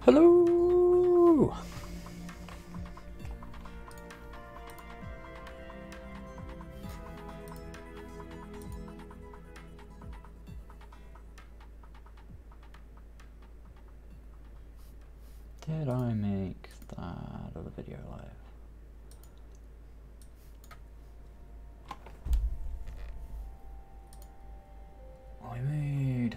Hello! Did I make that other video live? I made...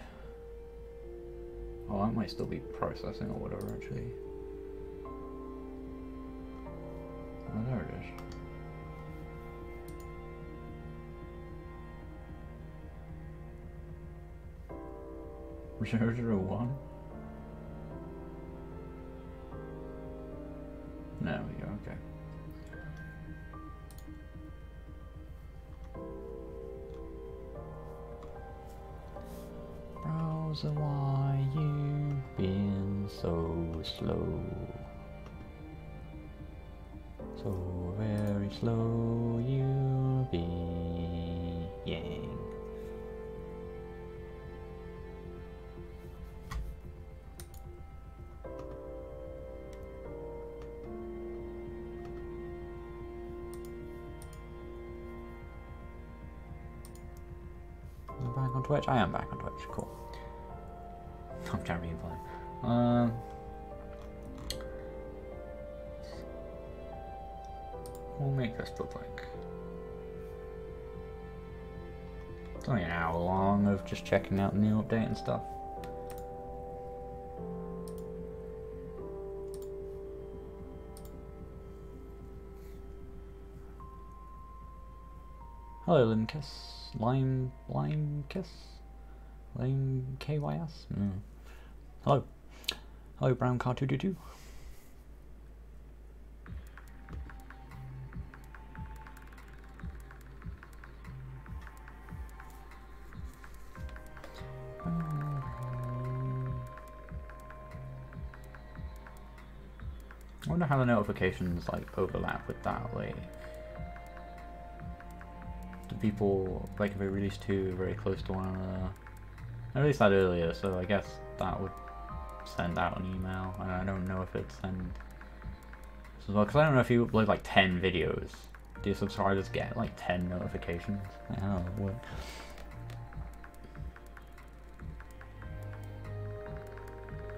Oh, that might still be processing or whatever, actually. Oh, there it is. 001? There we go, okay. Browser, why you been so slow? So very slow you being. Am I back on Twitch? I am back on Twitch, cool. I'm carrying fine. We'll make this look like it's only an hour long of just checking out the new update and stuff. Hello, Limkiss. Lime Kiss? Lime KYS? Hello. Hello, Brown Car 222. I wonder how the notifications like overlap with that, like do people like if we release two very close to one another? I released that earlier, so I guess that would send out an email, and I don't know if it'd send as well, because I don't know if you upload like 10 videos, do your subscribers get like 10 notifications? Like, how does it work?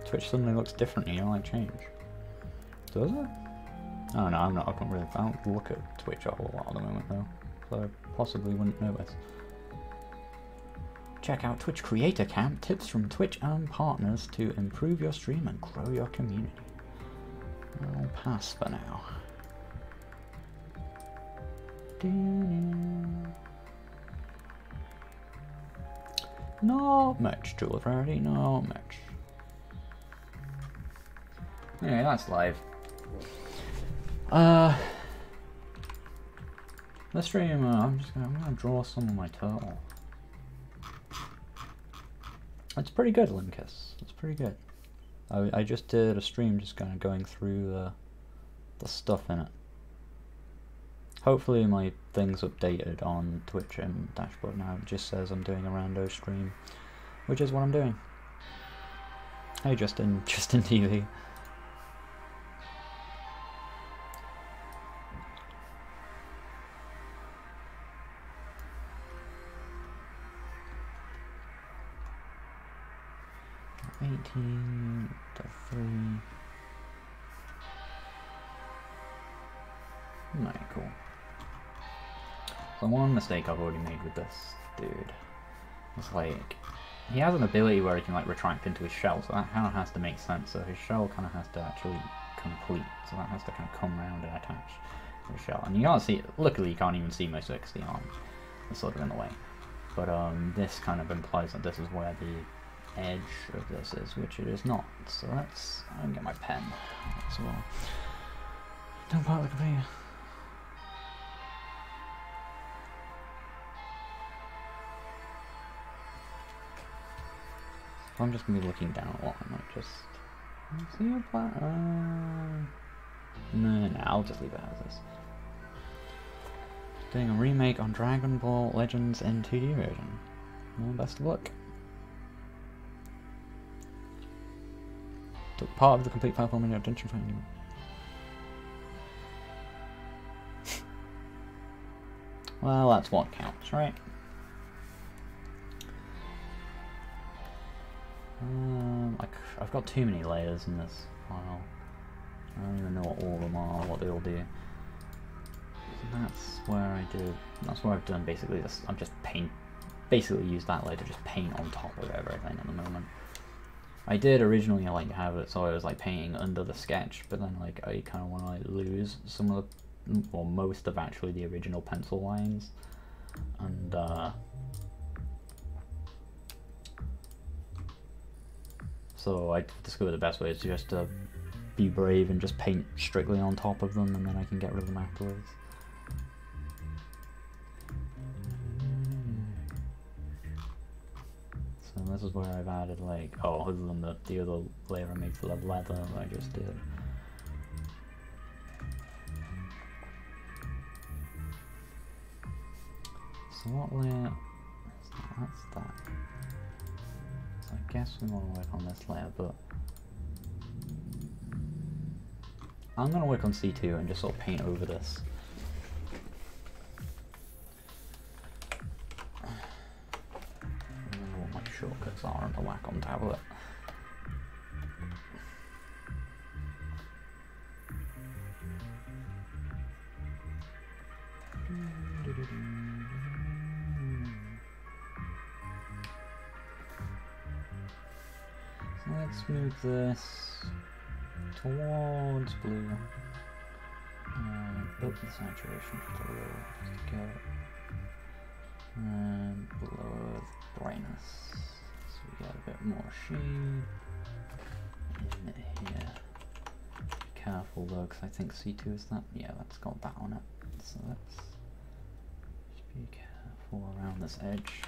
Twitch suddenly looks different, you know, like change. Does it? Oh no, I don't look at Twitch a whole lot at the moment though, so I possibly wouldn't notice. Check out Twitch Creator Camp, tips from Twitch and partners to improve your stream and grow your community. I'll pass for now. Not much, Jewel of Rarity, not much. Anyway, that's live. Let's stream. I'm gonna draw some of my turtle. It's pretty good, Limkiss. It's pretty good. I just did a stream just kind of going through the stuff in it. Hopefully my thing's updated on Twitch and dashboard now. It just says I'm doing a Rando stream, which is what I'm doing. Hey Justin TV. The 3. Right, cool. So one mistake I've already made with this dude was like, he has an ability where he can like retract into his shell, so that kind of has to make sense. So his shell kind of has to actually complete, so that has to kind of come around and attach to the shell. And you can't see it. Luckily, you can't even see most of it because the arm is sort of in the way. But this kind of implies that this is where the edge of this is, which it is not. So let's get my pen as well. Don't part the computer. I'm just gonna be looking down a lot. I might just see a plan. No, I'll just leave it as is. Doing a remake on Dragon Ball Legends in 2D version. Well, best of luck. Part of the complete platform in your attention for anyone. Well, that's what counts, right? I've got too many layers in this file. I don't even know what all of them are, what they all do. And that's where that's where I've done basically this. I'm just basically used that layer to just paint on top of everything at the moment. I did originally like have it so I was like painting under the sketch, but then like I kind of want to like lose some of the, well, most of actually the original pencil lines, and so I discovered the best way is just to be brave and just paint strictly on top of them, and then I can get rid of them afterwards. So this is where I've added like, oh, other than the other layer I made for the leather that I just did. So what layer? That's that. So I guess we want to work on this layer, but I'm going to work on C2 and just sort of paint over this. I don't know what my shortcuts are on the Wacom tablet. So let's move this towards blue. Up the saturation just a little, just to get it. And lower the brightness, so we get a bit more shade in here. Be careful though, because I think C2 is that. Yeah, that's got that on it. So let's just be careful around this edge.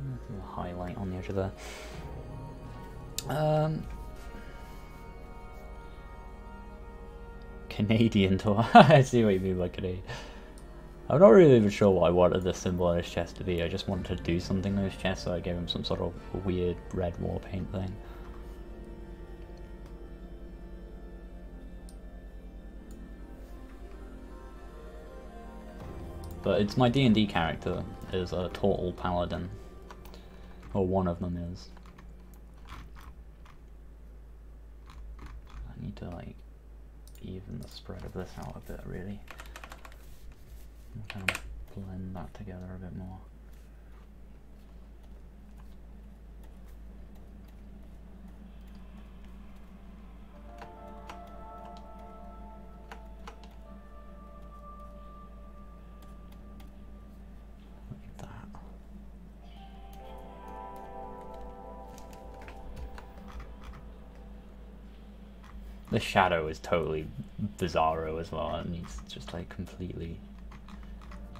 A little highlight on the edge of there. Canadian tour. I see what you mean by Canadian. I'm not really even sure what I wanted this symbol on his chest to be. I just wanted to do something on his chest, so I gave him some sort of weird red war paint thing. But it's my D&D character is a Turtle Paladin. Or one of them is. I need to like even the spread of this out a bit really. And kind of blend that together a bit more. The shadow is totally bizarro as well, and he's just like completely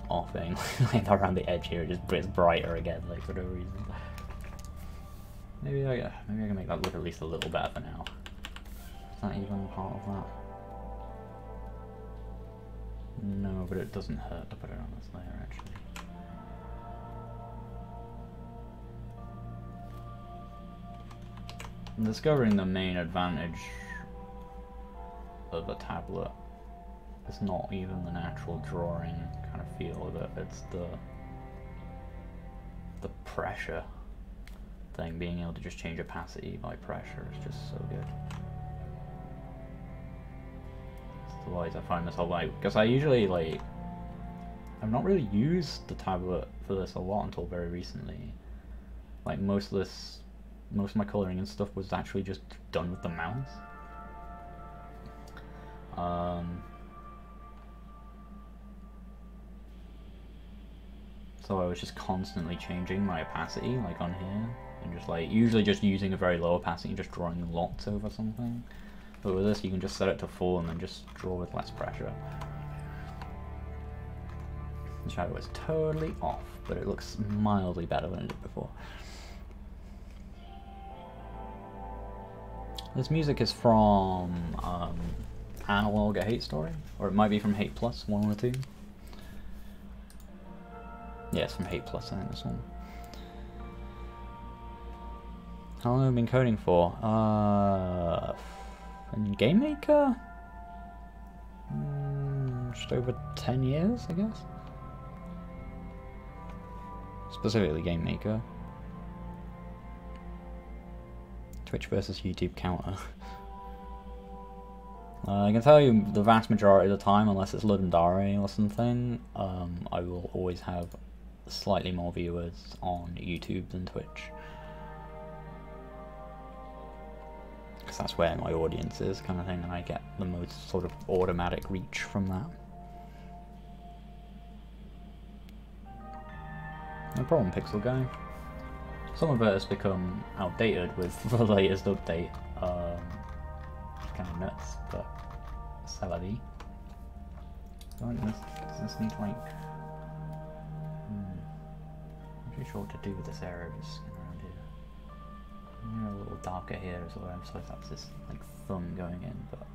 offing. Like around the edge here, it just gets brighter again, like for no reason. Maybe I can make that look at least a little better for now. Is that even part of that? No, but it doesn't hurt to put it on this layer actually. discovering the main advantage of a tablet is not even the natural drawing kind of feel of it, it's the pressure thing. Being able to just change opacity by pressure is just so good. Otherwise I find myself like, because I usually like, I've not really used the tablet for this a lot until very recently. Like most of my colouring and stuff was actually just done with the mouse. So I was just constantly changing my opacity, like on here, and just like, usually just using a very low opacity and just drawing lots over something. But with this you can just set it to full and then just draw with less pressure. The shadow is totally off, but it looks mildly better than it did before. This music is from Analog, A Hate Story, or it might be from Hate Plus, one or two. Yeah, it's from Hate Plus, I think, this one. How long have I been coding for? In Game Maker? Just over 10 years, I guess? Specifically Game Maker. Twitch versus YouTube counter. I can tell you the vast majority of the time, unless it's Ludendare or something, I will always have slightly more viewers on YouTube than Twitch. Because that's where my audience is, kind of thing, and I get the most sort of automatic reach from that. No problem, Pixel Guy. Some of it has become outdated with the latest update. It's kind of nuts, but salary. Does this need like? I'm pretty sure what to do with this area. Just skin around here. A little darker here as well. I'm supposed to have this like thumb going in, but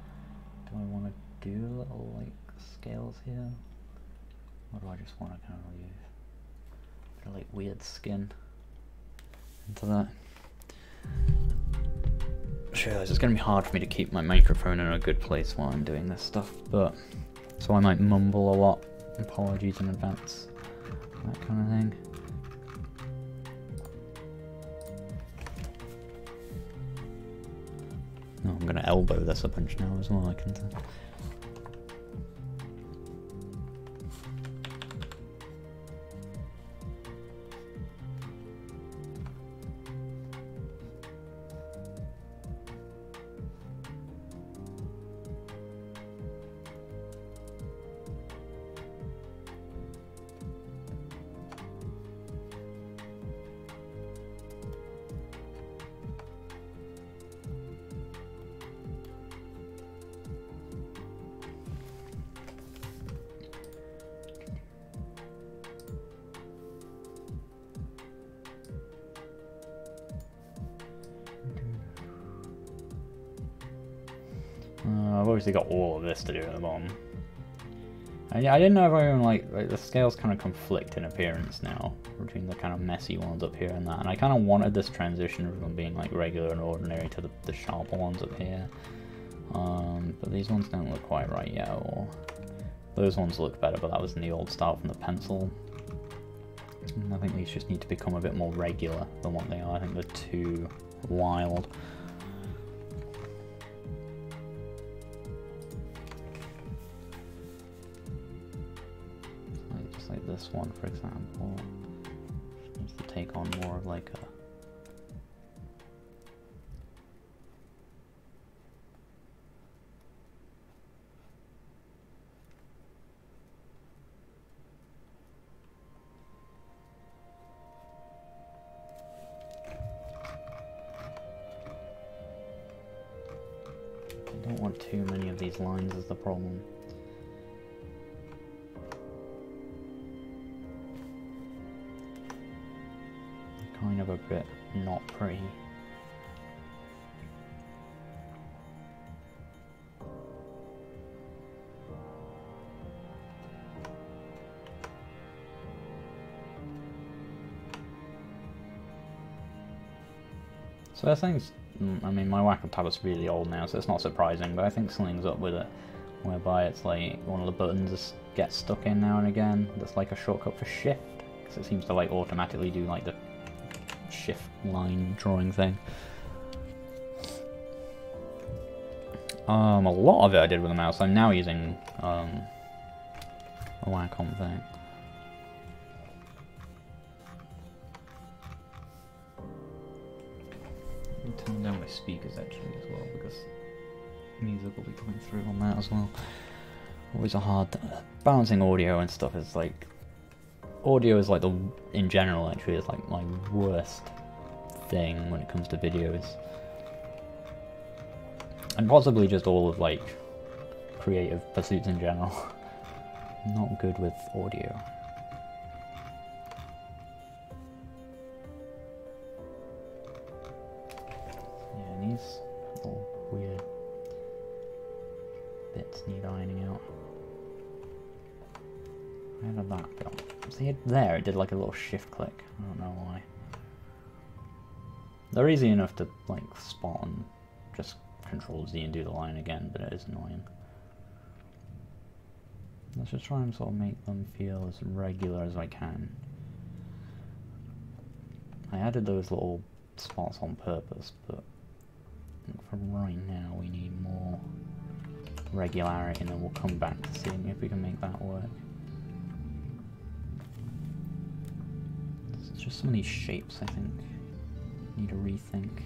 do I want to do little like scales here, or do I just want to kind of leave a bit of like weird skin into that? Sure, it's going to be hard for me to keep my microphone in a good place while I'm doing this stuff, but so I might mumble a lot. Apologies in advance. That kind of thing. Oh, I'm going to elbow this a bunch now as well, I can tell. I've obviously got all of this to do at the bottom. I didn't know if I even like the scales kind of conflict in appearance now between the kind of messy ones up here and that, and I kind of wanted this transition from being like regular and ordinary to the sharper ones up here. But these ones don't look quite right yet, or those ones look better, but that was in the old style from the pencil. And I think these just need to become a bit more regular than what they are. I think they're too wild. Like this one, for example, needs to take on more of like a I don't want too many of these lines is the problem. Kind of a bit not pretty. So I think, I mean, my Wacom tablet's really old now, so it's not surprising, but I think something's up with it, whereby it's like one of the buttons just gets stuck in now and again. That's like a shortcut for shift, because it seems to like automatically do like the shift line drawing thing. A lot of it I did with the mouse. I'm now using a Wacom thing. Let me turn down my speakers actually as well, because music will be coming through on that as well. Always a hard balancing audio and stuff is like, audio is like the, in general actually, is like my worst thing when it comes to videos. And possibly just all of like creative pursuits in general. I'm not good with audio. Yeah, and these little weird bits need ironing out. Where did that go? See, there, it did like a little shift click. I don't know why. They're easy enough to like spot and just Control Z and do the line again, but it is annoying. Let's just try and sort of make them feel as regular as I can. I added those little spots on purpose, but for right now we need more regularity, and then we'll come back to seeing if we can make that work. It's just some of these shapes I think need a rethink.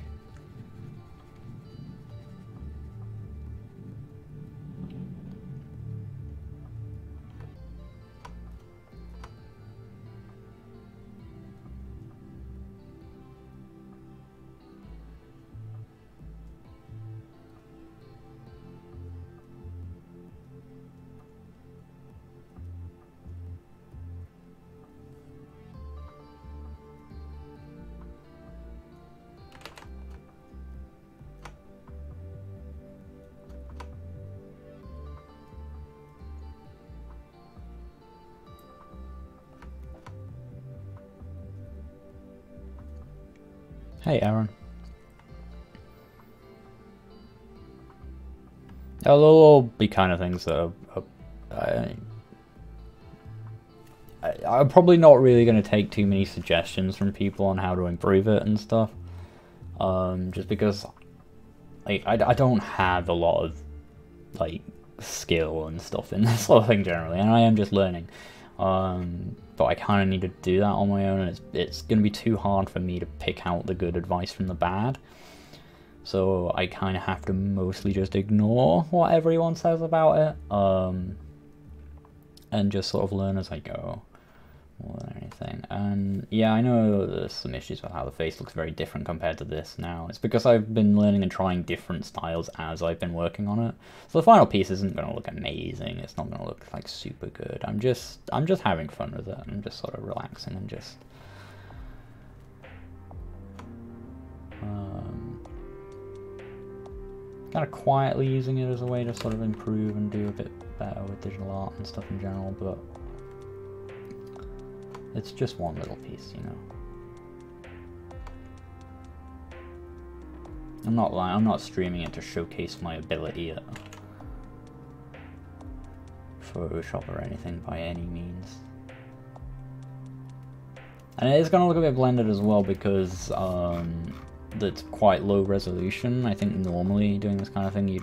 Hey, Aaron. There'll all be kind of things that I'm probably not really going to take too many suggestions from people on how to improve it and stuff. Just because like I don't have a lot of like skill and stuff in this sort of thing generally, and I am just learning. But I kind of need to do that on my own, and it's going to be too hard for me to pick out the good advice from the bad. So I kind of have to mostly just ignore what everyone says about it, and just sort of learn as I go, more than anything. And yeah, I know there's some issues with how the face looks very different compared to this now. It's because I've been learning and trying different styles as I've been working on it. So the final piece isn't going to look amazing. It's not going to look like super good. I'm just having fun with it. I'm just sort of relaxing and just kind of quietly using it as a way to sort of improve and do a bit better with digital art and stuff in general, but it's just one little piece, you know. I'm not lying, I'm not streaming it to showcase my ability at Photoshop or anything by any means. And it is going to look a bit blended as well because that's quite low resolution. I think normally doing this kind of thing,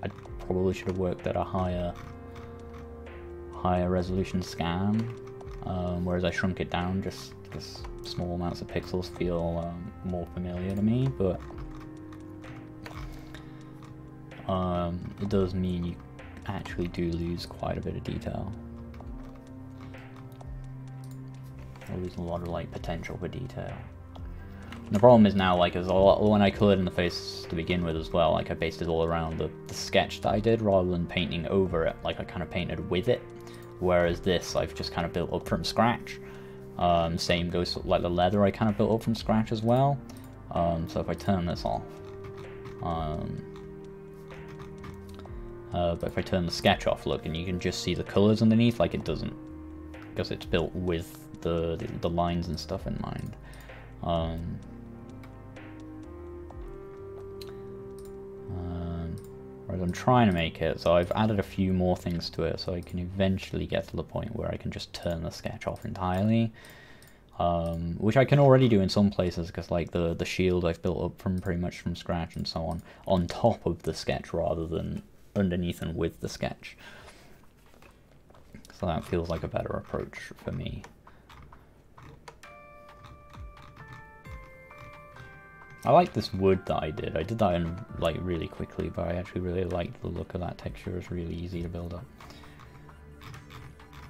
I probably should have worked at a higher resolution scan. Whereas I shrunk it down just because small amounts of pixels feel more familiar to me, but it does mean you actually do lose quite a bit of detail. I lose a lot of like potential for detail. And the problem is now, like, when I colored in the face to begin with as well, like I based it all around the sketch that I did rather than painting over it. Like I kind of painted with it. Whereas this, I've just kind of built up from scratch. Same goes like the leather, I kind of built up from scratch as well. So if I turn this off, but if I turn the sketch off, look, and you can just see the colors underneath, like it doesn't, because it's built with the lines and stuff in mind. Whereas I'm trying to make it so I've added a few more things to it so I can eventually get to the point where I can just turn the sketch off entirely. Which I can already do in some places, because like the shield I've built up from pretty much from scratch and so on top of the sketch rather than underneath and with the sketch. So that feels like a better approach for me. I like this wood that I did. I did that in like really quickly, but I actually really liked the look of that texture. It's really easy to build up.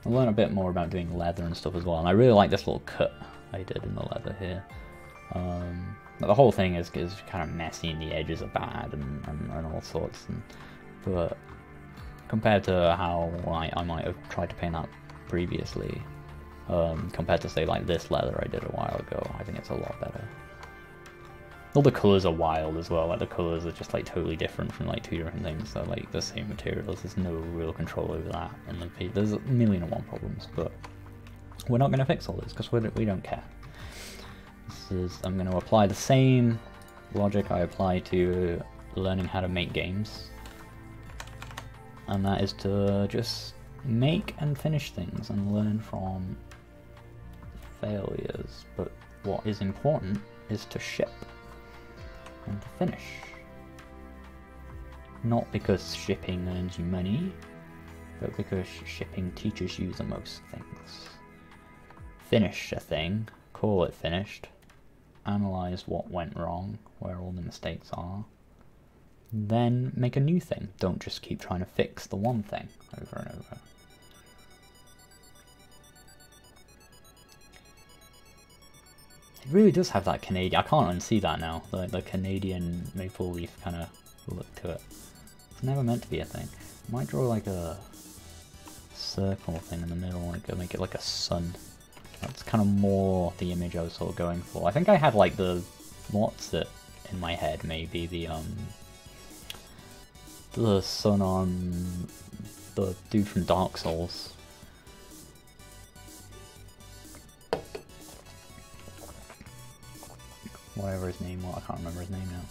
I learned a bit more about doing leather and stuff as well, and I really like this little cut I did in the leather here. The whole thing is kind of messy and the edges are bad and all sorts, but compared to how I might have tried to paint that previously, compared to say like this leather I did a while ago, I think it's a lot better. All the colours are wild as well, like the colours are just like totally different from like two different things, so like the same materials, there's no real control over that, and there's a million and one problems, but we're not going to fix all this because we don't care. I'm going to apply the same logic I apply to learning how to make games, and that is to just make and finish things and learn from failures, but what is important is to ship and to finish. Not because shipping earns you money, but because shipping teaches you the most things. Finish a thing, call it finished, analyze what went wrong, where all the mistakes are, then make a new thing. Don't just keep trying to fix the one thing over and over. It really does have that Canadian, I can't unsee that now, the Canadian maple leaf kind of look to it. It's never meant to be a thing. I might draw like a circle thing in the middle, like make it like a sun. That's kind of more the image I was sort of going for. I think I had like the, what's it in my head, maybe the sun on the dude from Dark Souls. Whatever his name was, I can't remember his name now.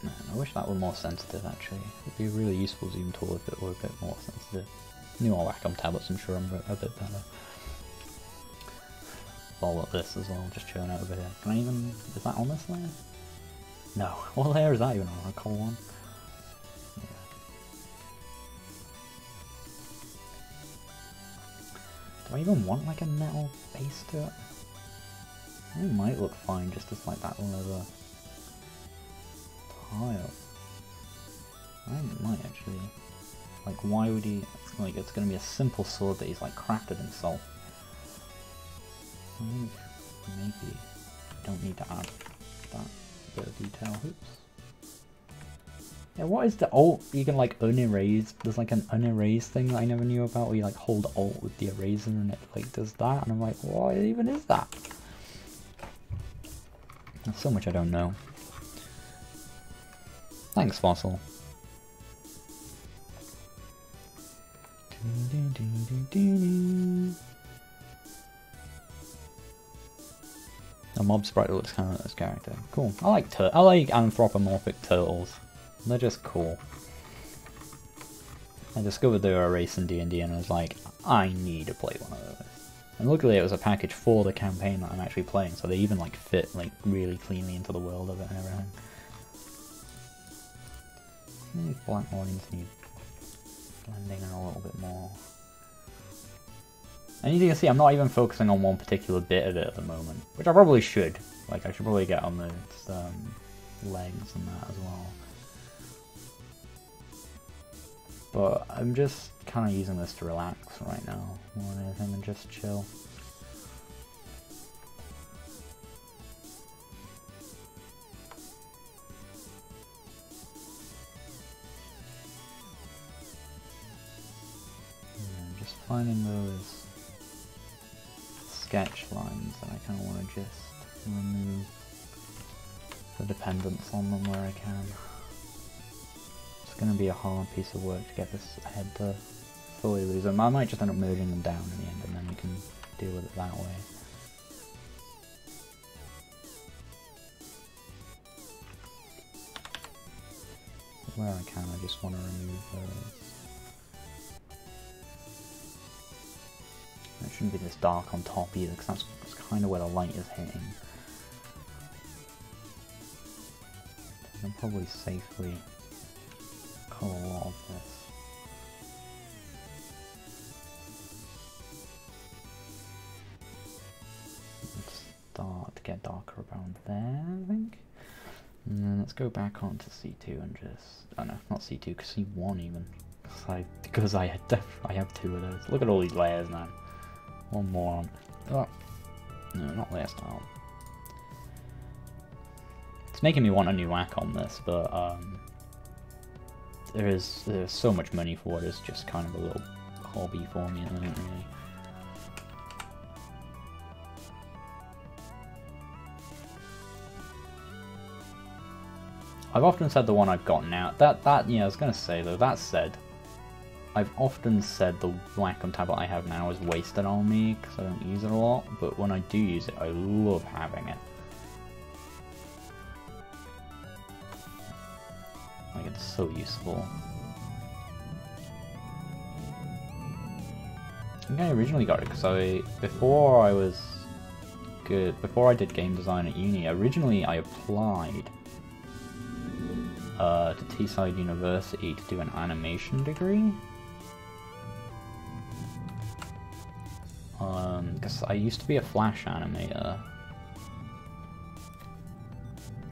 Man, I wish that were more sensitive actually. It'd be a really useful zoom tool if it were a bit more sensitive. New all Wacom tablets, I'm sure I'm a bit better. All of this as well, just chilling out over here. Can I even, is that on this layer? No. What layer is that even on? A cold one? Do I even want like a metal base to it? It might look fine just as like that leather tile. I might actually. Like why would he, like it's gonna be a simple sword that he's like crafted himself. I think maybe I don't need to add that bit of detail. Oops. Yeah, what is the alt? You can like unerase. There's like an unerase thing that I never knew about, where you like hold alt with the eraser and it like does that, and I'm like, what even is that? There's so much I don't know. Thanks, Fossil. A mob sprite looks kind of like this character. Cool. I like anthropomorphic turtles. They're just cool. I discovered they were a race in D&D and I was like, I need to play one of those. And luckily it was a package for the campaign that I'm actually playing, so they even like fit like really cleanly into the world of it and everything. These black lines need blending in a little bit more. And you can see I'm not even focusing on one particular bit of it at the moment, which I probably should. Like I should probably get on its legs and that as well. But I'm just kind of using this to relax right now more than anything and just chill. Yeah, just finding those sketch lines that I kind of want to just remove the dependence on them where I can. It's going to be a hard piece of work to get this head to fully lose them. I might just end up merging them down in the end and can deal with it that way. Where I can, I just want to remove those. It shouldn't be this dark on top either, because that's kind of where the light is hitting. I can probably safely colour a lot of this. Let's start to get darker around there, I think. And then let's go back onto C2 and just... oh no, not C2, because C1 even. Because I have 2 of those. Look at all these layers now. One more on. Oh, no, not layer style. It's making me want a new whack on this, but there's so much money for it. It's just kind of a little hobby for me at the moment, really. I've often said the one I've got now. Yeah, I was gonna say though. That said, I've often said the Wacom tablet I have now is wasted on me because I don't use it a lot. But when I do use it, I love having it. Like, it's so useful. I think I originally got it because before I did game design at uni, originally I applied to Teesside University to do an animation degree. Because I used to be a Flash animator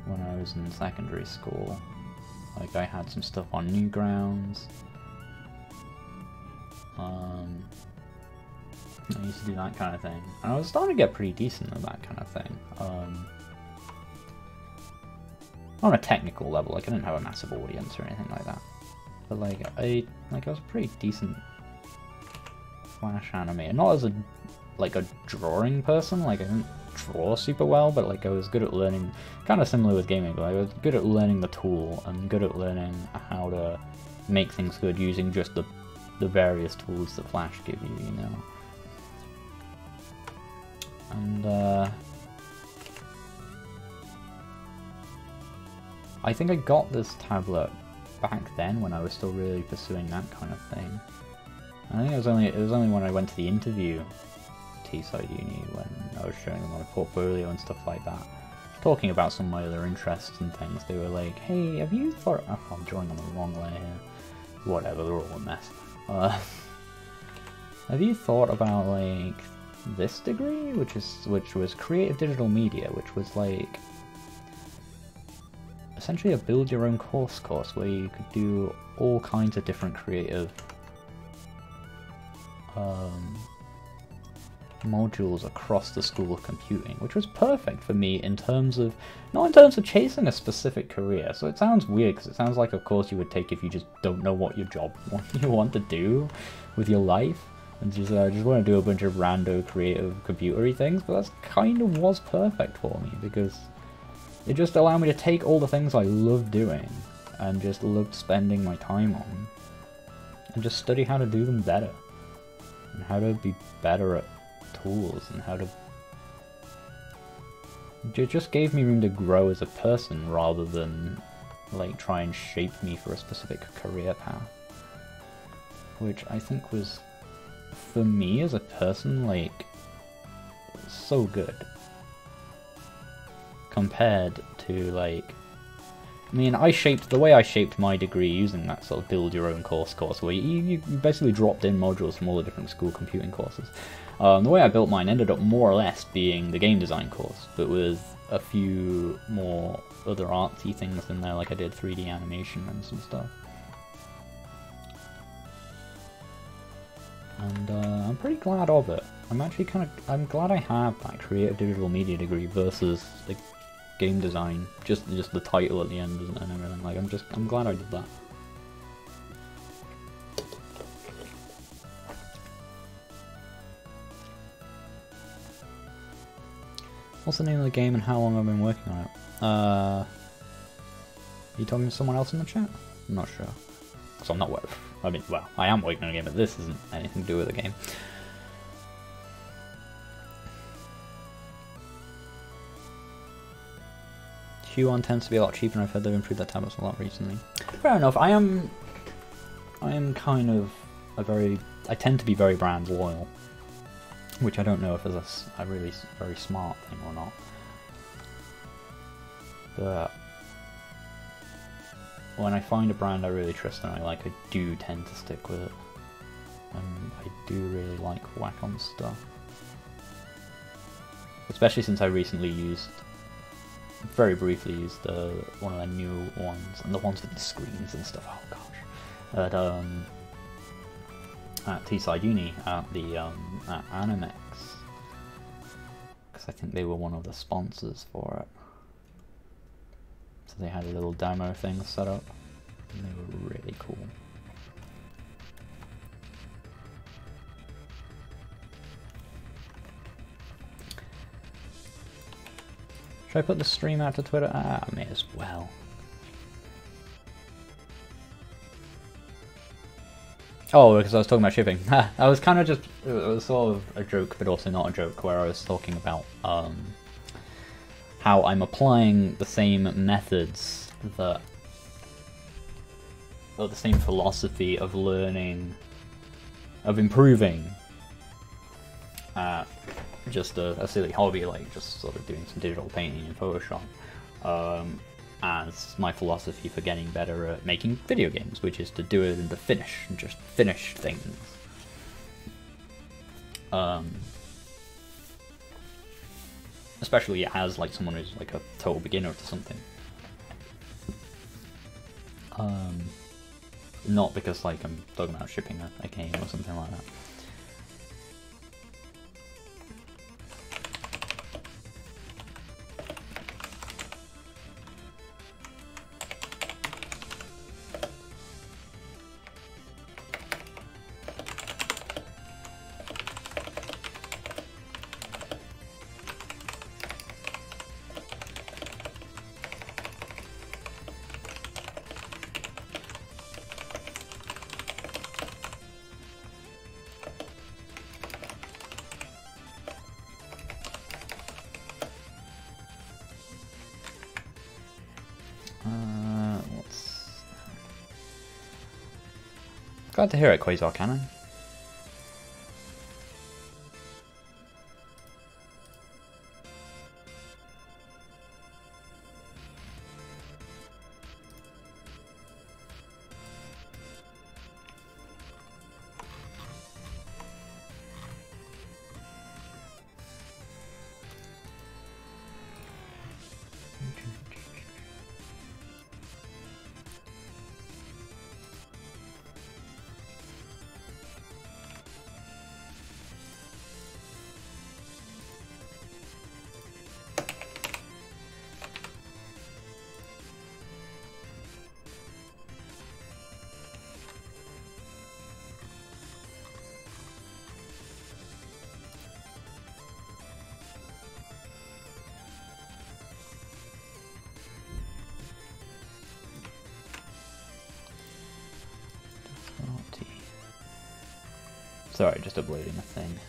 when I was in secondary school. Like, I had some stuff on Newgrounds. I used to do that kind of thing. And I was starting to get pretty decent at that kind of thing. On a technical level, like I didn't have a massive audience or anything like that. But like I was a pretty decent Flash animator. Not as a drawing person, like I didn't draw super well, but like I was good at learning, kind of similar with gaming, but I was good at learning the tool and good at learning how to make things good using just the various tools that Flash give you, you know. And I think I got this tablet back then when I was still really pursuing that kind of thing. I think it was only when I went to the interview at Teesside Uni when I was showing them my portfolio and stuff like that, talking about some of my other interests and things. They were like, "Hey, have you thought?" Oh, I'm drawing on the wrong layer here. Whatever, they're all a mess. Have you thought about like this degree, which was creative digital media, which was like essentially a build your own course where you could do all kinds of different creative modules across the School of Computing, which was perfect for me in terms of, not in terms of chasing a specific career. So it sounds weird because it sounds like a course you would take if you just don't know what you want to do with your life and just want to do a bunch of rando creative computery things, but that's kind of was perfect for me because it just allowed me to take all the things I love doing and just loved spending my time on and just study how to do them better and how to be better at tools and how to... It just gave me room to grow as a person rather than like try and shape me for a specific career path, which I think was, for me as a person, like so good compared to like, I mean, the way I shaped my degree using that sort of build your own course where you basically dropped in modules from all the different school computing courses. The way I built mine ended up more or less being the game design course, but with a few more other artsy things in there, like I did 3D animation and some stuff. And I'm pretty glad of it. I'm glad I have that creative digital media degree versus like game design, just the title at the end and everything. Like I'm glad I did that. What's the name of the game and how long I've been working on it? Are you talking to someone else in the chat? I'm not sure. Because I'm not working. I mean, well, I am working on a game, but this isn't anything to do with the game. THQ one tends to be a lot cheaper, and I've heard they've improved their tablets a lot recently. Fair enough. I am kind of I tend to be very brand loyal, which I don't know if is a really very smart thing or not. But when I find a brand I really trust and I like, I do tend to stick with it. And I do really like Wacom stuff. Especially since I recently very briefly used one of the new ones, and the ones with the screens and stuff, oh gosh. At Teesside Uni, at Animex. Because I think they were one of the sponsors for it. So they had a little demo thing set up, and they were really cool. Should I put the stream out to Twitter? I may as well. Oh, because I was talking about shipping. I was kind of just, it was sort of a joke, but also not a joke, where I was talking about how I'm applying the same methods or the same philosophy of learning, of improving just a silly hobby, like just sort of doing some digital painting in Photoshop, as my philosophy for getting better at making video games, which is to do it in the finish, and just finish things. Especially as like someone who's like a total beginner to something. Not because like I'm talking about shipping a game or something like that. Glad to hear it, Quasar Cannon. Sorry, just uploading a thing.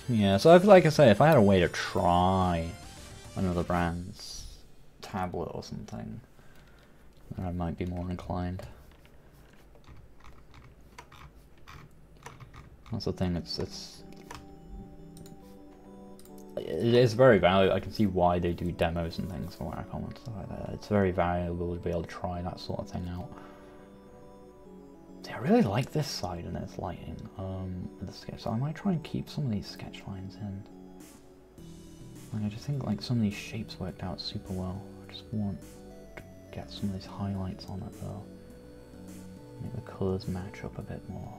Yeah, so like I say, if I had a way to try another brand's tablet or something, then I might be more inclined. That's the thing, it's very valuable. I can see why they do demos and things for Wacom and stuff like that. It's very valuable to be able to try that sort of thing out. See, I really like this side and its lighting with the sketch, so I might try and keep some of these sketch lines in. Like, I just think like some of these shapes worked out super well. I Just want to get some of these highlights on it though. Make the colours match up a bit more.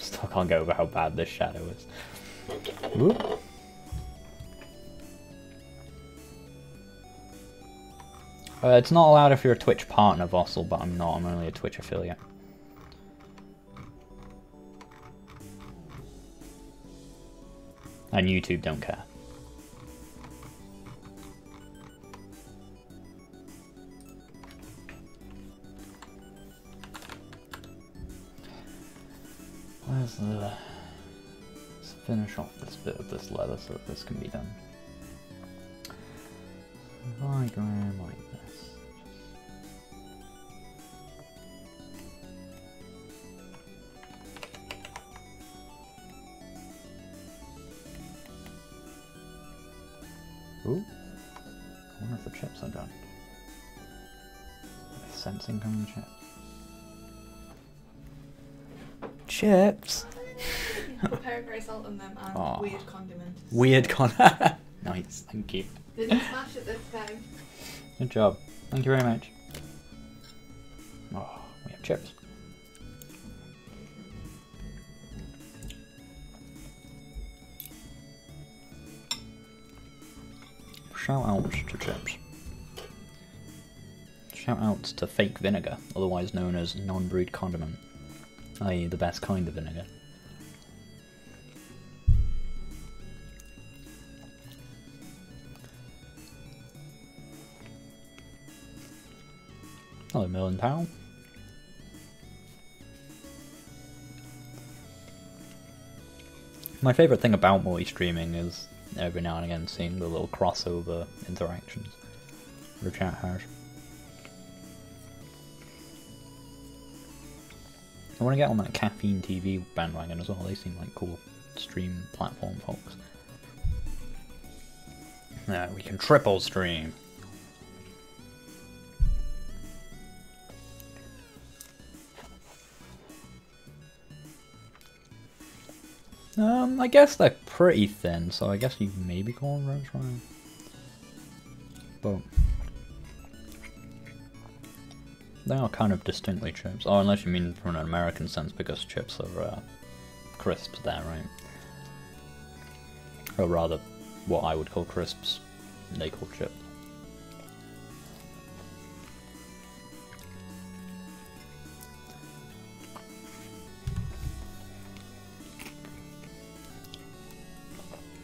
Still can't get over how bad this shadow is. Whoop. It's not allowed if you're a Twitch partner, Vossel, but I'm not. I'm only a Twitch affiliate. And YouTube don't care. Where's the... Let's finish off this bit of this leather so that this can be done. If I grab like this. Ooh. I wonder if the chips are done. Are they sensing coming chips? Chips! Put pepper salt on them and weird condiments. Weird condiments. Nice, thank you. Didn't smash it this time. Good job. Thank you very much. Oh, we have chips. Shout outs to chips. Shout outs to fake vinegar, otherwise known as non-brewed condiment, i.e. the best kind of vinegar. Hello, Mill Town. My favourite thing about multi-streaming is every now and again seeing the little crossover interactions the chat has. I want to get on that Caffeine TV bandwagon as well. They seem like cool stream platform folks. Yeah, we can triple stream. I guess they're pretty thin, so I guess you can maybe call them roast rye. But they are kind of distinctly chips. Oh, unless you mean from an American sense, because chips are crisps there, right? Or rather, what I would call crisps, they call chips.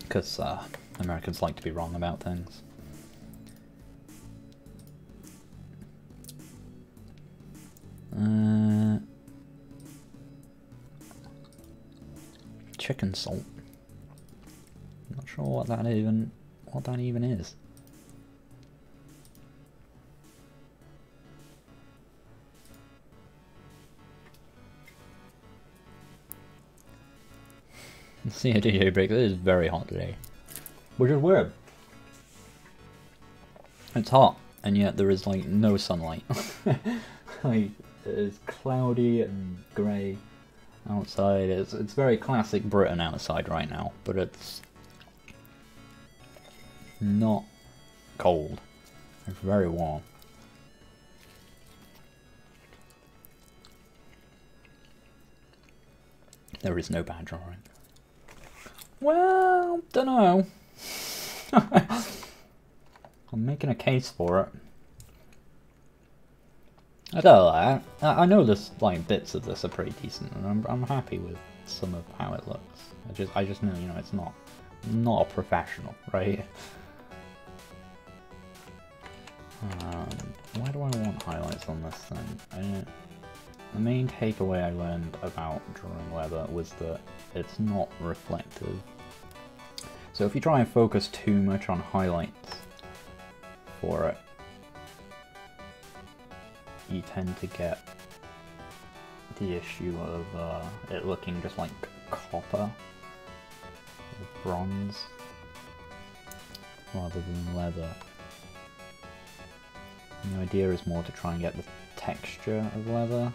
Because Americans like to be wrong about things. Chicken salt. Not sure what that even is. See a DJ break. It is very hot today, which is weird. It's hot, and yet there is like no sunlight. Like it is cloudy and grey outside. It's very classic Britain outside right now, but it's not cold. It's very warm. There is no badge on it. Well, dunno. I'm making a case for it. I don't know. I know this, like, bits of this are pretty decent, and I'm happy with some of how it looks. I just know, you know, it's not a professional, right? Why do I want highlights on this thing? The main takeaway I learned about drawing leather was that it's not reflective. So if you try and focus too much on highlights for it, you tend to get the issue of it looking just like copper or bronze rather than leather. And the idea is more to try and get the texture of leather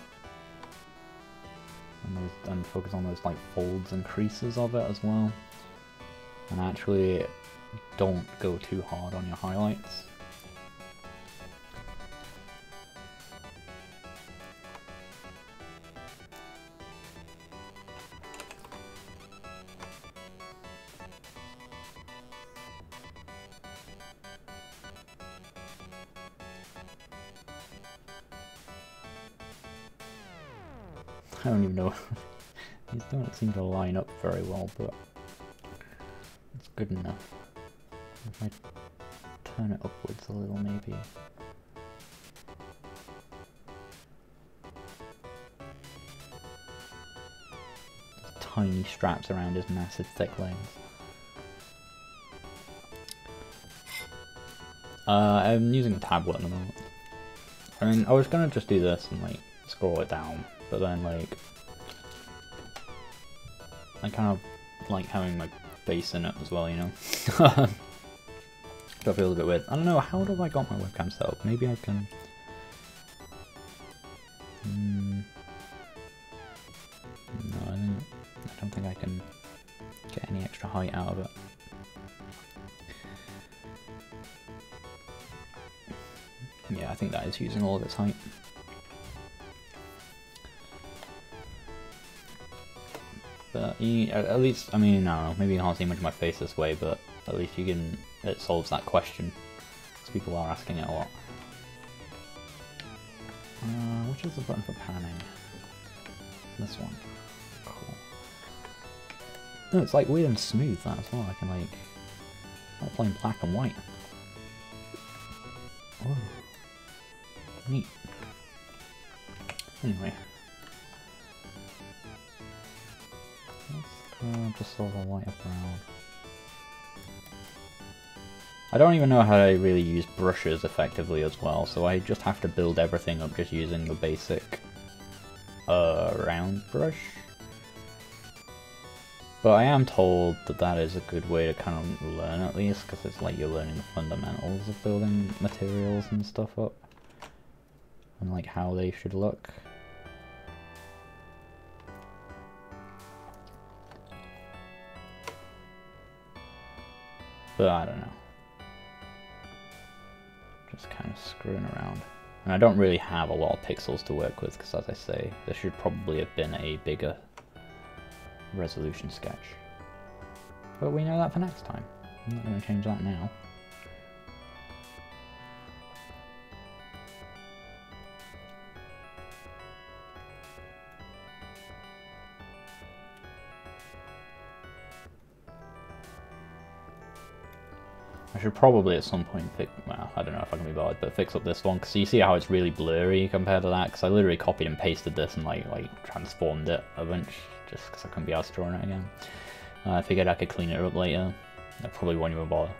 and focus on those like folds and creases of it as well. And actually don't go too hard on your highlights. I don't even know. These don't seem to line up very well, but it's good enough. If I turn it upwards a little, maybe. Tiny straps around his massive thick legs. I'm using a tablet at the moment. I mean, I was gonna just do this and like scroll it down, but then like I kind of like having my face in it as well, you know. That feels a bit weird. I don't know, how have I got my webcam set up? Maybe I can. No, I don't think I can get any extra height out of it. Yeah, I think that is using all of its height. But at least, I mean, I don't know, maybe you can't see much of my face this way, but at least you can, it solves that question, because people are asking it a lot. Which is the button for panning? This one. Cool. No, it's like weird and smooth, that as well. I can like playing black and white. Oh, neat. Anyway. Just sort of light up around. I don't even know how to really use brushes effectively as well, so I just have to build everything up just using the basic round brush. But I am told that that is a good way to kind of learn, at least, because it's like you're learning the fundamentals of building materials and stuff up. And like how they should look. But I don't know. Just kind of screwing around. And I don't really have a lot of pixels to work with, because as I say, there should probably have been a bigger resolution sketch. But we know that for next time. I'm not going to change that now. I should probably at some point fix, well, I don't know if I can be bothered, but fix up this one, because you see how it's really blurry compared to that, because I literally copied and pasted this and like transformed it a bunch, just because I couldn't be asked drawing it again. I figured I could clean it up later. I probably won't even bother.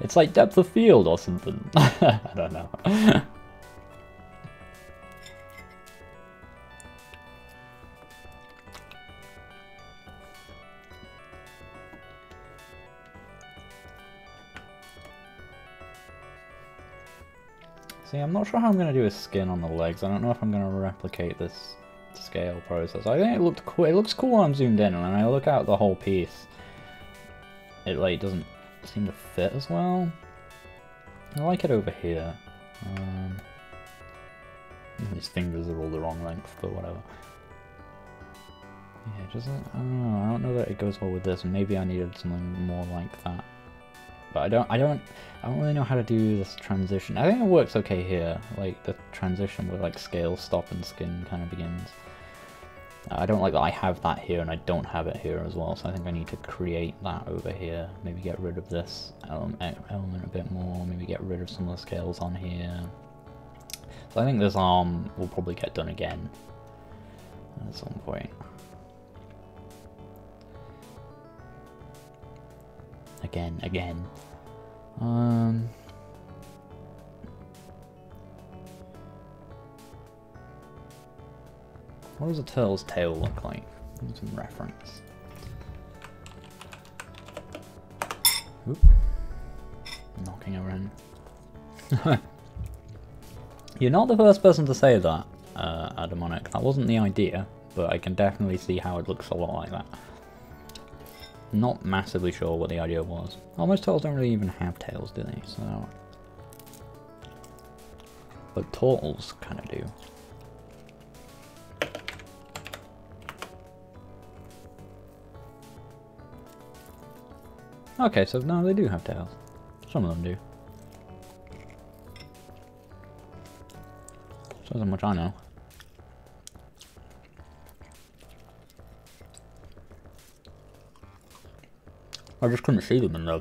It's like depth of field or something. I don't know. See, I'm not sure how I'm going to do a skin on the legs. I don't know if I'm going to replicate this scale process. I think it looked cool. It looks cool when I'm zoomed in, and when I look at the whole piece, it like doesn't seem to fit as well. I like it over here. These fingers are all the wrong length, but whatever. Yeah, it doesn't. I don't know. I don't know that it goes well with this. Maybe I needed something more like that. But I don't really know how to do this transition. I think it works okay here, like the transition where like scale stop and skin kind of begins. I don't like that I have that here and I don't have it here as well, so I think I need to create that over here. Maybe get rid of this element a bit more, maybe get rid of some of the scales on here. So I think this arm will probably get done again at some point. Again. What does a turtle's tail look like? Some reference. Oop. Knocking her in. You're not the first person to say that, Adamonic. That wasn't the idea, but I can definitely see how it looks a lot like that. Not massively sure what the idea was. Oh, most turtles don't really even have tails, do they? So, but turtles kind of do. Okay, so no, they do have tails. Some of them do. Shows how much I know. I just couldn't see them in the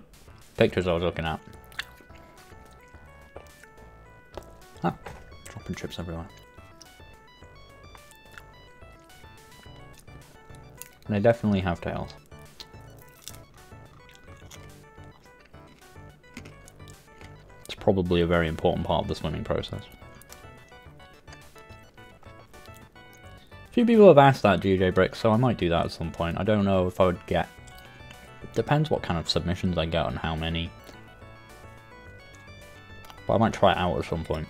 pictures I was looking at. Ah, dropping chips everywhere. They definitely have tails. It's probably a very important part of the swimming process. A few people have asked that, GJ Brick, so I might do that at some point. I don't know if I would get... Depends what kind of submissions I get and how many. But I might try it out at some point.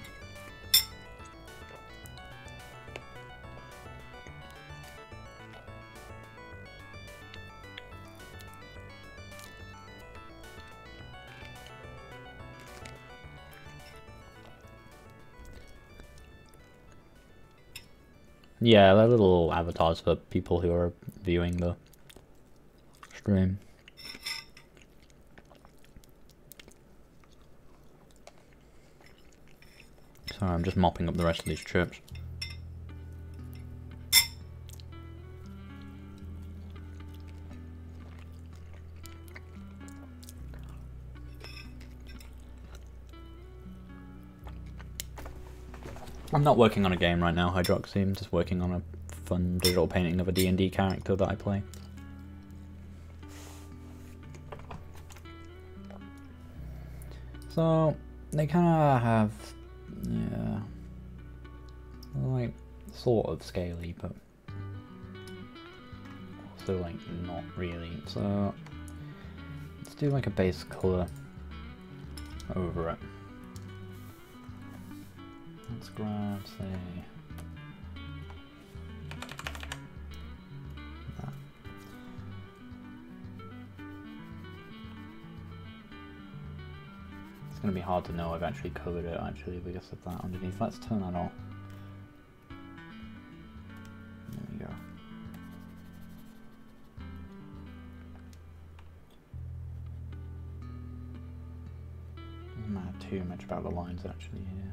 Yeah, they're little avatars for people who are viewing the stream. Sorry, I'm just mopping up the rest of these chips. I'm not working on a game right now, Hydroxy. I'm just working on a fun digital painting of a D&D character that I play. So, they kind of have, yeah, like, sort of scaly, but also, like, not really. So, let's do, like, a base colour over it. Let's grab, say, that. It's going to be hard to know I've actually covered it, actually, because of that underneath. Let's turn that off. There we go. Doesn't matter too much about the lines, actually, here.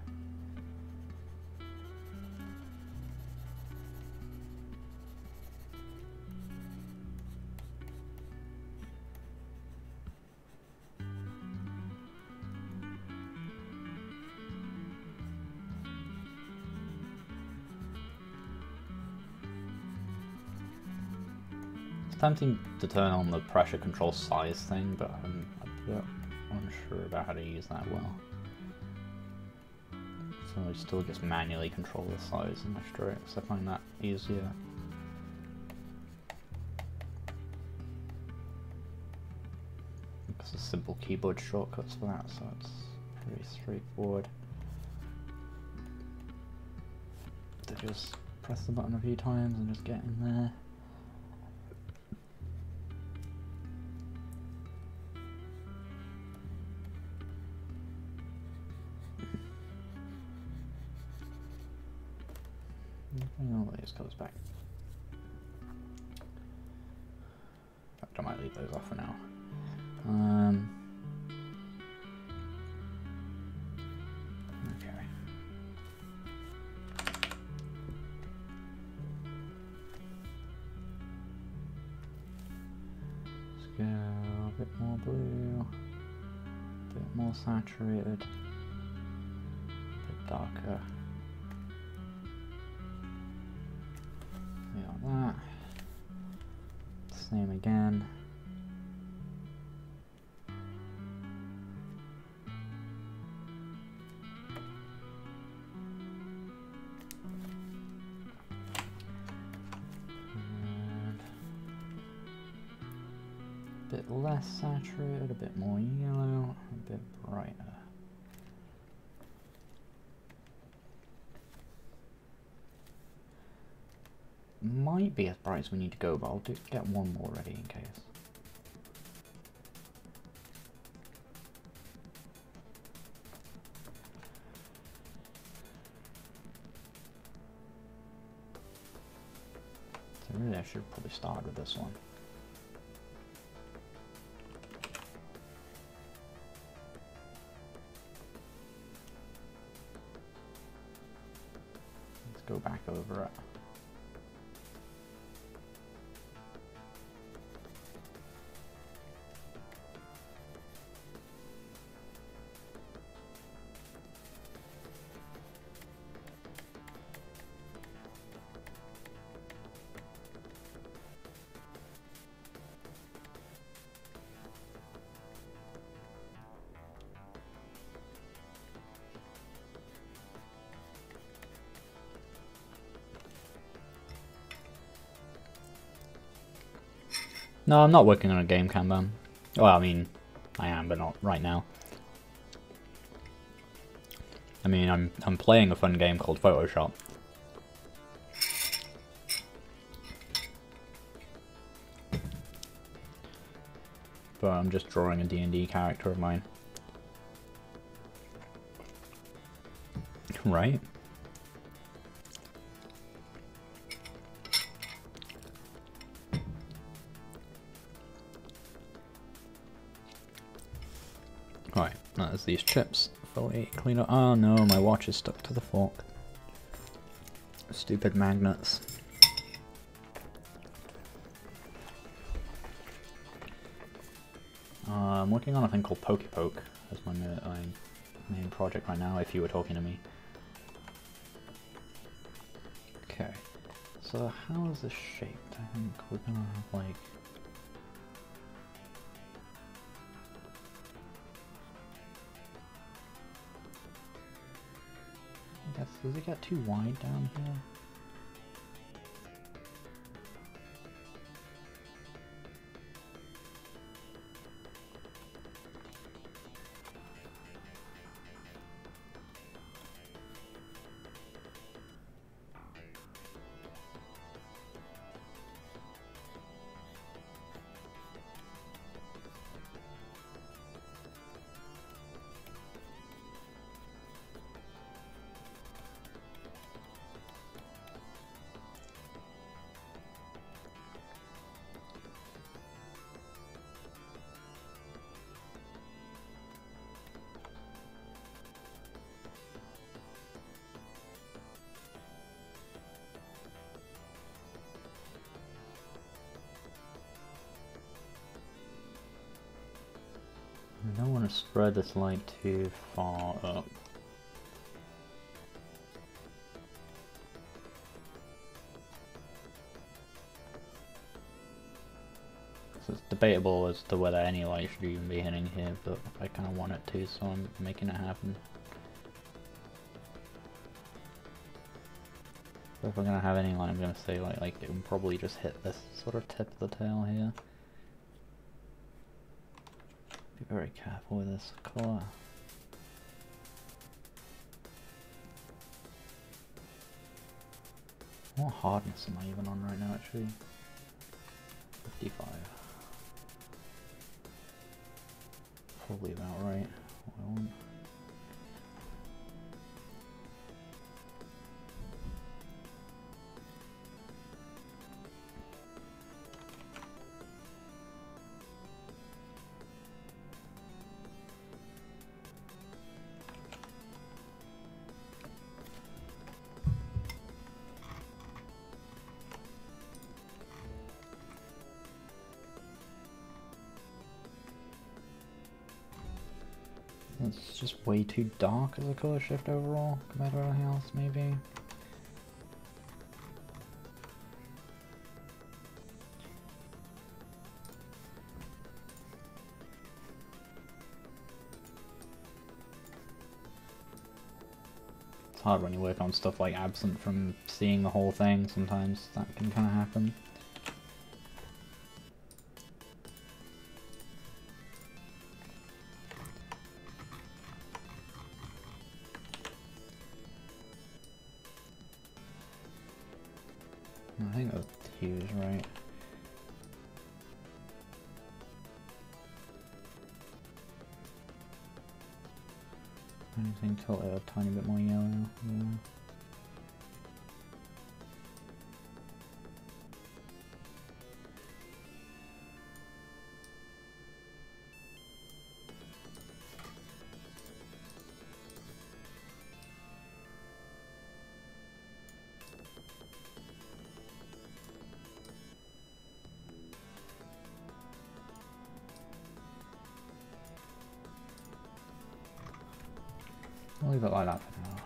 Tempting to turn on the pressure control size thing, but I'm a bit unsure about how to use that well. So I still just manually control the size in my strokes. I find that easier. It's a simple keyboard shortcuts for that, so it's pretty straightforward. To just press the button a few times and just get in there. All these colours back. In fact, I might leave those off for now. Okay. Let's go a bit more blue, a bit more saturated, a bit darker. That. Same again. bit less saturated, a bit more yellow, a bit brighter. Might be as bright as we need to go, but I'll get one more ready in case. So really I should probably start with this one. Let's go back over it. No, I'm not working on a game Kanban. Well, I mean, I am, but not right now. I mean, I'm playing a fun game called Photoshop. But I'm just drawing a D&D character of mine. Right? Right, that's these chips. Fully clean up. Oh no, my watch is stuck to the fork. Stupid magnets. I'm working on a thing called Pokepoke as my main project right now, if you were talking to me. Okay, so how is this shaped? I think we're gonna have like... I guess, does it get too wide down here? I don't want to spread this light too far up. So it's debatable as to whether any light should even be hitting here, but I kind of want it to, so I'm making it happen. So if we're going to have any light, I'm going to say like it will probably just hit this sort of tip of the tail here. Be very careful with this colour. What hardness am I even on right now actually? 55. Probably about right. Well, it's just way too dark as a colour shift overall compared to everything else, maybe. It's hard when you work on stuff like absent from seeing the whole thing, sometimes that can kind of happen. I think the hue is right. Anything tilt it a tiny bit more yellow, yeah. I'll leave it like that for now.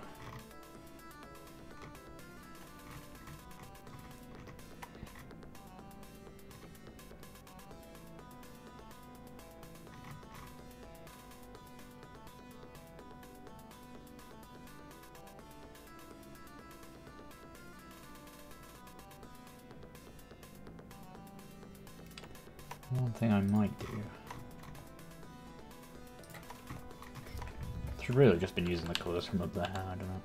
One thing I might do. I've really just been using the colours from up there, I don't know.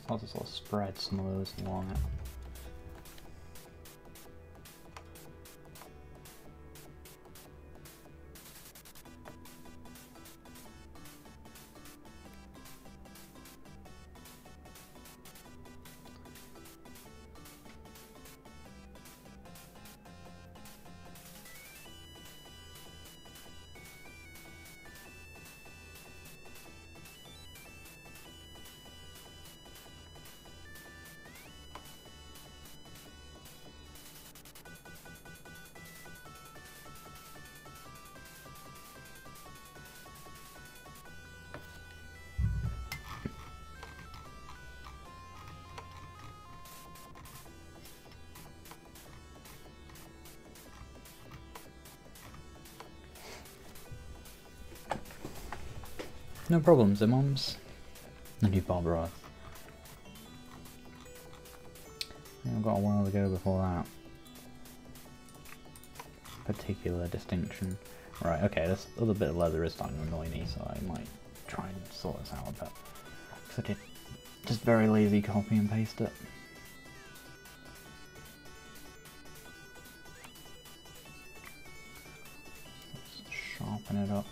I'll just sort of spread some of those along it. No problems, Imams. The new Barbara. I've got a while to go before that particular distinction. Right, okay, this other bit of leather is starting to annoy me, so I might try and sort this out a bit. Because I did just very lazy copy and paste it. Let's sharpen it up.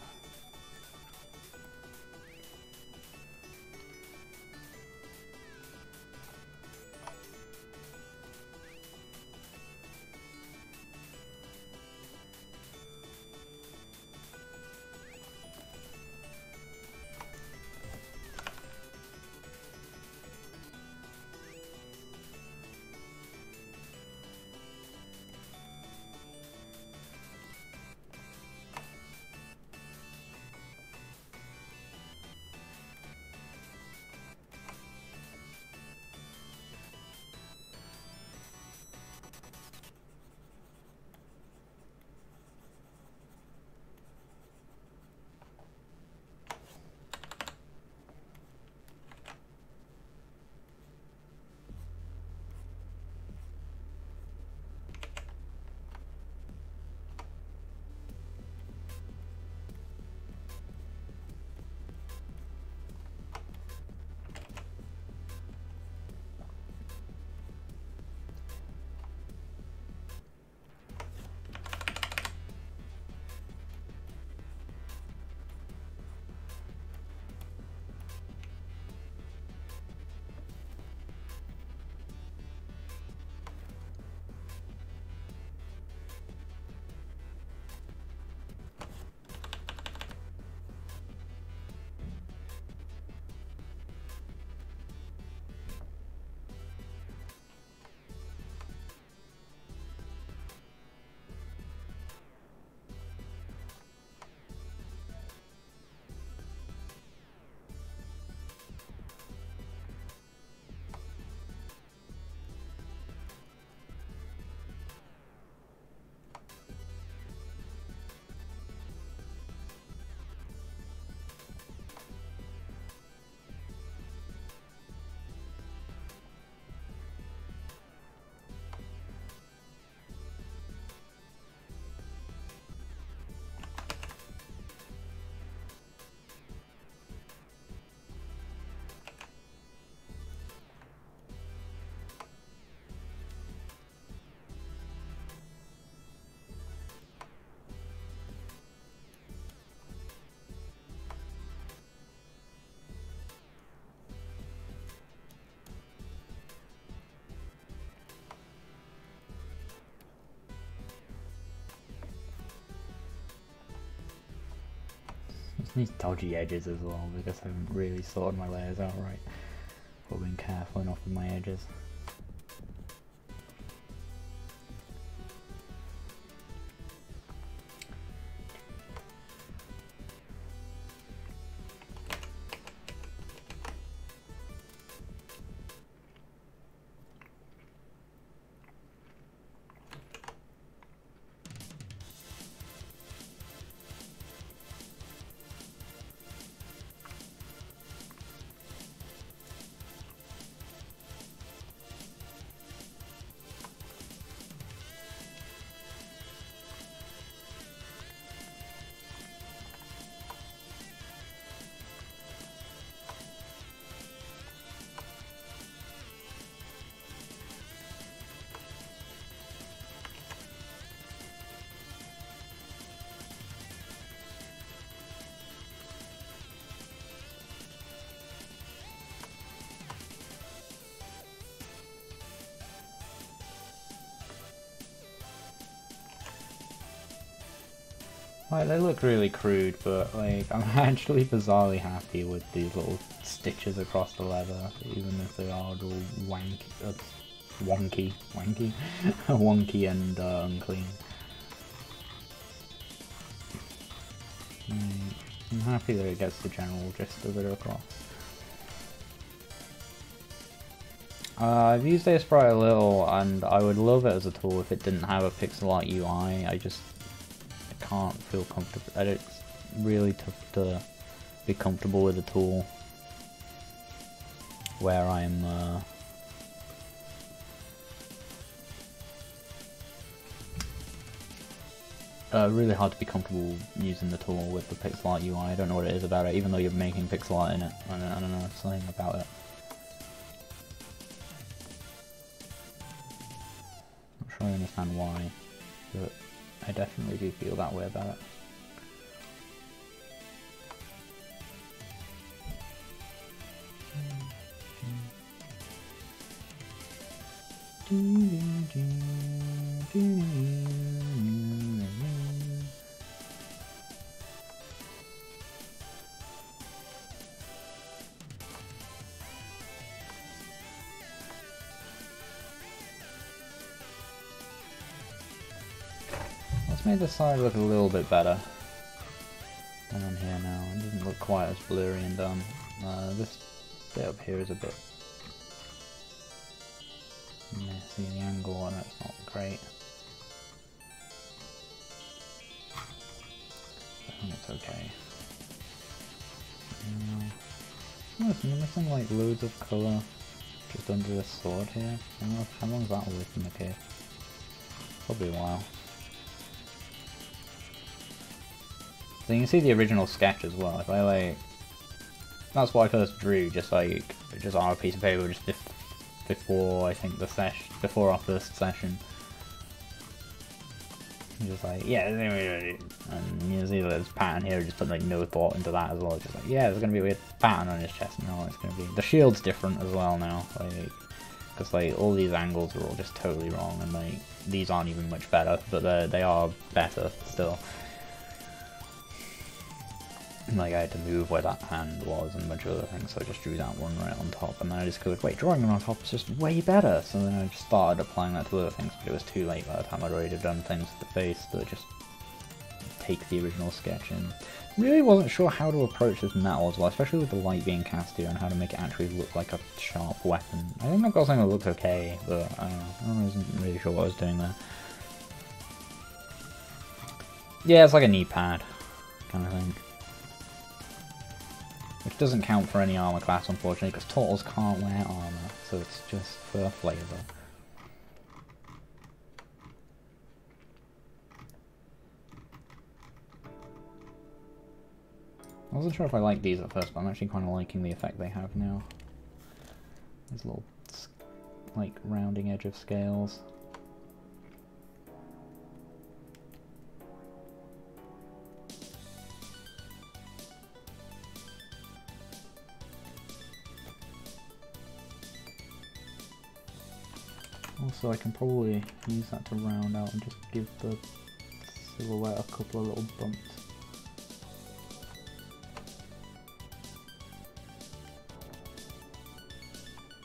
Just these dodgy edges as well, because I haven't really sorted my layers out right. Or been careful enough with my edges. Like, they look really crude, but like, I'm actually bizarrely happy with these little stitches across the leather, even if they are all wonky and unclean. I'm happy that it gets the general gist of it across. I've used Sprite a little, and I would love it as a tool if it didn't have a pixel art UI. I can't feel comfortable. It's really tough to be comfortable with a tool where I'm really hard to be comfortable using the tool with the pixel art UI. I don't know what it is about it, even though you're making pixel art in it. I don't know, something about it. Not sure I understand why, but I definitely do feel that way about it. Let's make the side look a little bit better than on here now. It doesn't look quite as blurry and dumb. This bit up here is a bit messy. The angle on it's not great. I think it's okay. It's missing like loads of colour just under this sword here. I don't know how long is that away from the cave? Probably a while. So you can see the original sketch as well. If I like, that's what I first drew, just on a piece of paper, just before I think before our first session. Just like, yeah, and you can see this pattern here, just put like no thought into that as well. Just like, yeah, there's gonna be a weird pattern on his chest. No, it's gonna be the shield's different as well now, like, because like all these angles are all just totally wrong, and like these aren't even much better, but they are better still. Like I had to move where that hand was and a bunch of other things, so I just drew that one right on top, and then I discovered, wait, drawing on top is just way better. So then I just started applying that to other things, but it was too late by the time I'd already done things with the face that just take the original sketch in. Really wasn't sure how to approach this metal as well, especially with the light being cast here, and how to make it actually look like a sharp weapon. I think I've got something that looks okay, but I don't know. I wasn't really sure what I was doing there. Yeah, it's like a knee pad kind of thing. Which doesn't count for any armor class, unfortunately, because turtles can't wear armor, so it's just for flavor. I wasn't sure if I liked these at first, but I'm actually kind of liking the effect they have now. These little, like, rounding edge of scales. Also, I can probably use that to round out and just give the silhouette a couple of little bumps.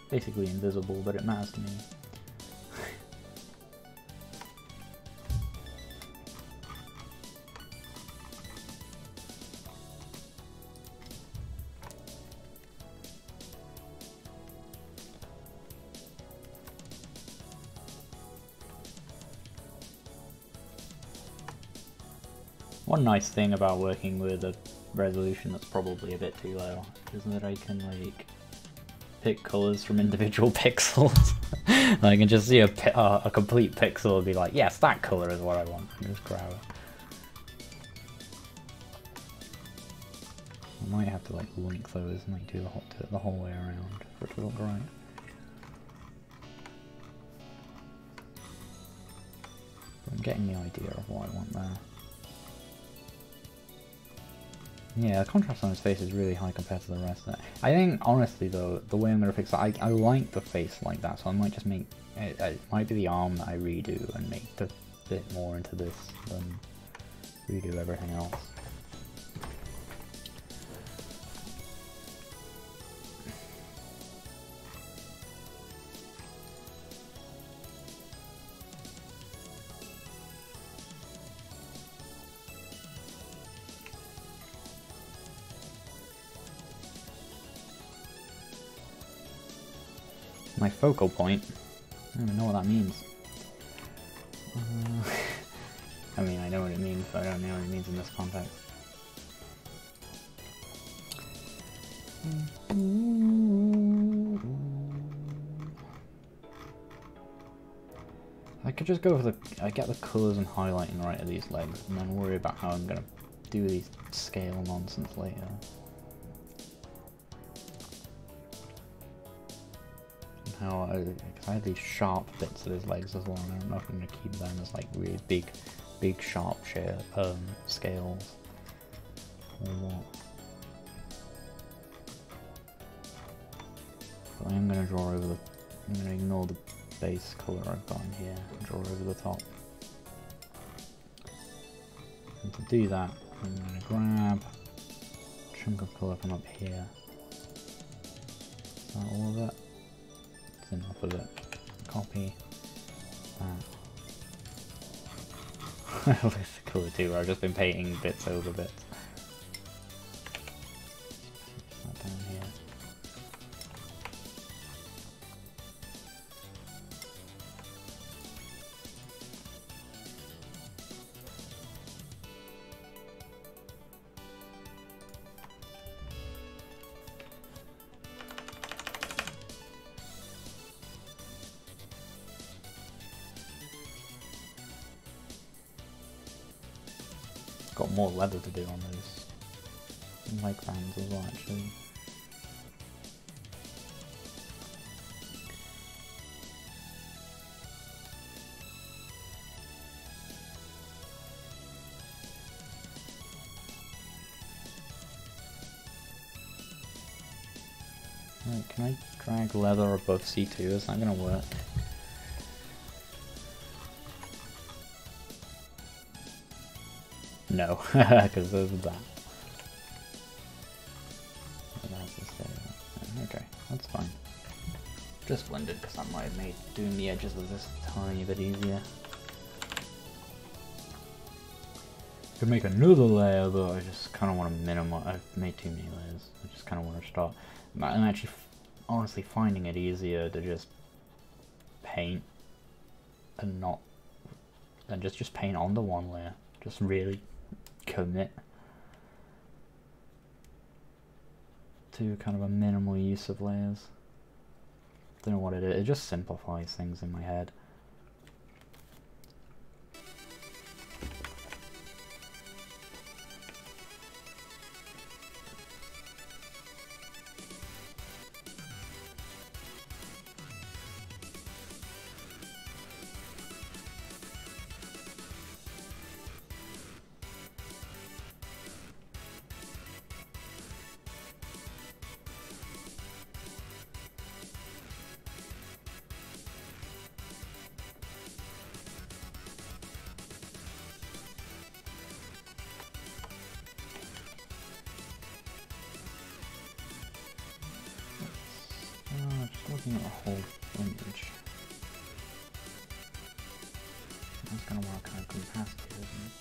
basically invisible, but it matters to me. One nice thing about working with a resolution that's probably a bit too low is that I can like pick colors from individual pixels. I can just see a complete pixel and be like, yes, that color is what I want, and just grab it. I might have to like link those and like do the whole way around for it to look right. I'm getting the idea of what I want there. Yeah, the contrast on his face is really high compared to the rest of it. I think, honestly though, the way I'm going to fix it, I like the face like that, so I might just make, it might be the arm that I redo and make the bit more into this than redo everything else. My focal point? I don't even know what that means. I mean, I know what it means, but I don't know what it means in this context. I could just go for I get the colours and highlighting right of these legs, and then worry about how I'm gonna do these scale nonsense later. How I have these sharp bits of his legs as well, and I don't know if I'm going to keep them as like really big sharp scales or what. But I am going to draw over the, I'm going to ignore the base colour I've got in here and draw over the top. And to do that, I'm going to grab a chunk of colour from up here. Is that all of it? Enough of it. Copy that. This is colour too, where I've just been painting bits over bits. That down here. Got more leather to do on those leg bands as well, actually. Right, can I drag leather above C2? Is that gonna work? No, because there's that. Okay, that's fine. Just blended because that might have made doing the edges of this a tiny bit easier. Could make another layer, but I just kind of want to minimize. I've made too many layers. I just kind of want to start. I'm actually, honestly, finding it easier to just paint and not, and just paint on the one layer. Just really commit to kind of a minimal use of layers. Don't know what it is. It just simplifies things in my head. looking at the whole image. That's kind of what kind of capacity, isn't it?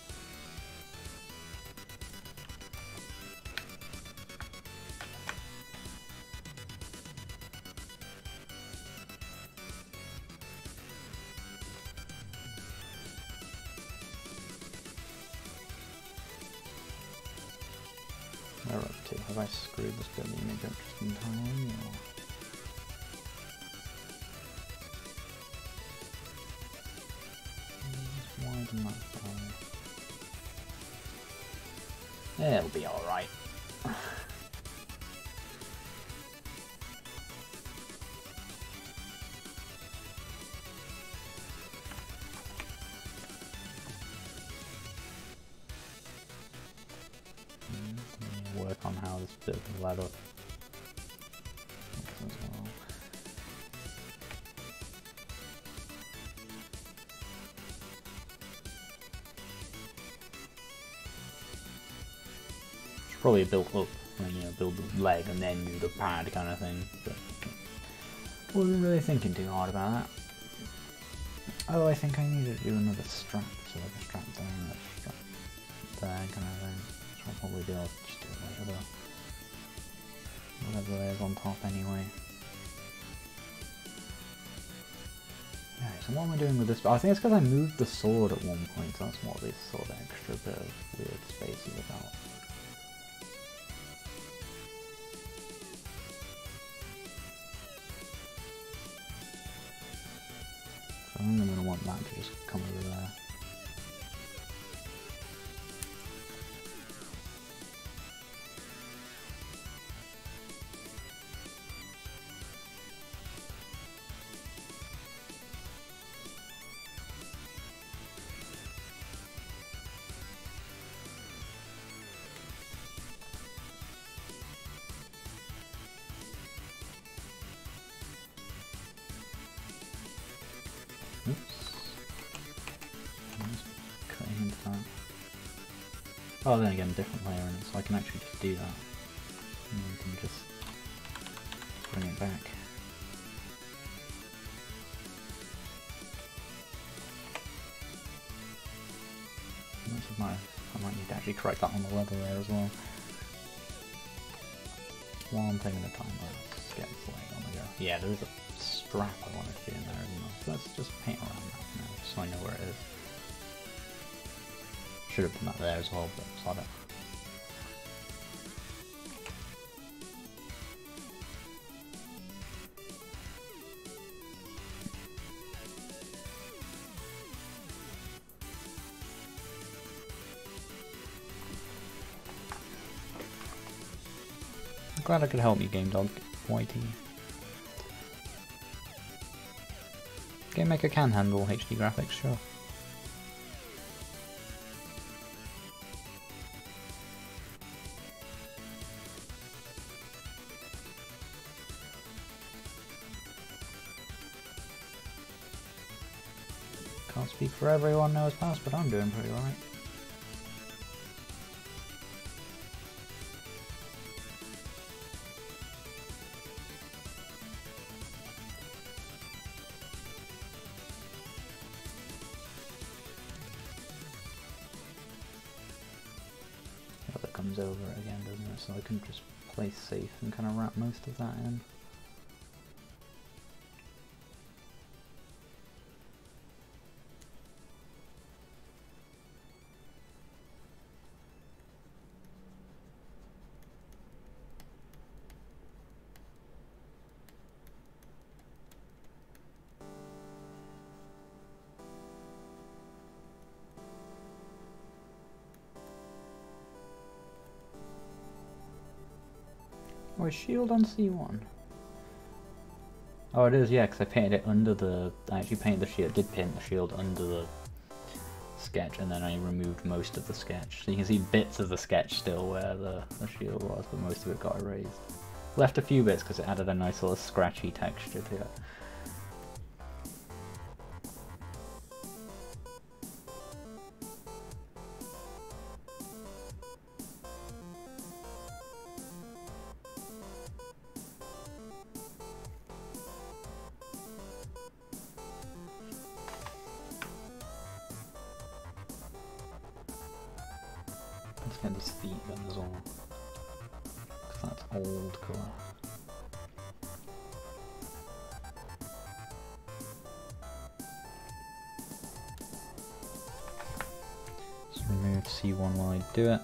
Where up to? Have I screwed this bit of the image up just in time, or? Widen that far. It'll be alright. Work on how this bit of the ladder looks as well. Should probably build up, you know, build the leg and then do the pad kind of thing. But wasn't really thinking too hard about that. Oh, I think I need to do another strap, so like a strap there and a strap there kind of thing. So I'll probably do, I'll just do it later. Whatever layers on top anyway. Alright, so what am I doing with this? I think it's because I moved the sword at one point, so that's what this sort of extra bit of weird space is about. So I'm going to want that to just come over there. Oops. I'm just cutting into that. Oh, then again, different layer in it, so I can actually just do that. And then we can just bring it back. I might need to actually correct that on the leather there as well. One thing at a time, let's get this leg on the go. Yeah, there is a strap I wanted to do in there, isn't there? So let's just paint around that now, so I know where it is. Should have done that there as well, but sod it. I'm glad I could help you, Game Dog YT. Game Maker can handle HD graphics, sure. Can't speak for everyone knows past, but I'm doing pretty alright. That comes over it again, doesn't it? So I can just play safe and kind of wrap most of that in. Oh, is shield on C1? Oh, it is, yeah, because I painted it under the... I actually painted the shield, did paint the shield under the sketch, and then I removed most of the sketch. So you can see bits of the sketch still where the shield was, but most of it got erased. Left a few bits because it added a nice little scratchy texture to it. Let's get these feet done as well. Because that's old colour. Let's remove C1 while I do it.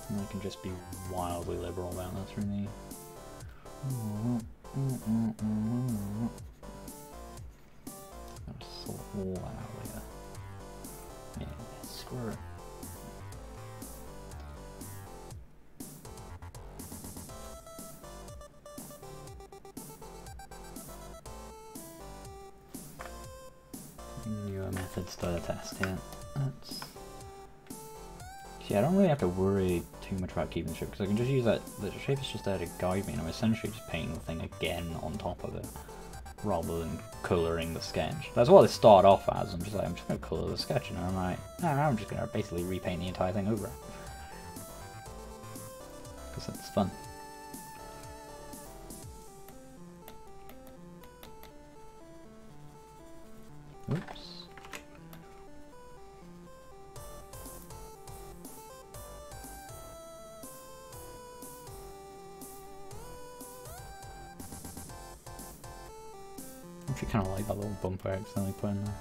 And I can just be wildly liberal about this, really. Gotta sort all that out later. Yeah, screw it. Newer methods to test here. Yeah, I don't really have to worry too much about keeping the shape because I can just use that. The shape is just there to guide me, and I'm essentially just painting the thing again on top of it, rather than colouring the sketch. That's what it started off as. I'm just going to colour the sketch, and I'm like, I'm just going to basically repaint the entire thing over it because it's fun. Oops. I actually kind of like that little bumper I accidentally put in there.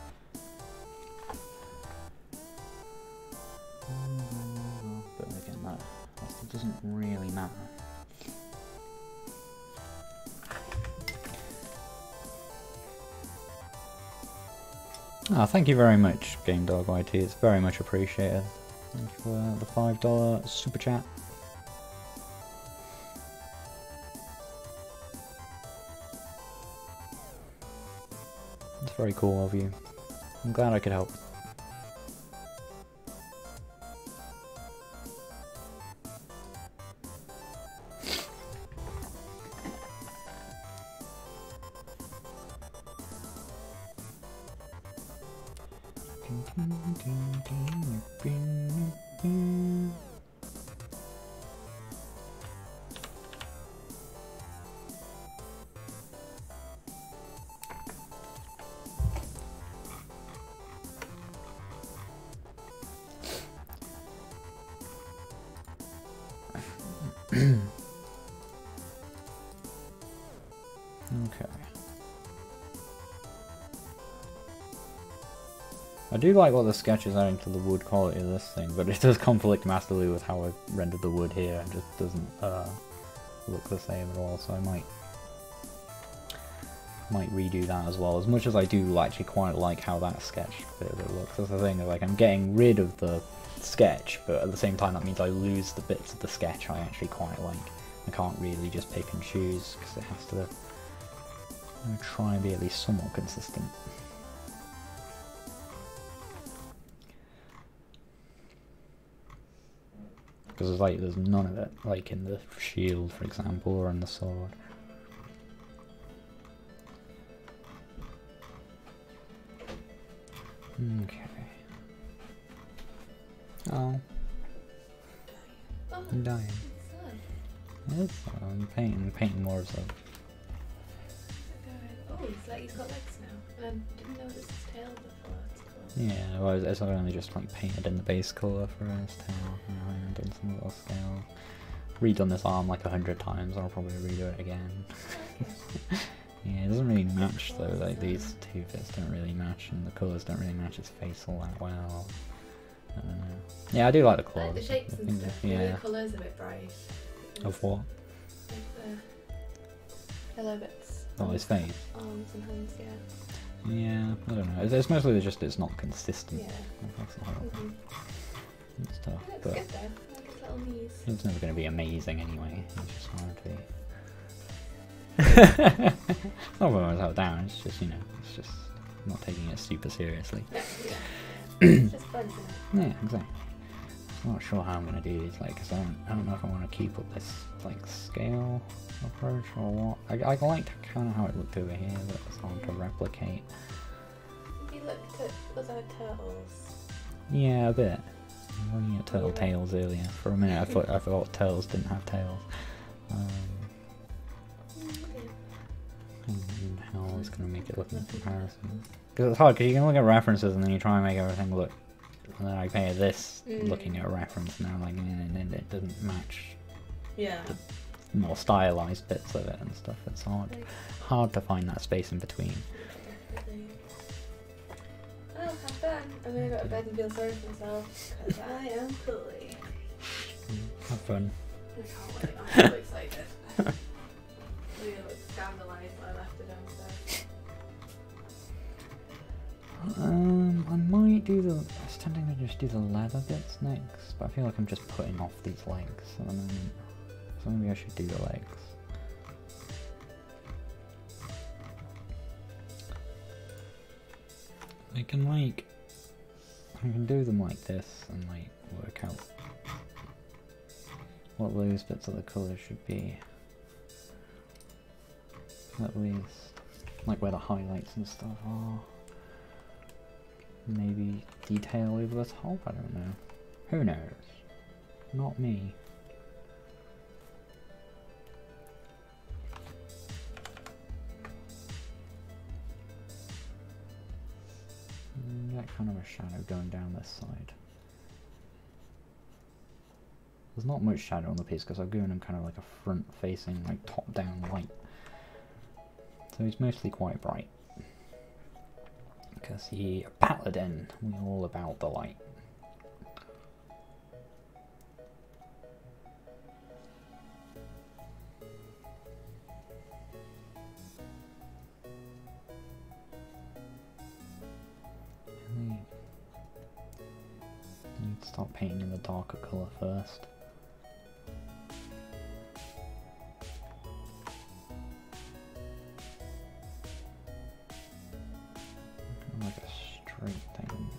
But again, that still doesn't really matter. Oh, thank you very much, Game Dog YT. It's very much appreciated. Thank you for the $5 super chat. It's very cool of you. I'm glad I could help. Okay. I do like what the sketch is adding to the wood quality of this thing, but it does conflict massively with how I've rendered the wood here. It just doesn't look the same at all, so I might redo that as well. As much as I do actually quite like how that sketch bit of it looks. That's the thing, like I'm getting rid of the sketch, but at the same time that means I lose the bits of the sketch I actually quite like. I can't really just pick and choose because it has to try and be at least somewhat consistent. Because it's like there's none of it, like in the shield, for example, or in the sword. Okay. Oh. I'm dying. It's I'm painting more of them. Oh, it's like he's got legs now. And I didn't know this was tail before. That's cool. Yeah, well, it's only just like painted in the base colour for his tail. And done some little scale. Redone this arm like 100 times. I'll probably redo it again. Yeah, it doesn't really match though. Like these two bits don't really match, and the colours don't really match his face all that well. Yeah, I do like the claws. Like the shapes and stuff. Yeah. The colours a bit bright. Of what? Like the yellow bits. Oh, his face. Arms and hands, yeah. Yeah, I don't know. It's mostly just it's not consistent. Yeah. That's the whole stuff. It looks But good though. I like his little knees. it's never going to be amazing anyway. It's just hard to be. It's not when I was down. It's just it's just not taking it super seriously. Yeah. It's just fun, isn't it? Yeah, exactly. I'm not sure how I'm gonna do these, like, cause I don't know if I want to keep up this like scale approach or what. I liked kind of how it looked over here, but it's hard to replicate. Have you looked at other turtles? Yeah, a bit. I was looking at turtle tails earlier. For a minute, I thought turtles didn't have tails. hell is going to make it look in comparison. Because it's hard, because you can look at references and then you try and make everything look, and then I compare this looking at a reference now, like, and it doesn't match Yeah. the more stylized bits of it and stuff. It's hard to find that space in between. Definitely. Well, have fun. I'm gonna go to bed and feel sorry for myself, because I am fully. Have fun. I can't wait, I'm so excited. Leah looked scandalised when I left it downstairs. I might do the... I was tempting to just do the leather bits next, but I feel like I'm just putting off these legs at the moment. So maybe I should do the legs. I can do them like this and like work out what those bits of the colour should be. At least, like where the highlights and stuff are. Maybe detail over the top, I don't know. Who knows? Not me. Get kind of a shadow going down this side. There's not much shadow on the piece because I've given him kind of like a front facing, like top down light. So he's mostly quite bright. Because he paladin, we're all about the light. I need to start painting in the darker colour first. Like a straight thing.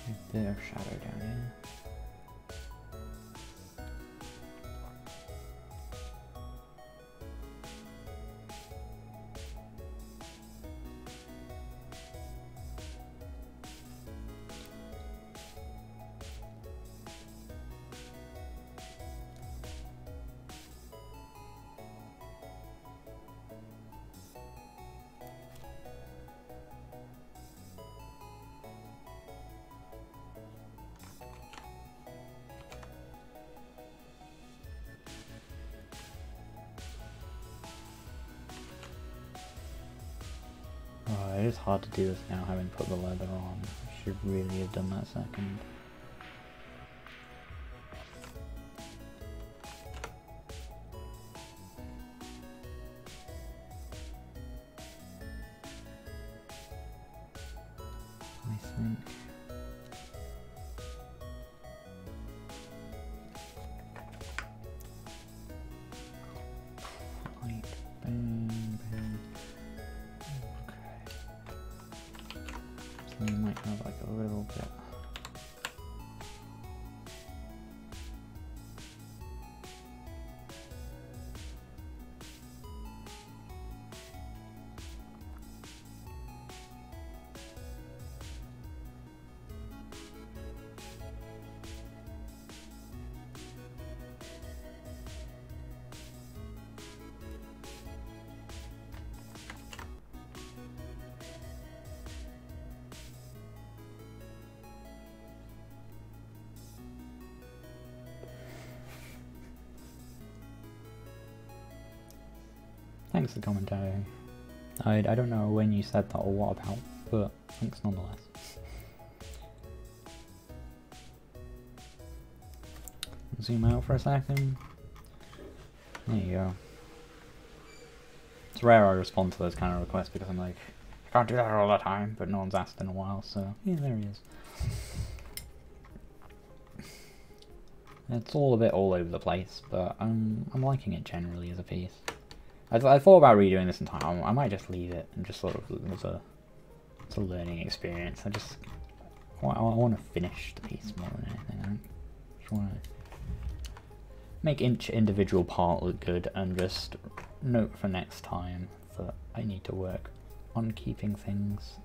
A bit of shadow down here. Oh, it is hard to do this now, having put the leather on. I should really have done that second. I think. Light, bang, bang. So you might have like a little bit. Thanks for the commentary. I don't know when you said that or what about, but thanks nonetheless. Zoom out for a second. There you go. It's rare I respond to those kind of requests because I'm like, I can't do that all the time, but no one's asked in a while, so yeah, there he is. It's all a bit all over the place, but I'm liking it generally as a piece. I thought about redoing this in time. I might just leave it and just sort of as a learning experience. I want to finish the piece more than anything. I just want to make each individual part look good and just note for next time that I need to work on keeping things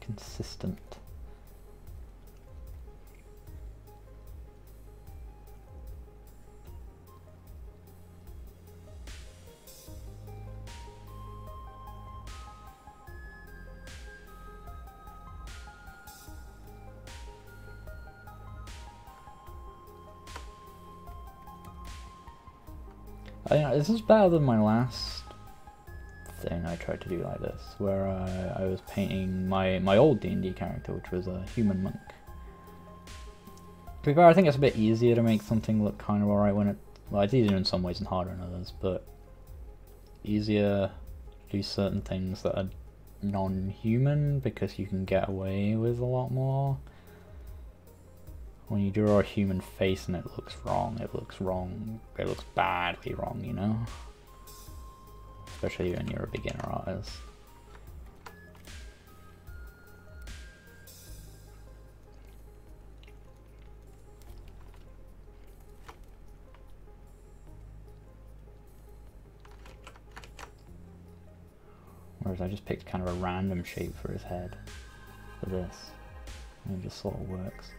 consistent. This is better than my last thing I tried to do like this, where I was painting my old D&D character, which was a human monk. To be fair, I think it's a bit easier to make something look kind of alright when well, it's easier in some ways and harder in others, but easier to do certain things that are non-human because you can get away with a lot more. When you draw a human face and it looks wrong, it looks badly wrong, you know? Especially when you're a beginner artist. Whereas I just picked kind of a random shape for his head for this, and it just sort of works.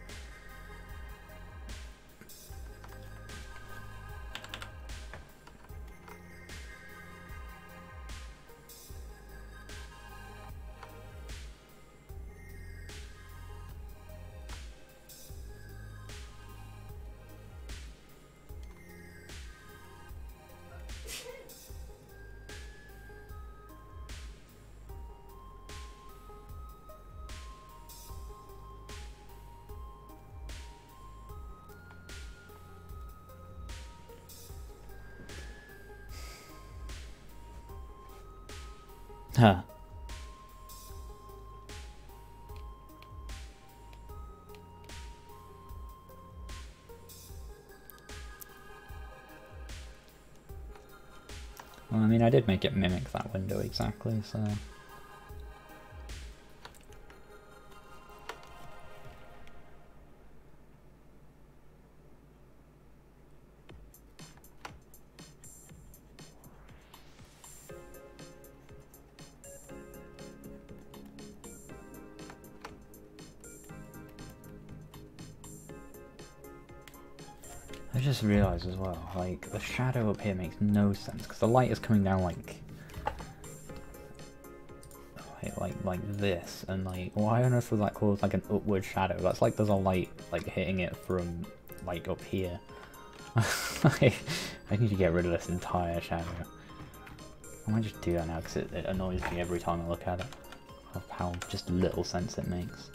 Huh. Well, I mean, I did make it mimic that window exactly, so... I just realised as well, like, the shadow up here makes no sense, because the light is coming down like this, and like, why on earth would that cause like an upward shadow? That's like there's a light like hitting it from like up here. I need to get rid of this entire shadow. I might just do that now because it annoys me every time I look at it, of how just little sense it makes.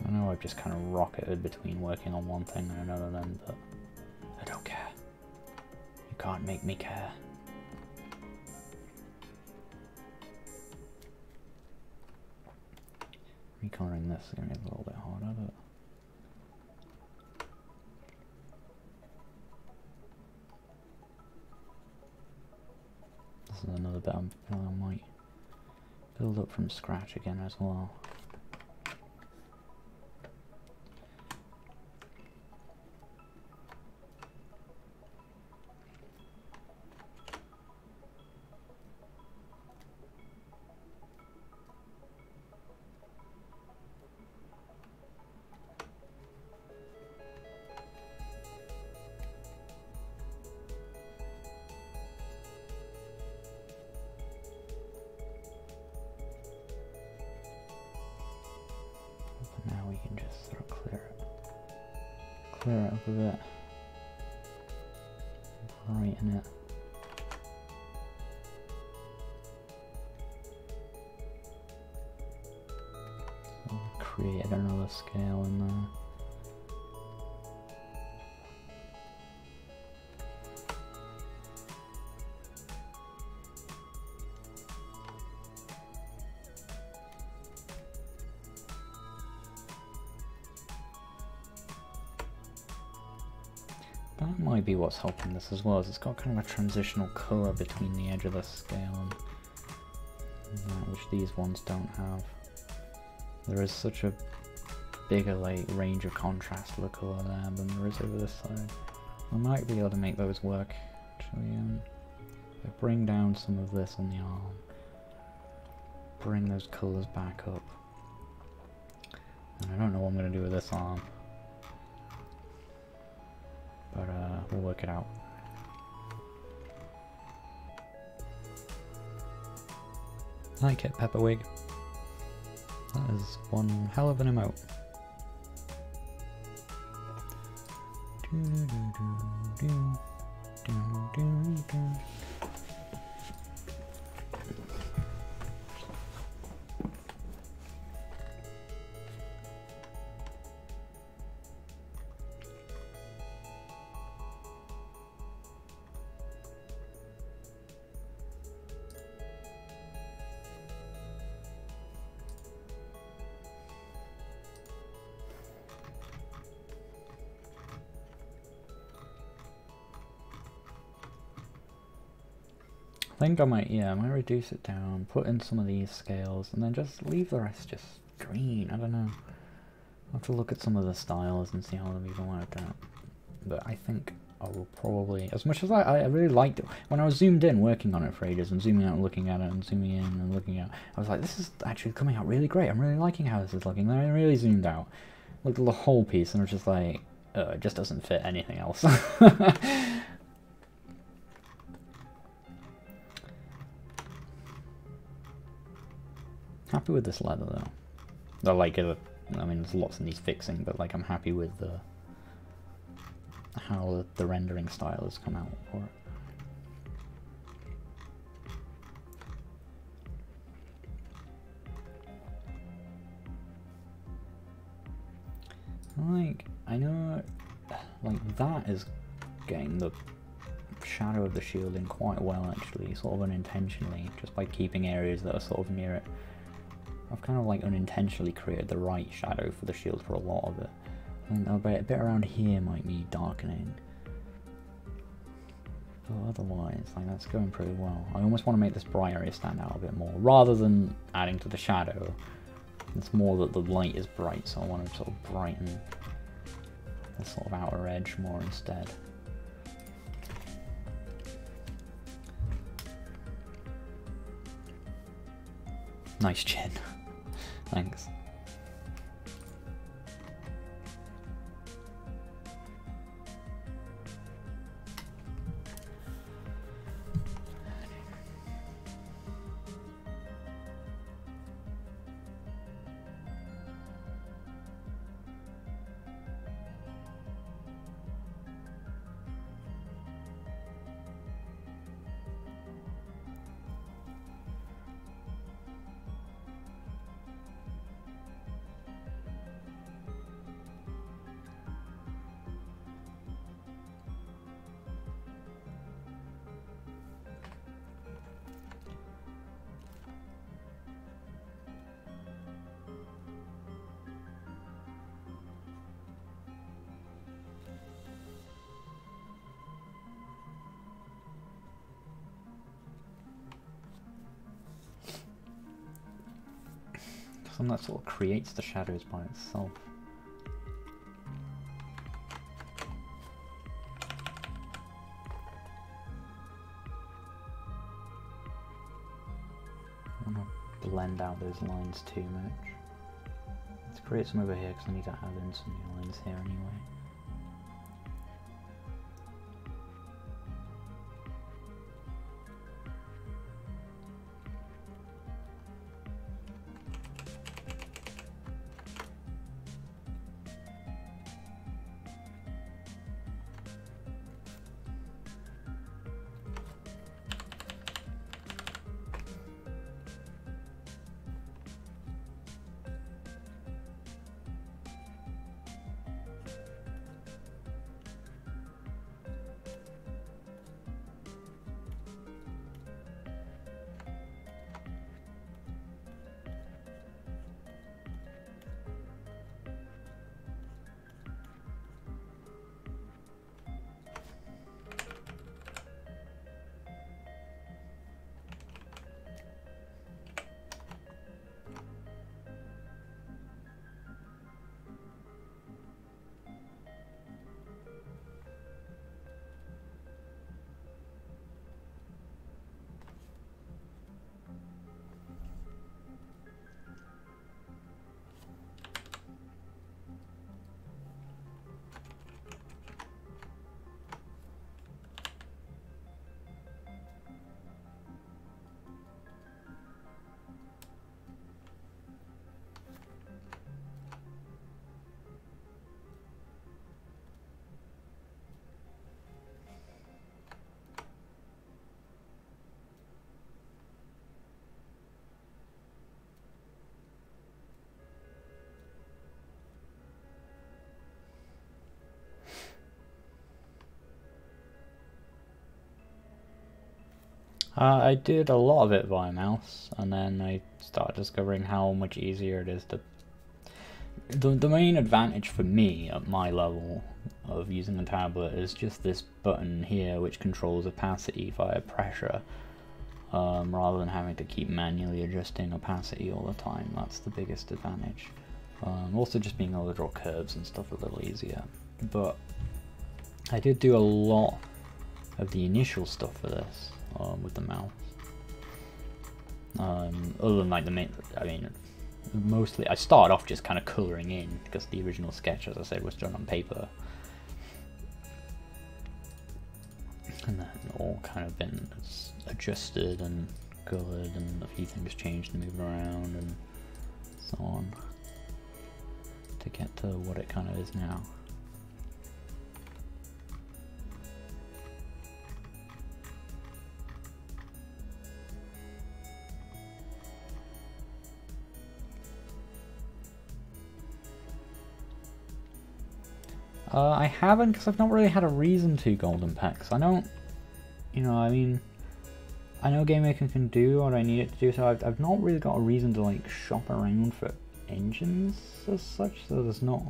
I know I've just kind of rocketed between working on one thing and another then, but I don't care. You can't make me care. Recoloring this is going to be a little bit harder, but... This is another bit I might build up from scratch again as well. Now we can just sort of clear it up a bit, brighten it. So create another scale in there. That might be what's helping this as well, is it's got kind of a transitional colour between the edge of the scale and that, which these ones don't have. There is such a bigger like range of contrast to the colour there than there is over this side. I might be able to make those work actually. I bring down some of this on the arm, bring those colours back up. I don't know what I'm going to do with this arm. But we'll work it out. Like it, Pepperwig. That is one hell of an emote. I think I might, yeah, I might reduce it down, put in some of these scales, and then just leave the rest just green. I don't know. I'll have to look at some of the styles and see how these will work out. But I think I will probably, as much as I really liked it, when I was zoomed in working on it for ages, and zooming out and looking at it, and zooming in and looking out, I was like, this is actually coming out really great. I'm really liking how this is looking. Then I really zoomed out, looked at the whole piece, and I was just like, it just doesn't fit anything else. Happy with this leather though. I like it. I mean, there's lots that needs fixing, but like I'm happy with how the rendering style has come out for it. Like, I know, like that is getting the shadow of the shield in quite well actually, sort of unintentionally, just by keeping areas that are sort of near it. I've kind of like unintentionally created the right shadow for the shield for a lot of it. I think a bit around here might need darkening. But otherwise, like that's going pretty well. I almost want to make this bright area stand out a bit more, rather than adding to the shadow. It's more that the light is bright, so I want to sort of brighten the sort of outer edge more instead. Nice chin. Thanks. Something that sort of creates the shadows by itself. I don't want to blend out those lines too much. Let's create some over here because I need to add in some new lines here anyway. I did a lot of it via mouse, and then I started discovering how much easier it is to... The main advantage for me at my level of using a tablet is just this button here which controls opacity via pressure, rather than having to keep manually adjusting opacity all the time. That's the biggest advantage. Also just being able to draw curves and stuff a little easier. But I did do a lot of the initial stuff for this with the mouse. Other than like the main, I mean, mostly I started off just kind of colouring in because the original sketch, as I said, was done on paper, and then all kind of been adjusted and coloured, and a few things changed and moved around and so on to get to what it kind of is now. I haven't, because I've not really had a reason to Golden Packs. I don't, you know, I mean, I know Game Maker can do what I need it to do, so I've not really got a reason to like shop around for engines as such, so there's not...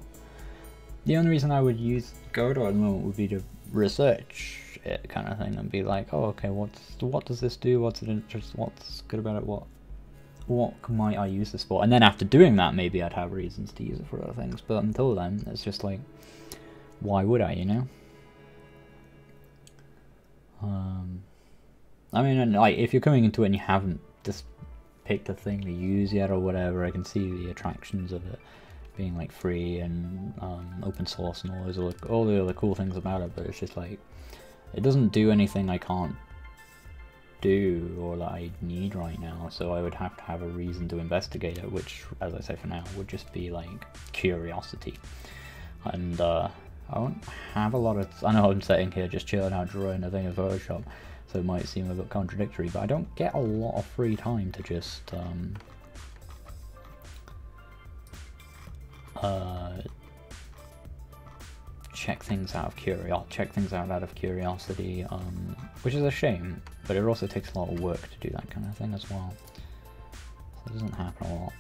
The only reason I would use Godot at the moment would be to research it kind of thing and be like, oh okay, what does this do, what's good about it, what might I use this for? And then after doing that, maybe I'd have reasons to use it for other things, but until then, it's just like, why would I, you know? I mean, like, if you're coming into it and you haven't just picked a thing to use yet or whatever, I can see the attractions of it being like free and open source and all the other cool things about it, but it's just like, it doesn't do anything I can't do or that I need right now, so I would have to have a reason to investigate it, which, as I say for now, would just be like curiosity. And I won't have a lot of... I know I'm sitting here just chilling out drawing a thing in Photoshop, so it might seem a bit contradictory, but I don't get a lot of free time to just check things out of curiosity, which is a shame, but it also takes a lot of work to do that kind of thing as well. So it doesn't happen a lot.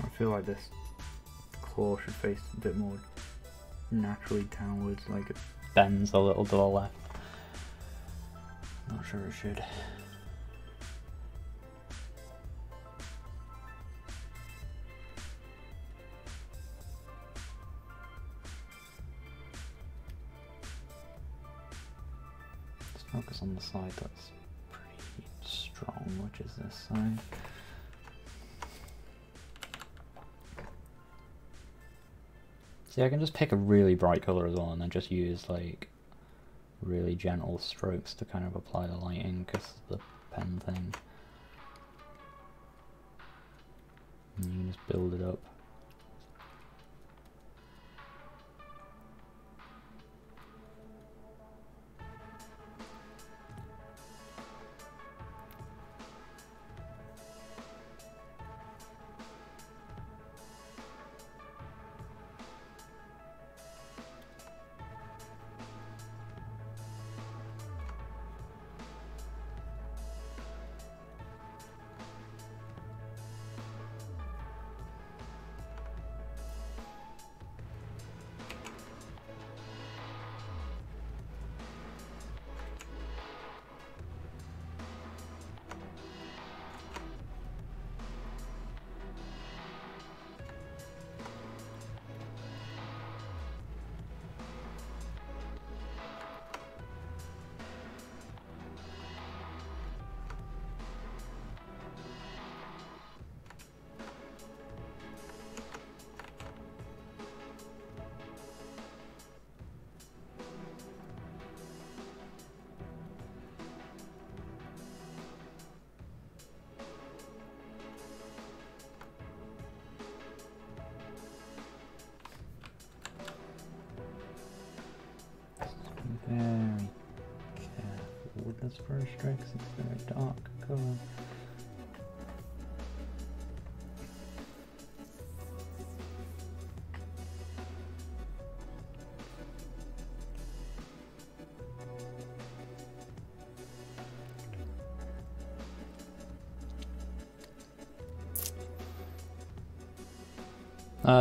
I feel like this claw should face a bit more naturally downwards, like it bends a little to the left. Not sure it should. Let's focus on the side that's pretty strong, which is this side. See, I can just pick a really bright colour as well and then just use like really gentle strokes to kind of apply the lighting because of the pen thing. And you can just build it up. restricts, it's very dark colour.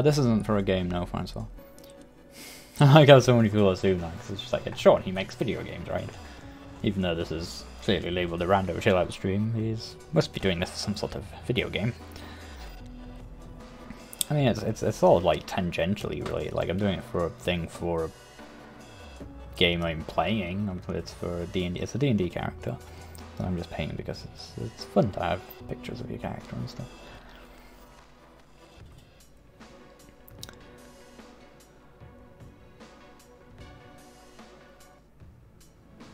This isn't for a game, no, Francois. I like how so many people assume that, because it's just like, it's Sean, he makes video games, right? Even though this is clearly labelled a Rando Chillout stream, he must be doing this for some sort of video game. I mean, it's all like tangentially related. Like, I'm doing it for a thing for a game I'm playing. It's for D&D. It's a D&D character. And I'm just paying because it's fun to have pictures of your character and stuff.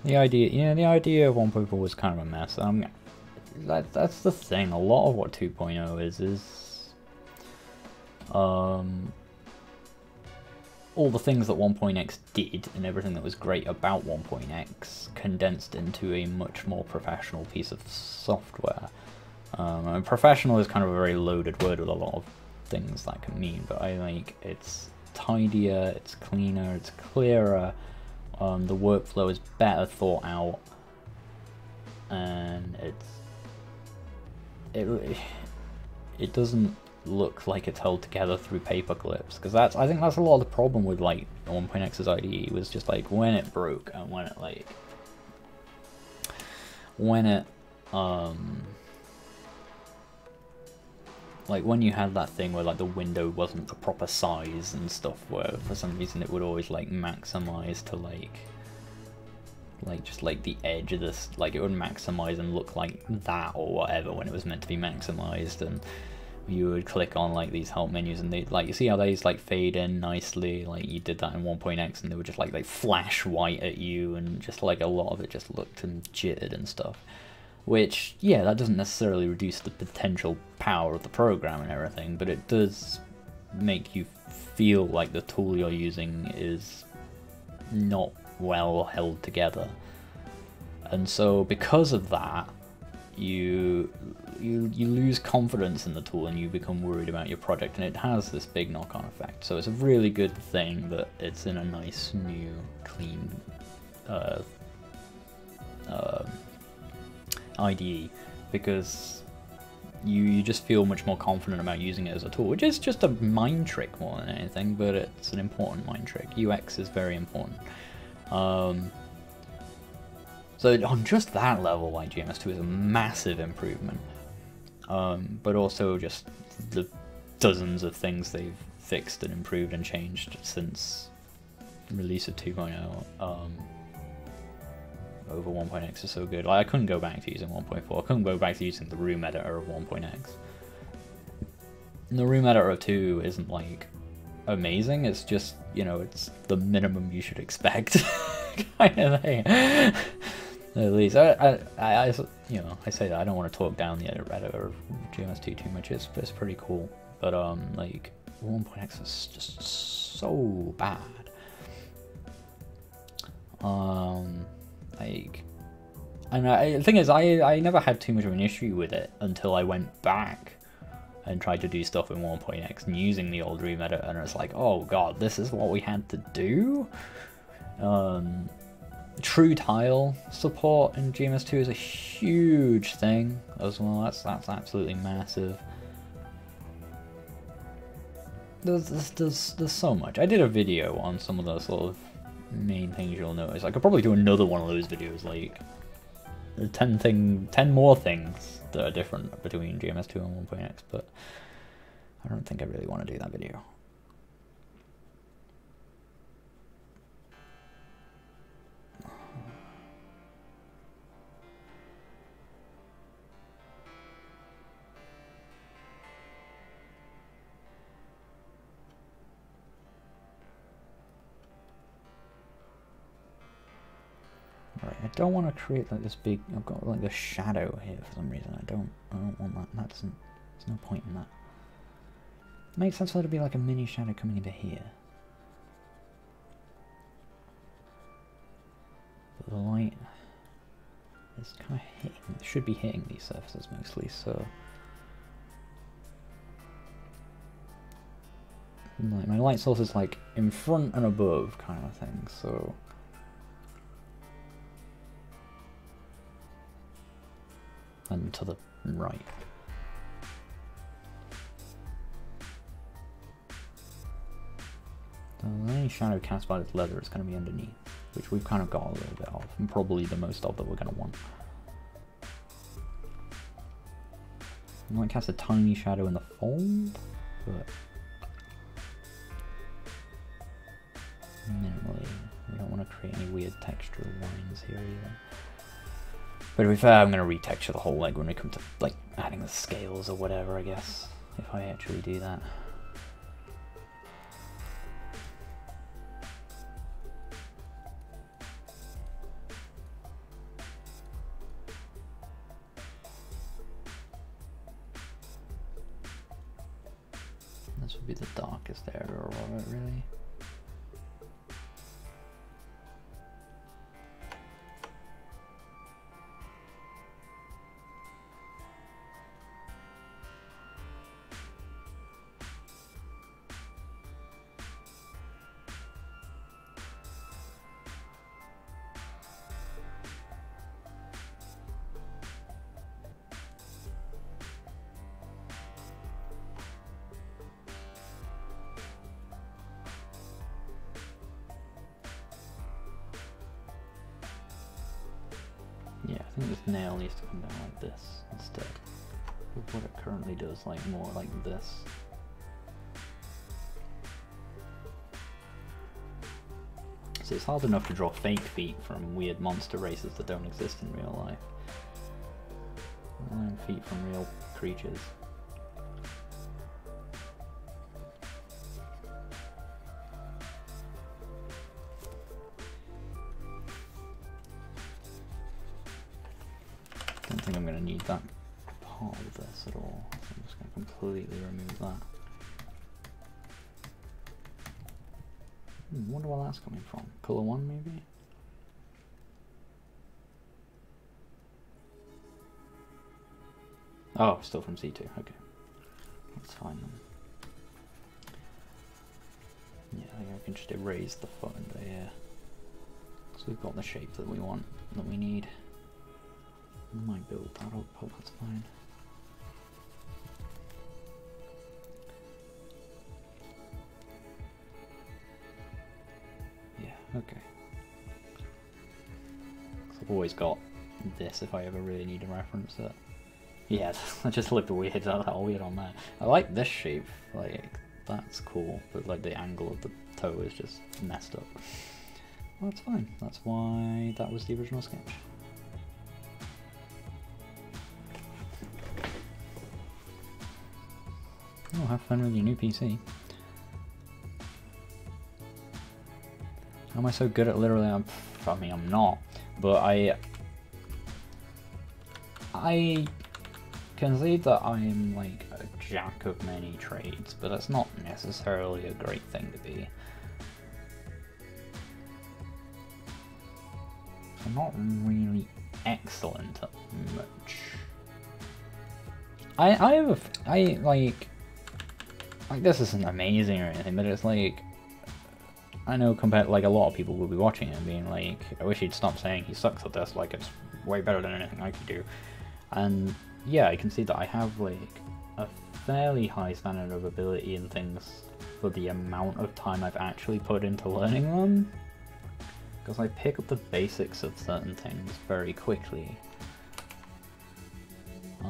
The idea of 1.4 was kind of a mess. That's the thing. A lot of what 2.0 is all the things that 1.x did and everything that was great about 1.x condensed into a much more professional piece of software. And professional is kind of a very loaded word with a lot of things that can mean, but I like it's tidier, it's cleaner, it's clearer. The workflow is better thought out, and it doesn't look like it's held together through paper clips, because I think that's a lot of the problem with like 1.x's IDE was just like when it broke and when when you had that thing where like the window wasn't the proper size and stuff, where for some reason it would always like maximize to like just like the edge of this, like it would maximize and look like that or whatever when it was meant to be maximized, and you would click on like these help menus and they like, you see how these like fade in nicely, like you did that in 1.x, and they would just like flash white at you, and just like a lot of it just looked and jittered and stuff. Which, yeah, that doesn't necessarily reduce the potential power of the program and everything, but it does make you feel like the tool you're using is not well held together. And so because of that, you lose confidence in the tool and you become worried about your project, and it has this big knock-on effect. So it's a really good thing that it's in a nice, new, clean IDE, because you just feel much more confident about using it as a tool, which is just a mind trick more than anything, but it's an important mind trick. UX is very important. So on just that level, like GMS2 is a massive improvement, but also just the dozens of things they've fixed and improved and changed since the release of 2.0. Over 1.x is so good. Like, I couldn't go back to using 1.4. I couldn't go back to using the room editor of 1.x. And the room editor of 2 isn't like amazing. It's just, you know, it's the minimum you should expect kind of thing. At least I you know, I say that I don't want to talk down the editor of GMS2 too much. It's pretty cool, but like 1.x is just so bad. Like, and the thing is, I never had too much of an issue with it until I went back and tried to do stuff in 1.x and using the old room editor, and it's like, oh god, this is what we had to do? True tile support in GMS2 is a huge thing as well. That's absolutely massive. There's so much. I did a video on some of those sort of main things you'll notice. I could probably do another one of those videos, like 10 more things that are different between GMS2 and 1.x, but I don't think I really want to do that video. Right, I don't want to create like this big. I've got like a shadow here for some reason. I don't want that. That doesn't. There's no point in that. It makes sense for there to be like a mini shadow coming into here. But the light. It's kind of hitting, it should be hitting these surfaces mostly, so... Like, my light source is like in front and above kind of thing, so... And to the right. So the only shadow cast by this leather is going to be underneath, which we've kind of got a little bit of, and probably the most of that we're going to want. I might cast a tiny shadow in the fold, but minimally. We don't want to create any weird textural lines here either. But to be fair, I'm going to retexture the whole leg when we come to like adding the scales or whatever, I guess, if I actually do that. This would be the darkest area of it, really. Yeah, I think this nail needs to come down like this instead of what it currently does, like more like this. See, it's hard enough to draw fake feet from weird monster races that don't exist in real life. And feet from real creatures. I don't think I'm going to need that part of this at all. So I'm just going to completely remove that. Wonder where that's coming from. Color 1 maybe? Oh, still from C2, okay. That's fine then. Yeah, I think I can just erase the foot under here. So we've got the shape that we want, that we need. We might build that up, but that's fine. Yeah, okay. So I've always got this if I ever really need to reference it. Yeah, that just looked weird, that all weird on there. I like this shape, like, that's cool, but like the angle of the toe is just messed up. Well, that's fine, that's why that was the original sketch. Oh, have fun with your new PC. How am I so good at literally, I mean, I'm not, but I concede that I'm like a jack of many trades, but that's not necessarily a great thing to be. I'm not really excellent at much. I like this isn't amazing or anything, but it's like, I know compared, like a lot of people will be watching it and being like, I wish he'd stop saying he sucks at this, like it's way better than anything I could do. And yeah, I can see that I have like a fairly high standard of ability in things for the amount of time I've actually put into learning them. Because I pick up the basics of certain things very quickly. How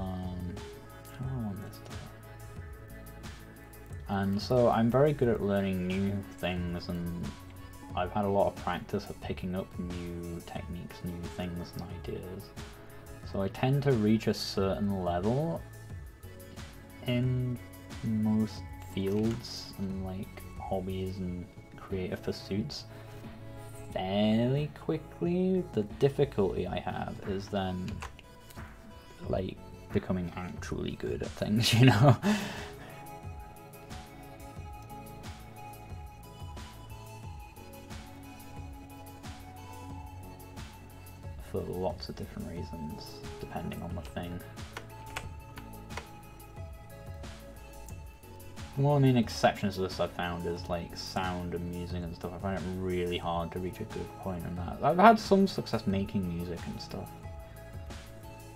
do I want this to work? And so I'm very good at learning new things, and I've had a lot of practice at picking up new techniques, new things and ideas. So I tend to reach a certain level in most fields and like hobbies and creative pursuits fairly quickly. The difficulty I have is then like becoming actually good at things, you know? for lots of different reasons, depending on the thing. One of the main exceptions to this I've found is like sound and music and stuff. I find it really hard to reach a good point in that. I've had some success making music and stuff.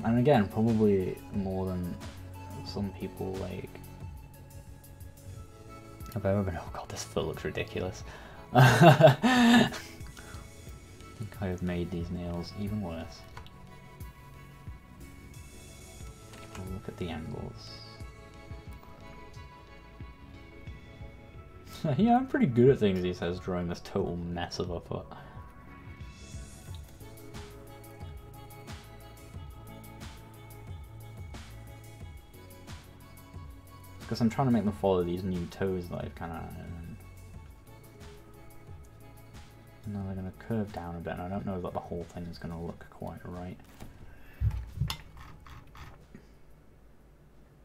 And again, probably more than some people like have ever been. Oh god, this foot looks ridiculous. I think I have made these nails even worse. Look at the angles. Yeah, I'm pretty good at things, he says, drawing this total mess of a foot. Because I'm trying to make them follow these new toes that I've kind of... Now they're going to curve down a bit, and I don't know that the whole thing is going to look quite right.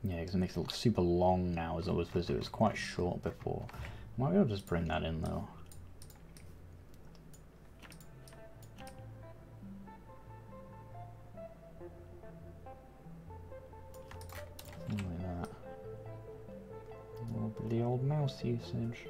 Yeah, because it makes it look super long now as opposed to it was quite short before. Might be able to just bring that in though. Something like that. A little bit of the old mouse usage.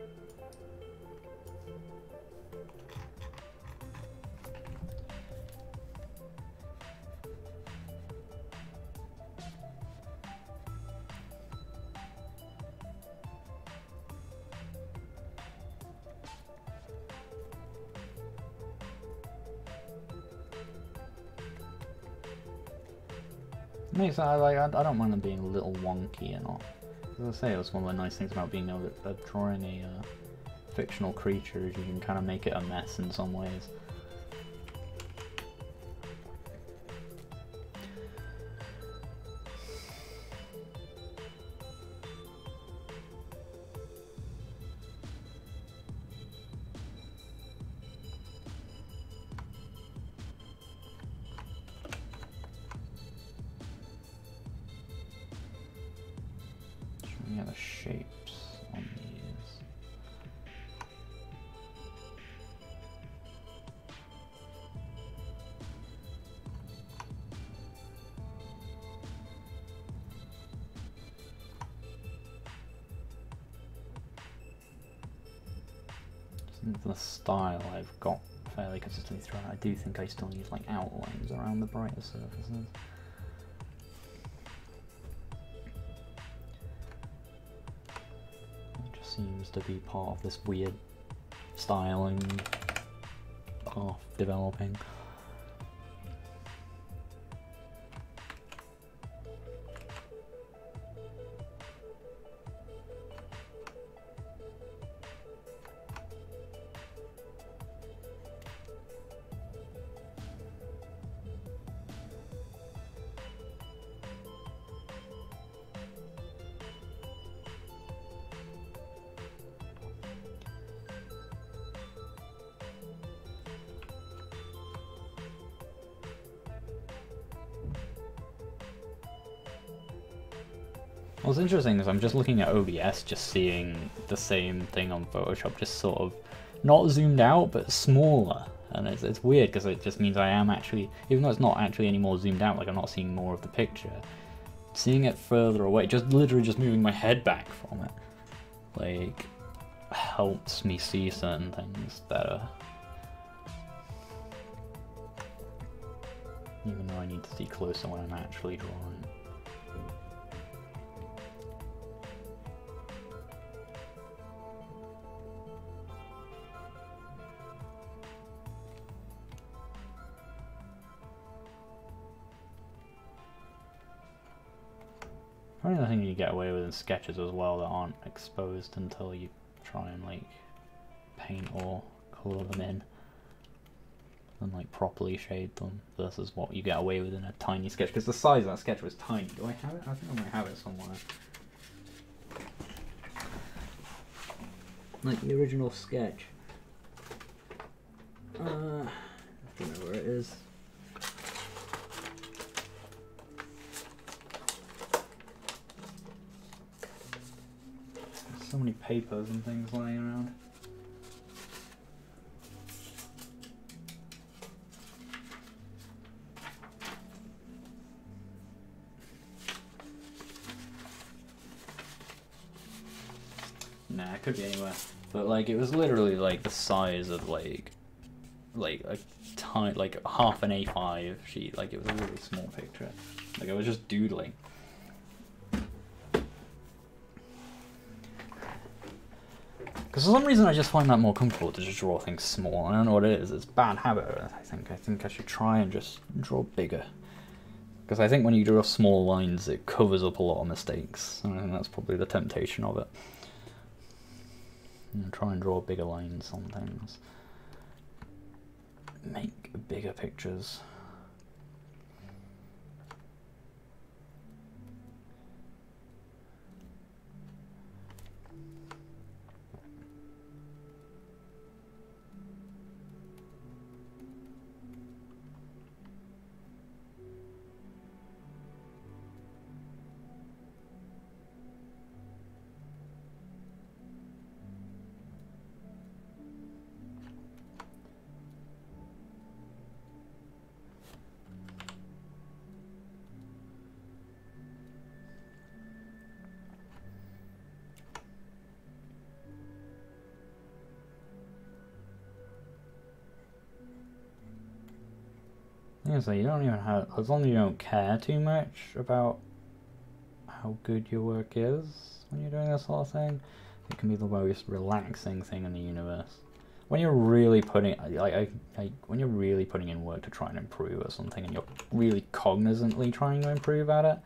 Makes I don't mind them being a little wonky and all. As I say, it was one of the nice things about being able to drawing a fictional creature is you can kind of make it a mess in some ways. Yeah, the shapes on these. The style I've got fairly consistently throughout. I do think I still need like outlines around the brighter surfaces. Seems to be part of this weird styling path developing. What's interesting is I'm just looking at OBS, just seeing the same thing on Photoshop, just sort of not zoomed out, but smaller. And it's weird because it just means I am actually, even though it's not actually any more zoomed out, like I'm not seeing more of the picture, seeing it further away, just literally just moving my head back from it, like, helps me see certain things better. Even though I need to see closer when I'm actually drawing. Probably the thing you get away with in sketches as well that aren't exposed until you try and like paint or colour them in and like properly shade them versus what you get away with in a tiny sketch, because the size of that sketch was tiny. Do I have it? I think I might have it somewhere. Like the original sketch. I don't know where it is. So many papers and things lying around. Nah, it could be anywhere. But like, it was literally like the size of like a tiny, like half an A5 sheet. Like, it was a really small picture. Like, I was just doodling. Because for some reason I just find that more comfortable to just draw things small. I don't know what it is. It's a bad habit. I think I should try and just draw bigger. Because I think when you draw small lines, it covers up a lot of mistakes. And I think that's probably the temptation of it. Try and draw bigger lines on things. Make bigger pictures. So you don't even have, as long as you don't care too much about how good your work is when you're doing this sort of thing, it can be the most relaxing thing in the universe. When you're really putting, when you're really putting in work to try and improve or something, and you're really cognizantly trying to improve at it,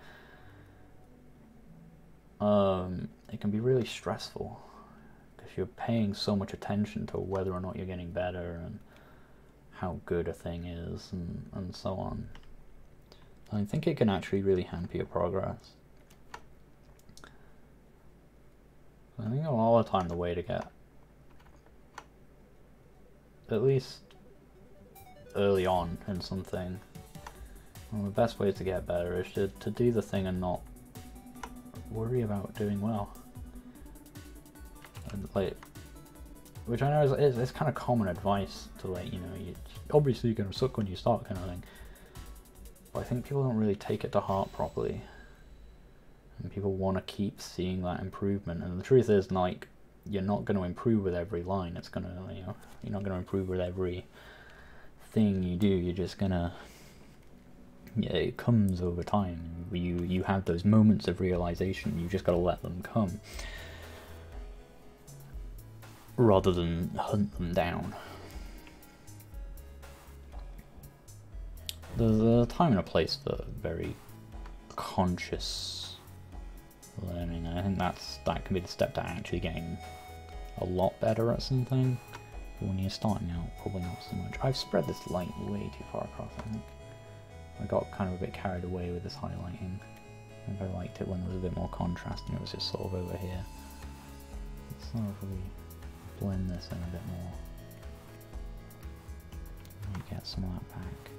it can be really stressful because you're paying so much attention to whether or not you're getting better and how good a thing is, and so on. I think it can actually really hamper your progress. I think a lot of the time the way to get, at least early on in something, one of the best ways to get better is to do the thing and not worry about doing well. And like, which I know is kind of common advice to, like, you know, obviously you're going to suck when you start, kind of thing. But I think people don't really take it to heart properly. And people want to keep seeing that improvement. And the truth is, like, you're not going to improve with every line. It's going to, you know, you're not going to improve with every thing you do. You're just going to, yeah, it comes over time. You have those moments of realization. You just got to let them come, rather than hunt them down. There's a time and a place for very conscious learning. I think that can be the step to actually getting a lot better at something. But when you're starting out, probably not so much. I've spread this light way too far across, I think. I got kind of a bit carried away with this highlighting. I think I liked it when there was a bit more contrast and it was just sort of over here. Let's sort of really blend this in a bit more. Maybe get some of that back.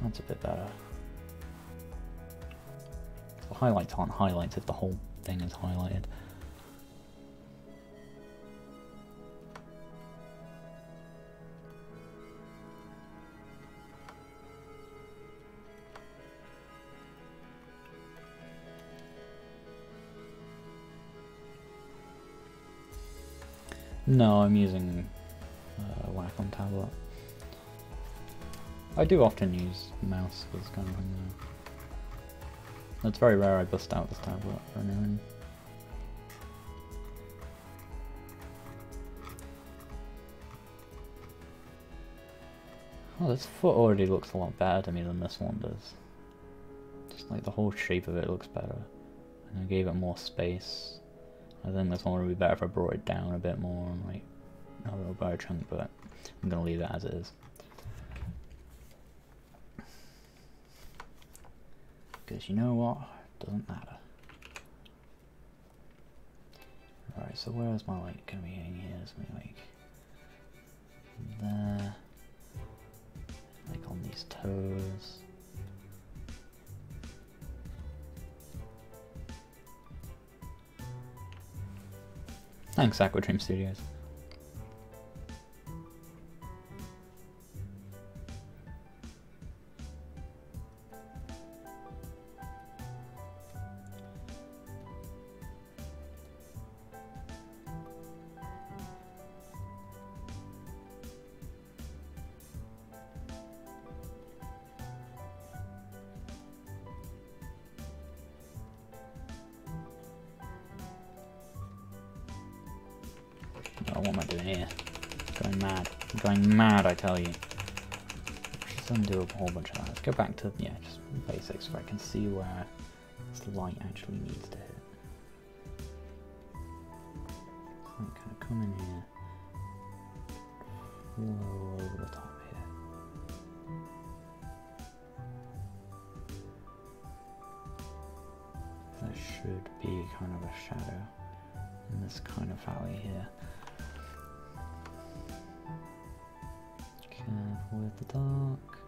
That's a bit better. The highlights aren't highlights if the whole thing is highlighted. No, I'm using Wacom tablet. I do often use mouse for this kind of thing though. It's very rare I bust out this tablet for anything. Oh, this foot already looks a lot better to me than this one does. Just like the whole shape of it looks better. And I gave it more space. I think this one would be better if I brought it down a bit more and like a little better chunk, but I'm gonna leave it as it is. Because you know what? It doesn't matter. Right, so where's my light gonna be hitting here? It's gonna be like there. Like on these toes. Thanks, LiveStream Studios. What am I doing here? Going mad. I'm going mad, I tell you. Just undo a whole bunch of that. Let's go back to, yeah, just basics so I can see where this light actually needs to hit. Like, kind of come in here. Flow over the top here. There should be kind of a shadow in this kind of valley here. Careful with the dark.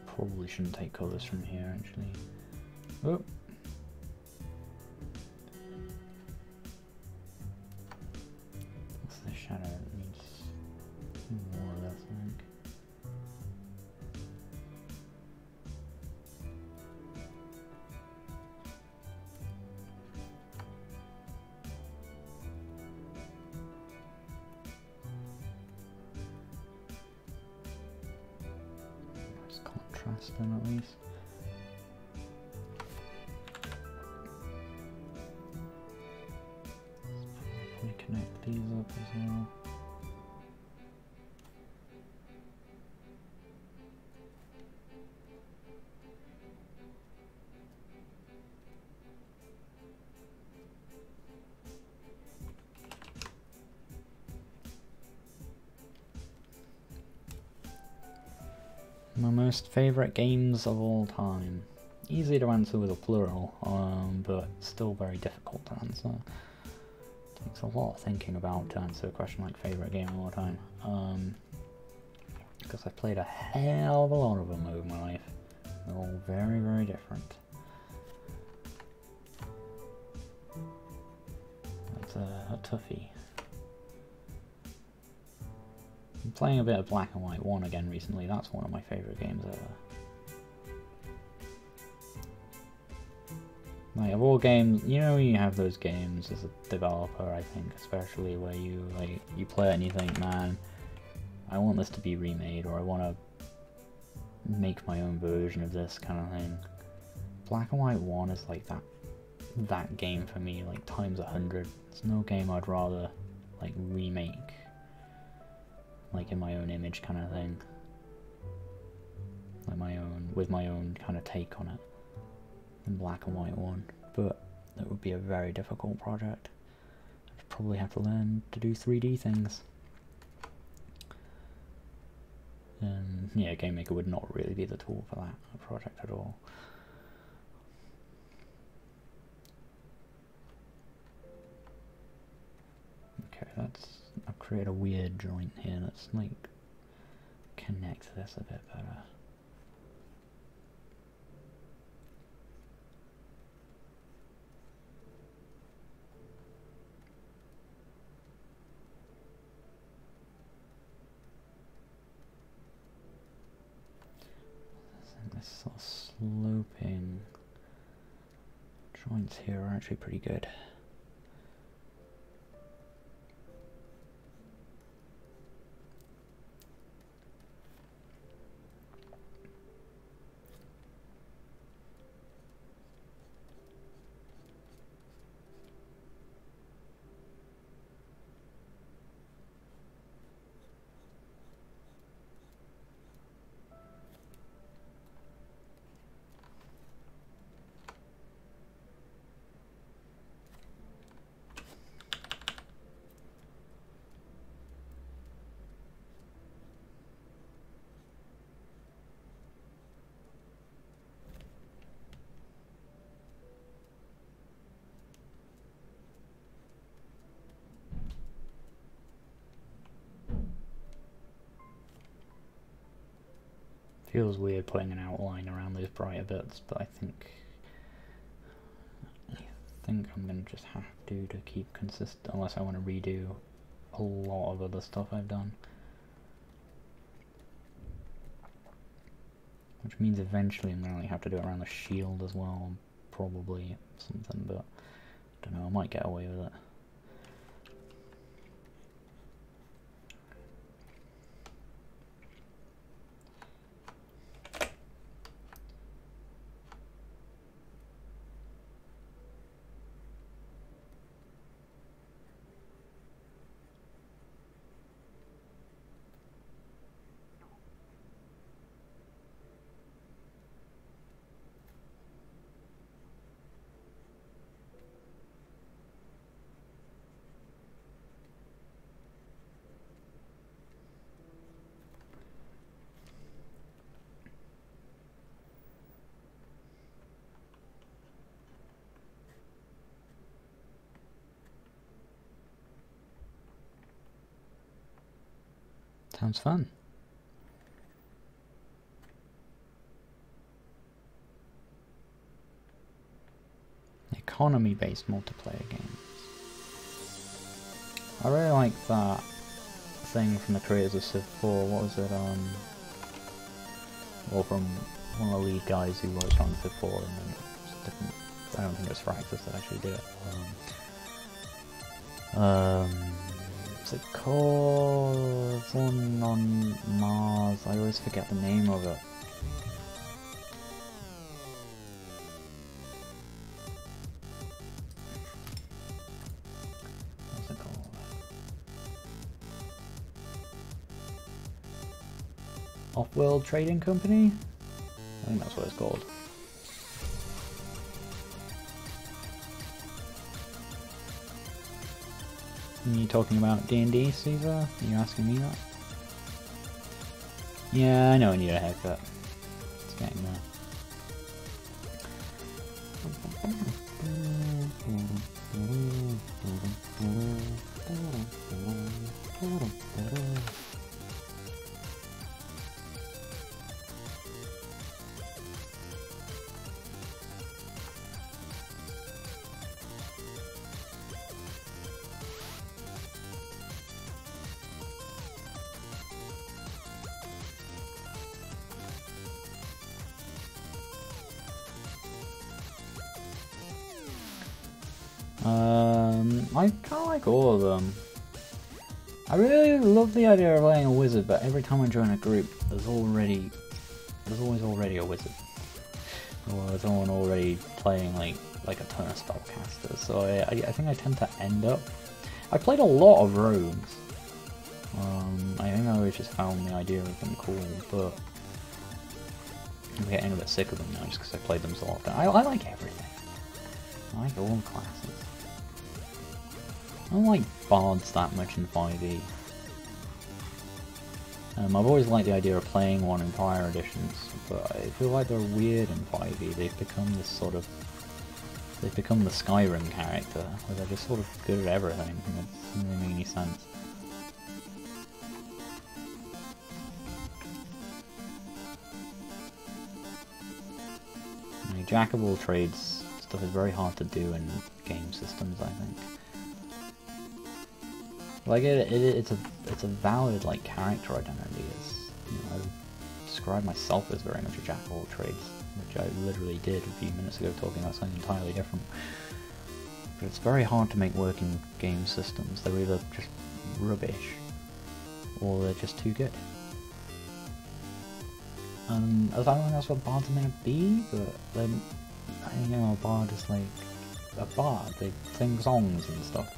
Probably shouldn't take colours from here actually. Oh. What's the shadow? It needs more of this, I think. Nice contrast then at least. Connect these up as well. My most favourite games of all time. Easy to answer with a plural, but still very difficult to answer. Takes a lot of thinking about to answer a question like favourite game of all time. Because I've played a hell of a lot of them over my life. They're all very, very different. That's a toughie. I'm playing a bit of Black and White 1 again recently. That's one of my favourite games ever. Like, of all games, you know, you have those games as a developer, I think, especially where you, like, you play it and you think, man, I want this to be remade, or I want to make my own version of this kind of thing. Black and White 1 is like that game for me, like, times 100. It's no game I'd rather, like, remake, like, in my own image kind of thing. Like, my own, with my own kind of take on it. In Black and White 1, but it would be a very difficult project. I'd probably have to learn to do 3D things. And yeah, Game Maker would not really be the tool for that project at all. Okay, I've created a weird joint here. Let's like connect this a bit better. This sort of sloping joints here are actually pretty good. Feels weird putting an outline around those brighter bits, but I think I'm gonna just have to keep consistent, unless I want to redo a lot of other stuff I've done. Which means eventually I'm gonna have to do it around the shield as well, probably something, but I don't know, I might get away with it. Sounds fun. Economy-based multiplayer games. I really like that thing from the creators of Civ 4. What was it? Or from one of the lead guys who worked on Civ 4, and then it was different. I don't think it was Firaxis that actually did it. What's it called? One on Mars. I always forget the name of it. What's it called? Off-World Trading Company? I think that's what it's called. Are you talking about D&D, Caesar? Are you asking me that? Yeah, I know I need a haircut. It's getting there. I kind of like all of them. I really love the idea of playing a wizard, but every time I join a group, there's always already a wizard, or someone already playing like a ton of spellcasters. So I think I tend to end up. I played a lot of rogues. I think I always just found the idea of them cool, but I'm getting a bit sick of them now just because I played them so often. I like everything. I like all the classes. I don't like bards that much in 5e. I've always liked the idea of playing one in prior editions, but I feel like they're weird in 5e. They've become this sort of... They've become the Skyrim character, where they're just sort of good at everything, and it doesn't really make any sense. I mean, jack of all trades stuff is very hard to do in game systems, I think. Like it's a valid like character identity. It's, you know, I describe myself as very much a jack of all trades, which I literally did a few minutes ago talking about something entirely different. But it's very hard to make work in game systems. They're either just rubbish or they're just too good. I don't think that's what bards are meant to be, but then, you know, a bard is like a bard. They sing songs and stuff.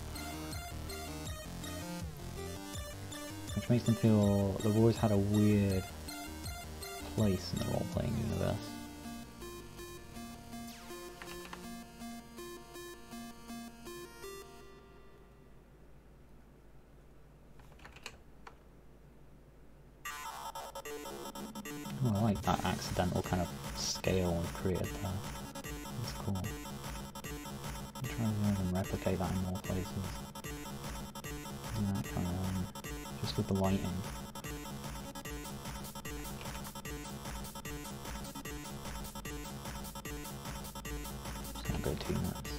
Which makes them feel they've always had a weird place in the role-playing universe. Oh, I like that accidental kind of scale we've created there. That's cool. I'm trying to replicate that in more places. Yeah, that kind of just with the lighting. Just gonna go too nuts.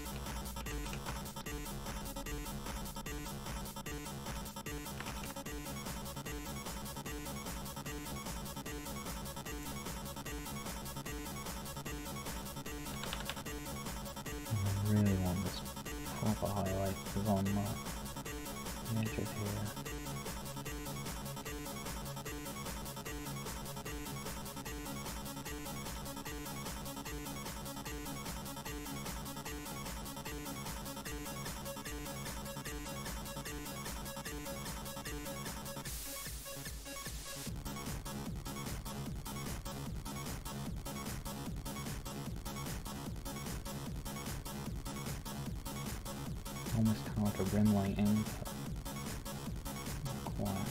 I really want this proper highlight on the edge of here. Almost kind of like a rim lighting, but not quite.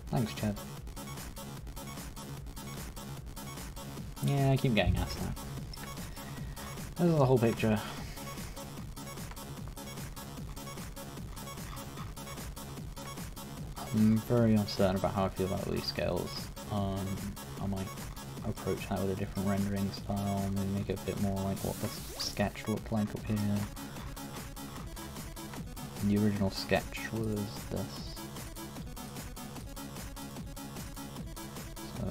Thanks, Chad. Yeah, I keep getting asked that. This is the whole picture. I'm very uncertain about how I feel about these scales. I might approach that with a different rendering style, maybe make it a bit more like what the sketch looked like up here. The original sketch was this. So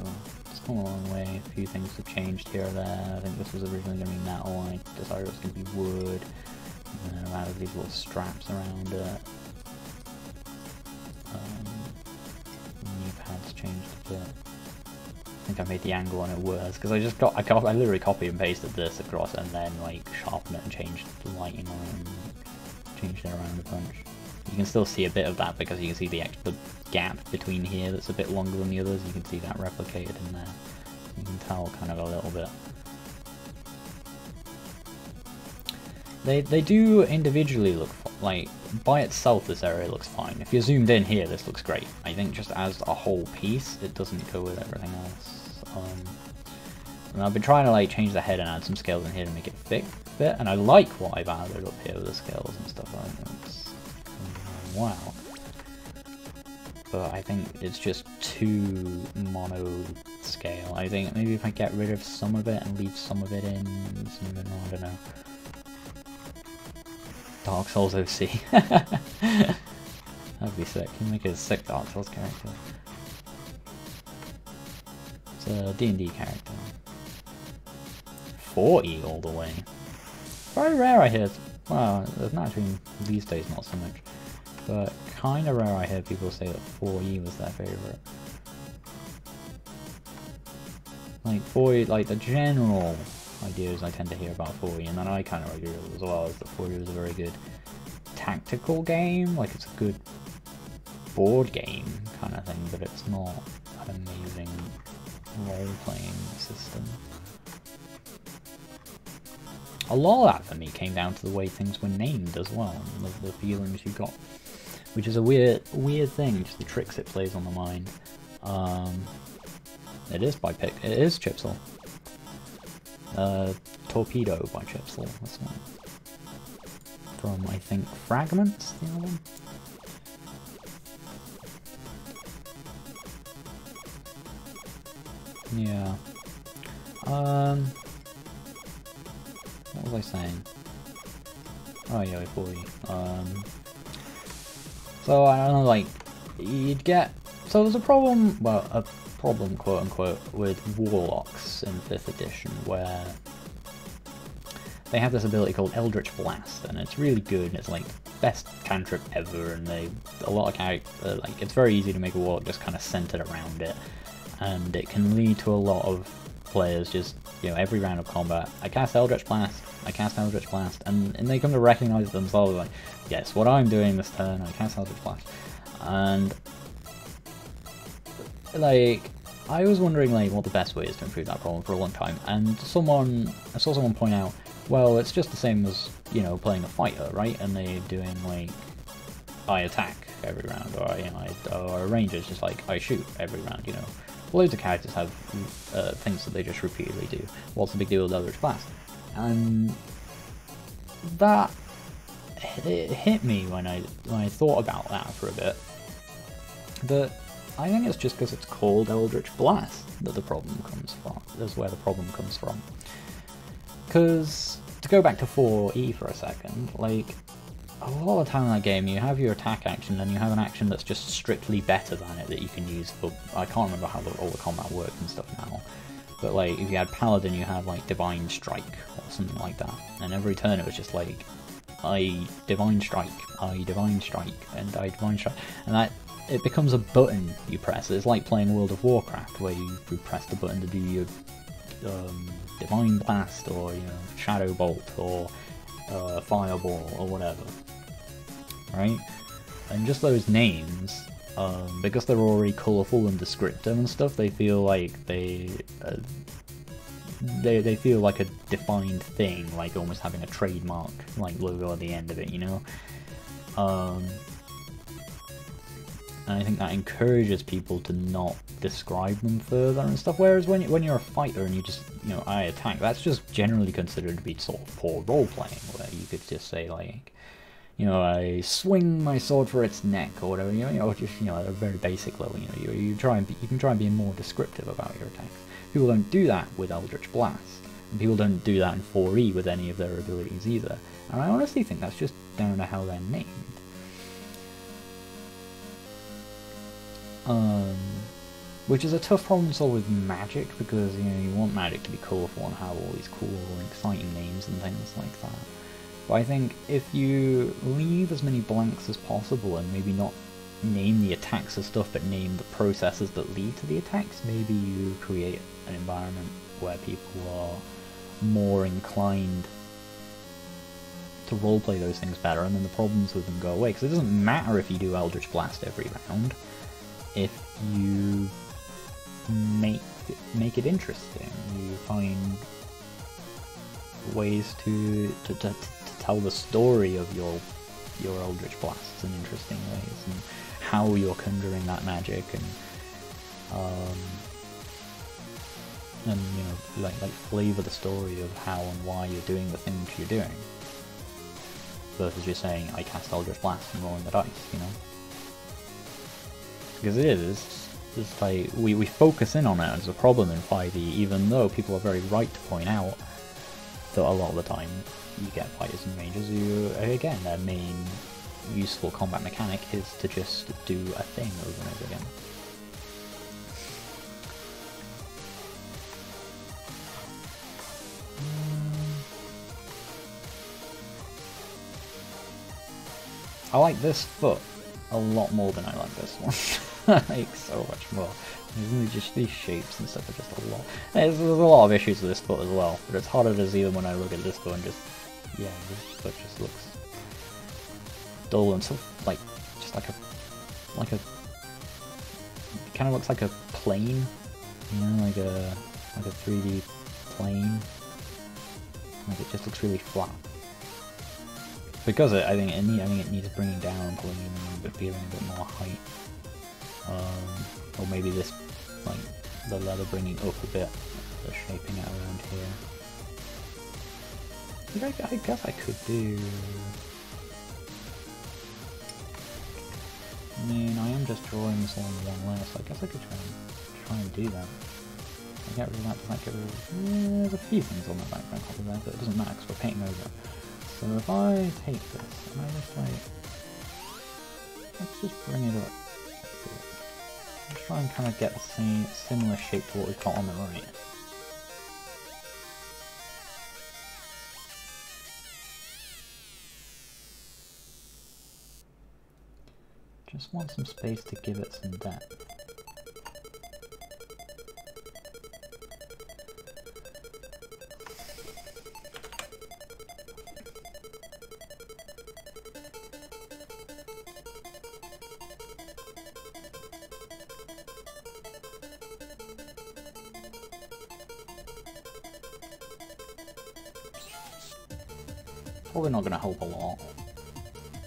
it's come a long way. A few things have changed here or there. I think this was originally going to be metal. I decided it was going to be wood. And then I've added these little straps around it. The knee pad's changed a bit. I think I made the angle on it worse because I just I literally copied and pasted this across and then like sharpened it and changed the lighting on it and changed it around a bunch. You can still see a bit of that because you can see the gap between here that's a bit longer than the others. You can see that replicated in there. You can tell kind of a little bit. They do individually look like by itself. This area looks fine. If you're zoomed in here, this looks great. I think just as a whole piece, it doesn't go with everything else. And I've been trying to like change the head and add some scales in here to make it fit, and I like what I've added up here with the scales and stuff. I think it's wow, but I think it's just too mono scale. I think maybe if I get rid of some of it and leave some of it in, I don't know. Dark Souls OC. That'd be sick. You make a sick Dark Souls character. It's a D&D character. 40 all the way. Very rare I hear. Well, naturally these days not so much. But kind of rare I hear people say that 4E was their favourite. Like 4E, like the general ideas I tend to hear about 4E, and then I kind of agree with it as well, is that 4E was a very good tactical game, like it's a good board game kind of thing, but it's not an amazing role-playing system. A lot of that for me came down to the way things were named as well, and the feelings you got, which is a weird thing, just the tricks it plays on the mind. It is Chipsel. Torpedo by Chipsel, this one. From, I think, Fragments, the other one. Yeah. What was I saying? Oh yeah, 40. So I don't know, like, you'd get... So there's a problem, well, a problem, quote unquote, with Warlocks in 5th edition, where they have this ability called Eldritch Blast, and it's really good, and it's like best cantrip ever, and a lot of characters, like, it's very easy to make a Warlock just kind of centered around it, and it can lead to a lot of players just, you know, every round of combat, I cast Eldritch Blast, and they come to recognize themselves like, yes, what I'm doing this turn, I cast Eldritch Blast, and like, I was wondering like what the best way is to improve that problem for a long time, and I saw someone point out, well, it's just the same as, you know, playing a fighter, right? And they're doing like, I attack every round, or, you know, or a ranger's just like, I shoot every round, you know. Loads of characters have things that they just repeatedly do. What's the big deal with Eldritch Blast? And that it hit me when I thought about that for a bit. But I think it's just because it's called Eldritch Blast that the problem comes from. That's where the problem comes from. Because, to go back to 4E for a second, like, a lot of the time in that game you have your attack action and you have an action that's just strictly better than it that you can use for... I can't remember how all the combat works and stuff now. But like, if you had Paladin, you had like Divine Strike or something like that. And every turn it was just like, I Divine Strike, I Divine Strike, and I Divine Strike. And that... it becomes a button you press. It's like playing World of Warcraft, where you press the button to do your Divine Blast, or, you know, Shadow Bolt, or Fireball, or whatever. Right? And just those names, because they're already colourful and descriptive and stuff, they feel like they feel like a defined thing, like almost having a trademark like logo at the end of it, you know? And I think that encourages people to not describe them further and stuff. Whereas when you're a fighter and you just, you know, I attack, that's just generally considered to be sort of poor role playing, where you could just say like, you know, I swing my sword for its neck or whatever, you know, or just, you know, at a very basic level, you know, you can try and be more descriptive about your attacks. People don't do that with Eldritch Blast, and people don't do that in 4E with any of their abilities either. And I honestly think that's just down to how they're named. Which is a tough problem to solve with magic, because, you know, you want magic to be colourful and have all these cool and exciting names and things like that. But I think if you leave as many blanks as possible and maybe not name the attacks as stuff, but name the processes that lead to the attacks, maybe you create an environment where people are more inclined to roleplay those things better, and then the problems with them go away. Because it doesn't matter if you do Eldritch Blast every round, if you make it interesting. You find ways to tell the story of your Eldritch Blasts in interesting ways, and how you're conjuring that magic, and you know, like flavor the story of how and why you're doing the things you're doing, versus just saying I cast Eldritch Blast and rolling the dice, you know. Because it's like, we focus in on it as a problem in 5e, even though people are very right to point out that a lot of the time you get fighters and mages who, again, their main useful combat mechanic is to just do a thing over and over again. I like this foot a lot more than I like this one. Like, so much more. Just these shapes and stuff are just a lot. There's a lot of issues with this foot as well, but it's harder to see them when I look at this foot and just, yeah, this foot just looks dull and so, like, just like a, it kind of looks like a plane, you know, like a 3D plane. Like, it just looks really flat. Because I think it needs bringing down, pulling in, but giving a bit more height. Or maybe this, like, the leather bringing up a bit, the shaping it around here. I guess I could do... I mean, I am just drawing this along one layer, so I guess I could try and do that. I get rid of that, does that get rid of... there's a few things on the background copy there, but it doesn't matter because we're painting over it. So if I take this, and I just like... let's just bring it up. Let's try and kind of get the same, similar shape to what we've got on the right. Just want some space to give it some depth. Probably not going to help a lot.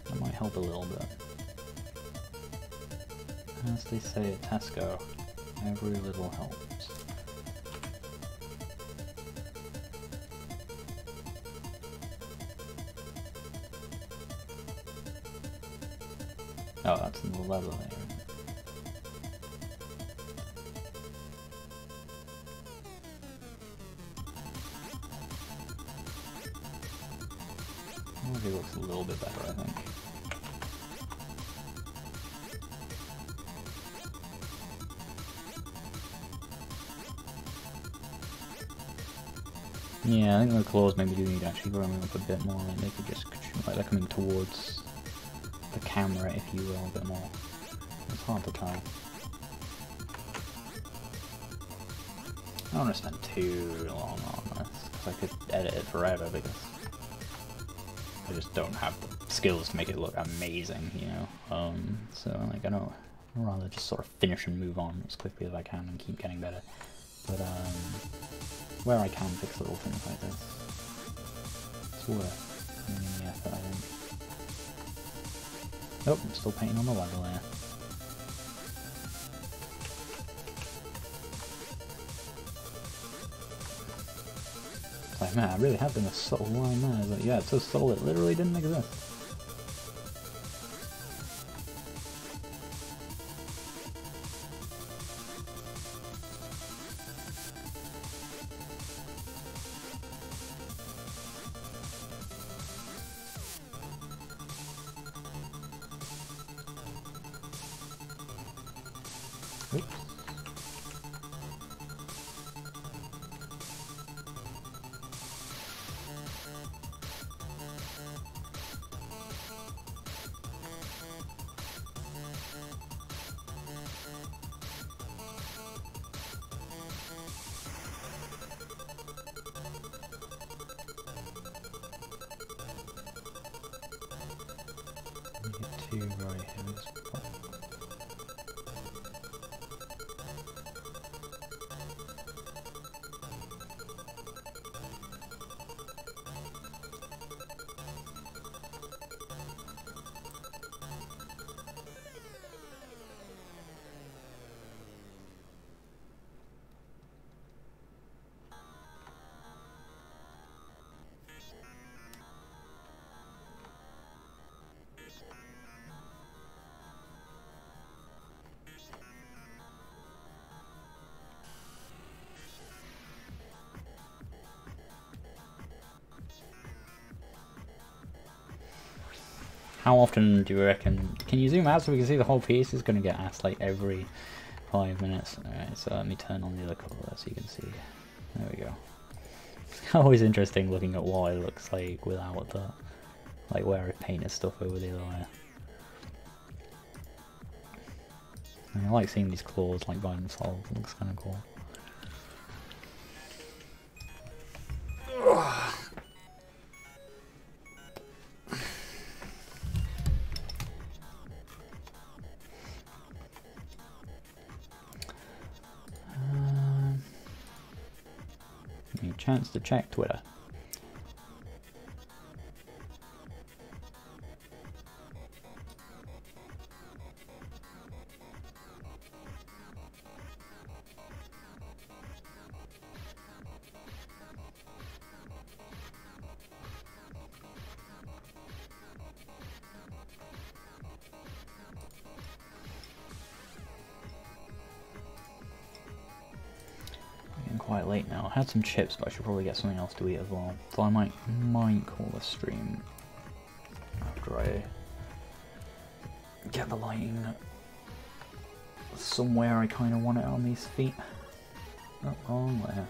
It might help a little bit. As they say at Tesco, every little helps. Oh, that's in the leather layer. It looks a little bit better, I think. Yeah, I think the claws maybe do need actually growing up a bit more, like they could just, like they're coming towards the camera, if you will, a bit more. It's hard to tell. I don't want to spend too long on this, because I could edit it forever, because I just don't have the skills to make it look amazing, you know. So like I'd rather just sort of finish and move on as quickly as I can and keep getting better. But where I can fix little things like this, it's worth putting in the effort, I think. Nope, I'm still painting on the leather layer. Like, man, I really have been a subtle line there. It's like, yeah, it's so subtle it literally didn't exist. Oops. Get two right here. This part. How often do you reckon? Can you zoom out so we can see the whole piece? Is going to get asked like every 5 minutes. Alright, so let me turn on the other colour so you can see. There we go. It's always interesting looking at what it looks like without the, like where I painted stuff over the other layer. And I like seeing these claws like by themselves. It looks kind of cool. Any chance to check Twitter? Quite late now. I had some chips, but I should probably get something else to eat as well. So I might call the stream after I get the lighting somewhere I kind of want it on these feet. Oh, wrong there.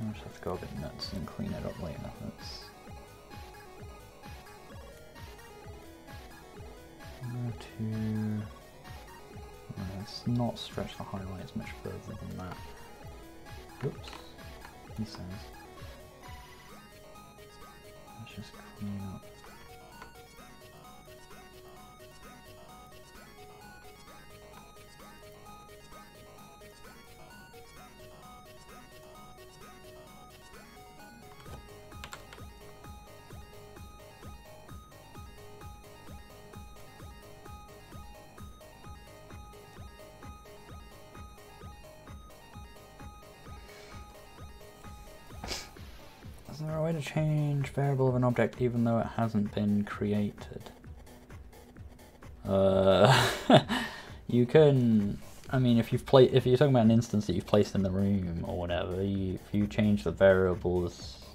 I'll just have to go a bit nuts and clean it up later. Let's not stretch the highlights much further than that. Oops. He says. Let's just clean up. Is there a way to change variable of an object even though it hasn't been created? You can. I mean, if you're talking about an instance that you've placed in the room or whatever, if you change the variables,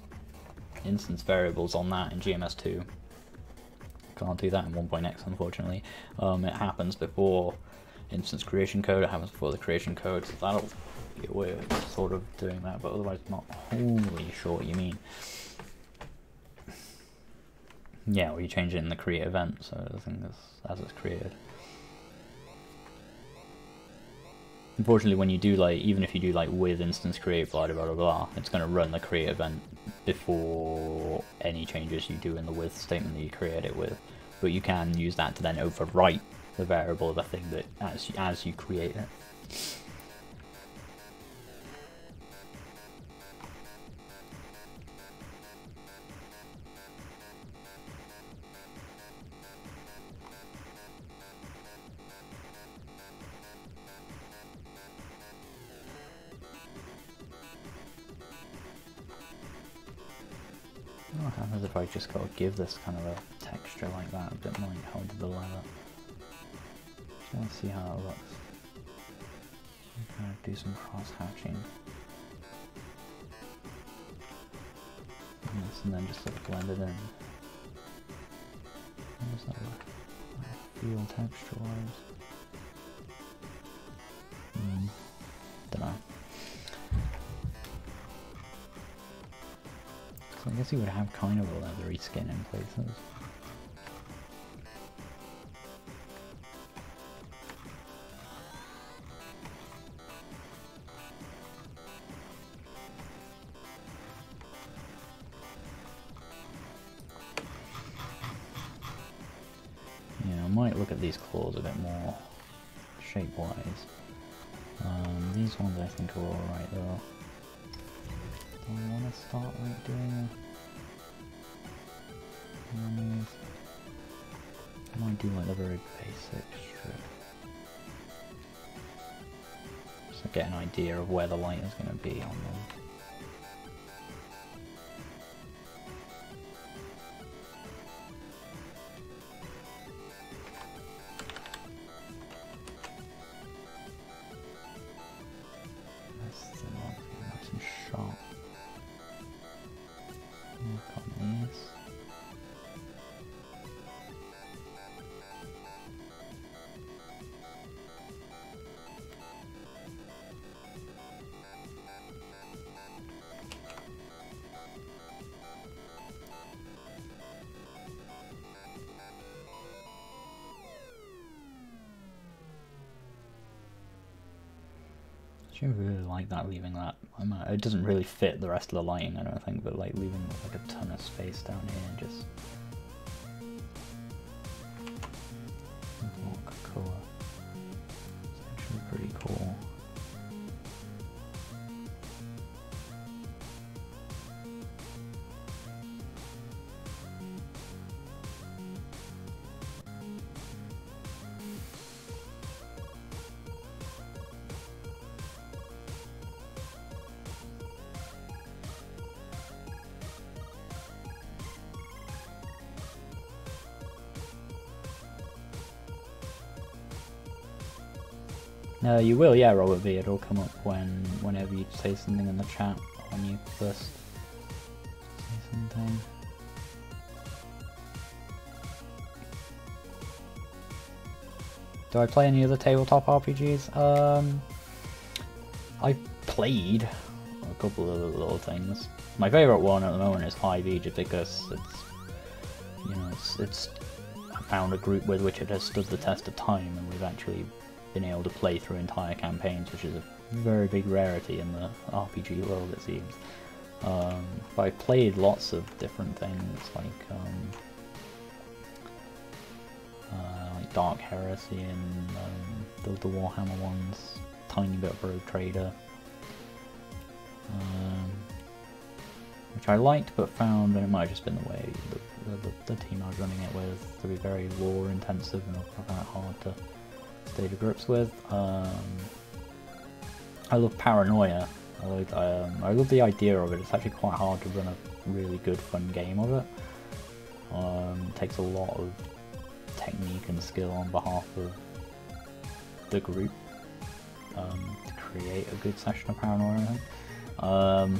instance variables on that in GMS2, can't do that in 1.x unfortunately. It happens before instance creation code. It happens before the creation code, so that'll be a way of sort of doing that, but otherwise I'm not wholly sure what you mean. Yeah, or you change it in the create event, so the thing is as it's created. Unfortunately, when you do like, even if you do like with instance create blah blah blah blah, it's going to run the create event before any changes you do in the with statement that you create it with. But you can use that to then overwrite the variable of the thing that as you create it. don't know what happens if I just gotta give this kind of a texture like that, a bit more like how I did the leather. Just want to see how it looks. Kind of do some cross hatching. And then just sort of blend it in. How does that look? Feel texture-wise. Don't know. So I guess he would have kind of a leathery skin in places. Yeah, I might look at these claws a bit more shape-wise. These ones I think are alright though. Do I want to start like doing these? I might do like a very basic strip. Just to get an idea of where the light is going to be on them. I really like that, leaving that. It doesn't really fit the rest of the lighting, I don't think, but like leaving like a ton of space down here and just more colour. It's actually pretty cool. You will, yeah, Robert V. It'll come up whenever you say something in the chat when you first say something. Do I play any other tabletop RPGs? I played a couple of little things. My favourite one at the moment is 5e, just because it's, you know, it's I found a group with which it has stood the test of time, and we've actually been able to play through entire campaigns, which is a very big rarity in the RPG world, it seems. But I played lots of different things, like Dark Heresy and the Warhammer ones, tiny bit of Rogue Trader, which I liked but found, and it might have just been the way the team I was running it with, to be very lore intensive and quite hard to stay to grips with. I love Paranoia. I love the idea of it. It's actually quite hard to run a really good fun game of it. It takes a lot of technique and skill on behalf of the group to create a good session of Paranoia, I think.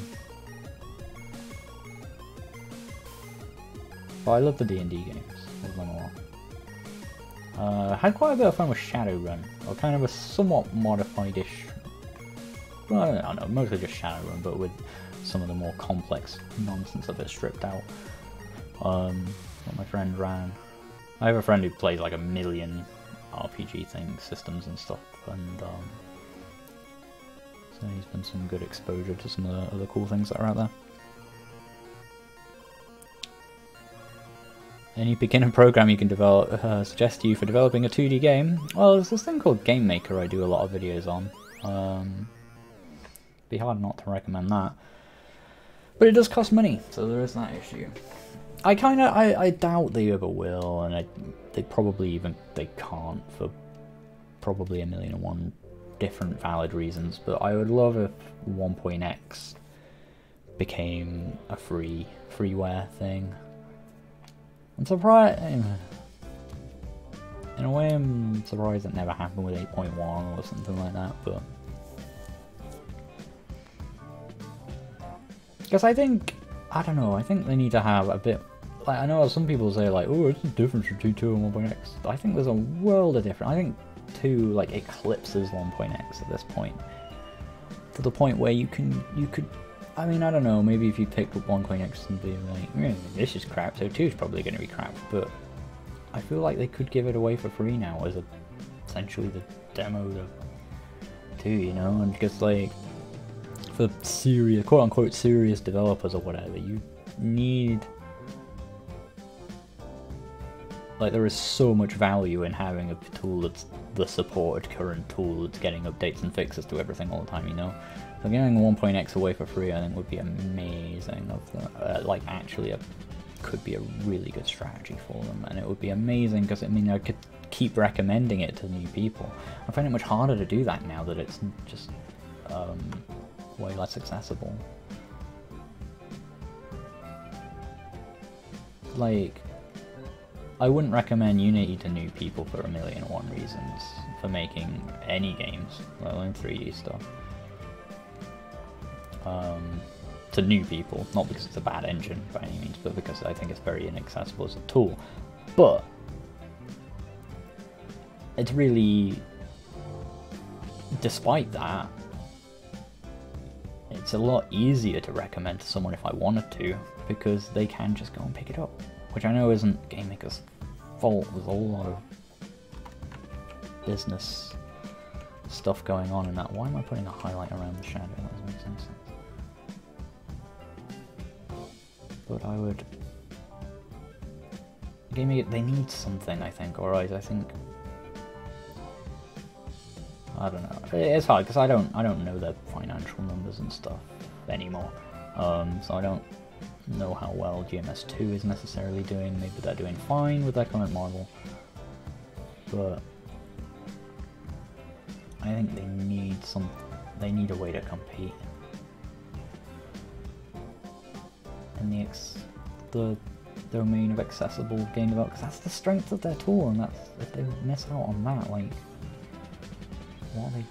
But I love the D&D games. I love them a lot. Had quite a bit of fun with Shadowrun, or kind of a somewhat modified-ish, well, I don't know, mostly just Shadowrun, but with some of the more complex nonsense of it stripped out. What my friend ran. I have a friend who plays like a million RPG things, systems and stuff, and so he's been some good exposure to some of the other cool things that are out there. Any beginner program you can develop, suggest to you for developing a 2D game? Well, there's this thing called Game Maker I do a lot of videos on. Be hard not to recommend that. But it does cost money, so there is that issue. I doubt they ever will, and they can't for probably 1,000,001 different valid reasons, but I would love if 1.x became a freeware thing. I'm surprised. In a way, I'm surprised it never happened with 8.1 or something like that, but because I think, I don't know, I think they need to have a bit, like, I know some people say like, oh, it's a difference between 2 and 1.x. I think there's a world of difference. I think 2 like eclipses 1.x at this point, to the point where you could, I mean, I don't know, maybe if you picked up 1.x and be like, this is crap, so 2 is probably going to be crap, but I feel like they could give it away for free now as essentially the demo to 2, you know, and because like, for serious, quote-unquote serious developers or whatever, you need, like, there is so much value in having a tool that's the supported current tool that's getting updates and fixes to everything all the time, you know? So getting 1.x away for free, I think, would be amazing. Like, actually, could be a really good strategy for them, and it would be amazing because, I mean, I could keep recommending it to new people. I find it much harder to do that now that it's just way less accessible. Like, I wouldn't recommend Unity to new people for 1,000,001 reasons for making any games, let alone 3D stuff. To new people, not because it's a bad engine by any means, but because I think it's very inaccessible as a tool. But it's really, despite that, it's a lot easier to recommend to someone if I wanted to, because they can just go and pick it up, which I know isn't Game Maker's fault. There's a lot of business stuff going on in that. Why am I putting a highlight around the shadow? That doesn't make sense. But I would, Game Maker, they need something, I think, or I think, I don't know. It's hard because I don't know their financial numbers and stuff anymore. So I don't know how well GMS2 is necessarily doing. Maybe they're doing fine with their current model, but I think they need a way to compete. In the domain of accessible game development, because that's the strength of their tool, and that's, if they miss out on that, like, what are they?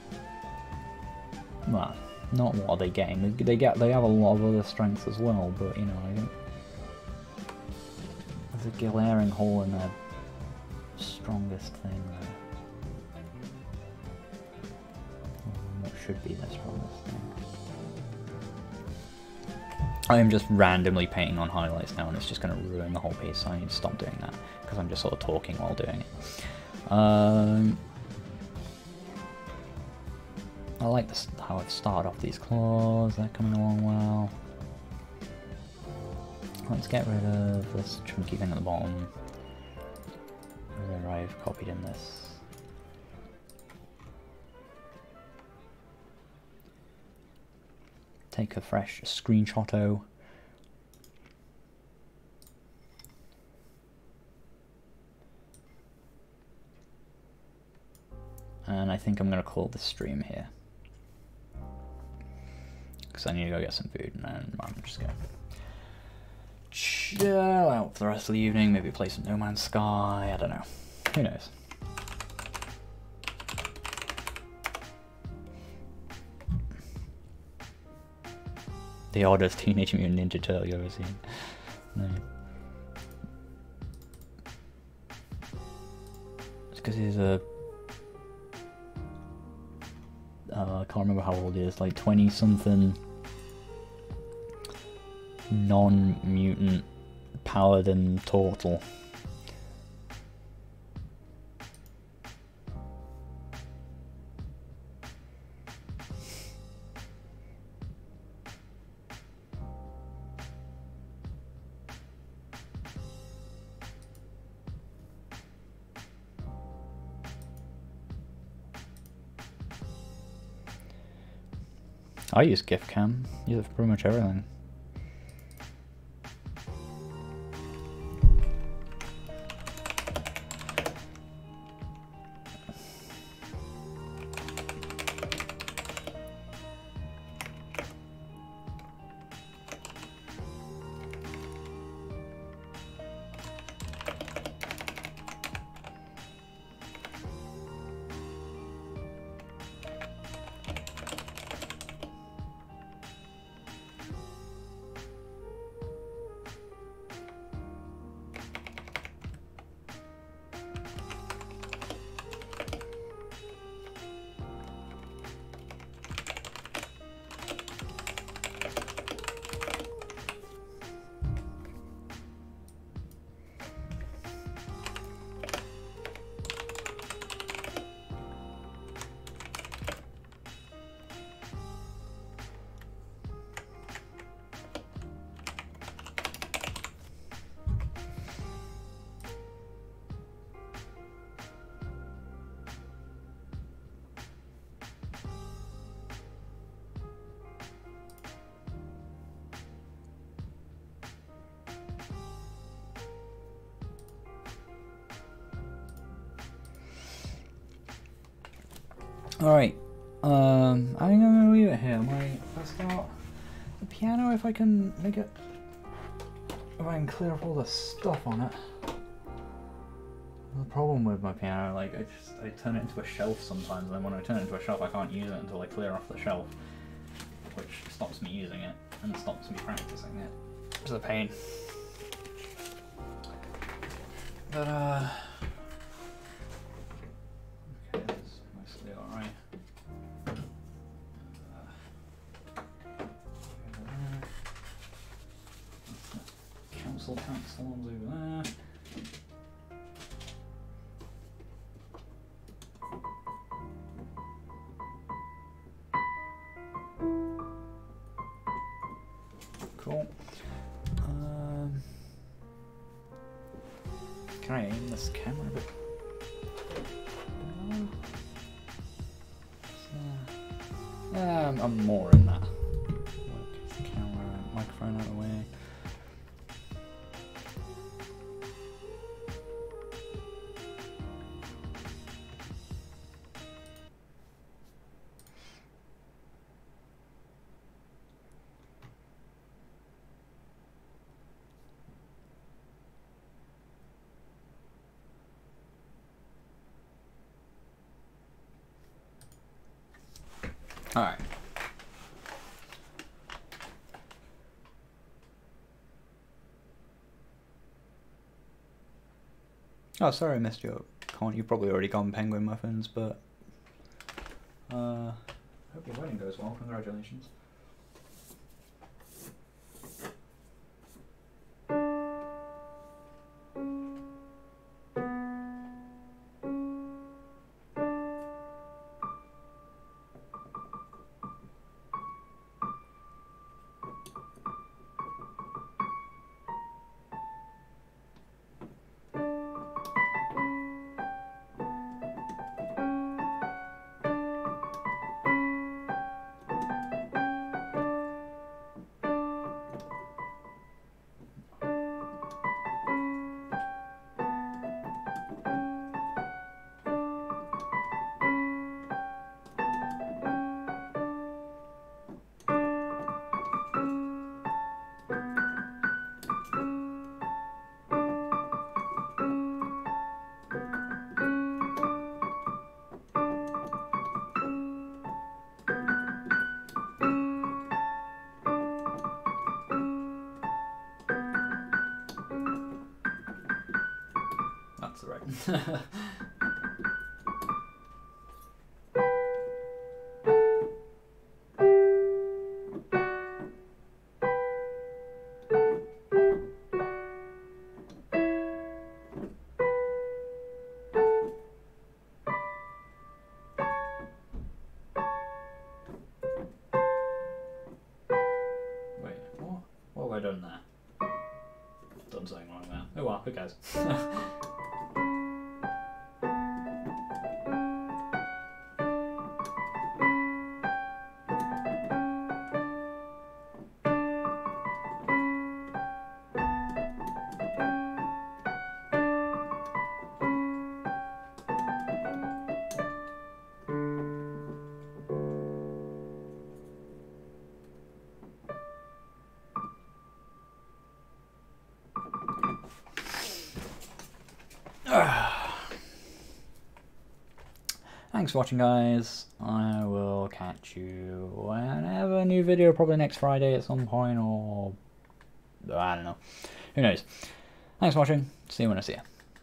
Well, not what are they getting? They have a lot of other strengths as well, but you know, I think there's a glaring hole in their strongest thing there. What should be their strongest thing? I am just randomly painting on highlights now, and it's just going to ruin the whole piece, so I need to stop doing that, because I'm just sort of talking while doing it. I like this, how I've started off these claws, they're coming along well. Let's get rid of this chunky thing at the bottom, where I've copied in this. Take a fresh screenshot-o. And I think I'm going to call this stream here, because I need to go get some food, and then I'm just going to chill out for the rest of the evening, maybe play some No Man's Sky, I don't know, who knows. The oddest Teenage Mutant Ninja Turtle you've ever seen. No. It's because he's a... I can't remember how old he is, like 20-something non-mutant paladin turtle. I use GIF cam, use it for pretty much everything. Alright, I think I'm gonna leave it here. Let's start the piano if I can make it, if I can clear up all the stuff on it. The problem with my piano, like, I turn it into a shelf sometimes, and then when I turn it into a shelf I can't use it until I clear off the shelf, which stops me using it, and stops me practicing it. It's a pain. But, okay, that's mostly alright. Council tax alarms over there. Cool. Can I aim this camera a bit? I'm more in that. Work the camera, microphone out of the way. Alright. Oh, sorry I missed your comment. You've probably already gone penguin muffins, but hope your wedding goes well. Congratulations. That's right. Wait, what? What have I done there? Done something wrong there. Oh well, who cares? Thanks for watching, guys. I will catch you whenever a new video, probably next Friday at some point, or I don't know. Who knows? Thanks for watching. See you when I see you.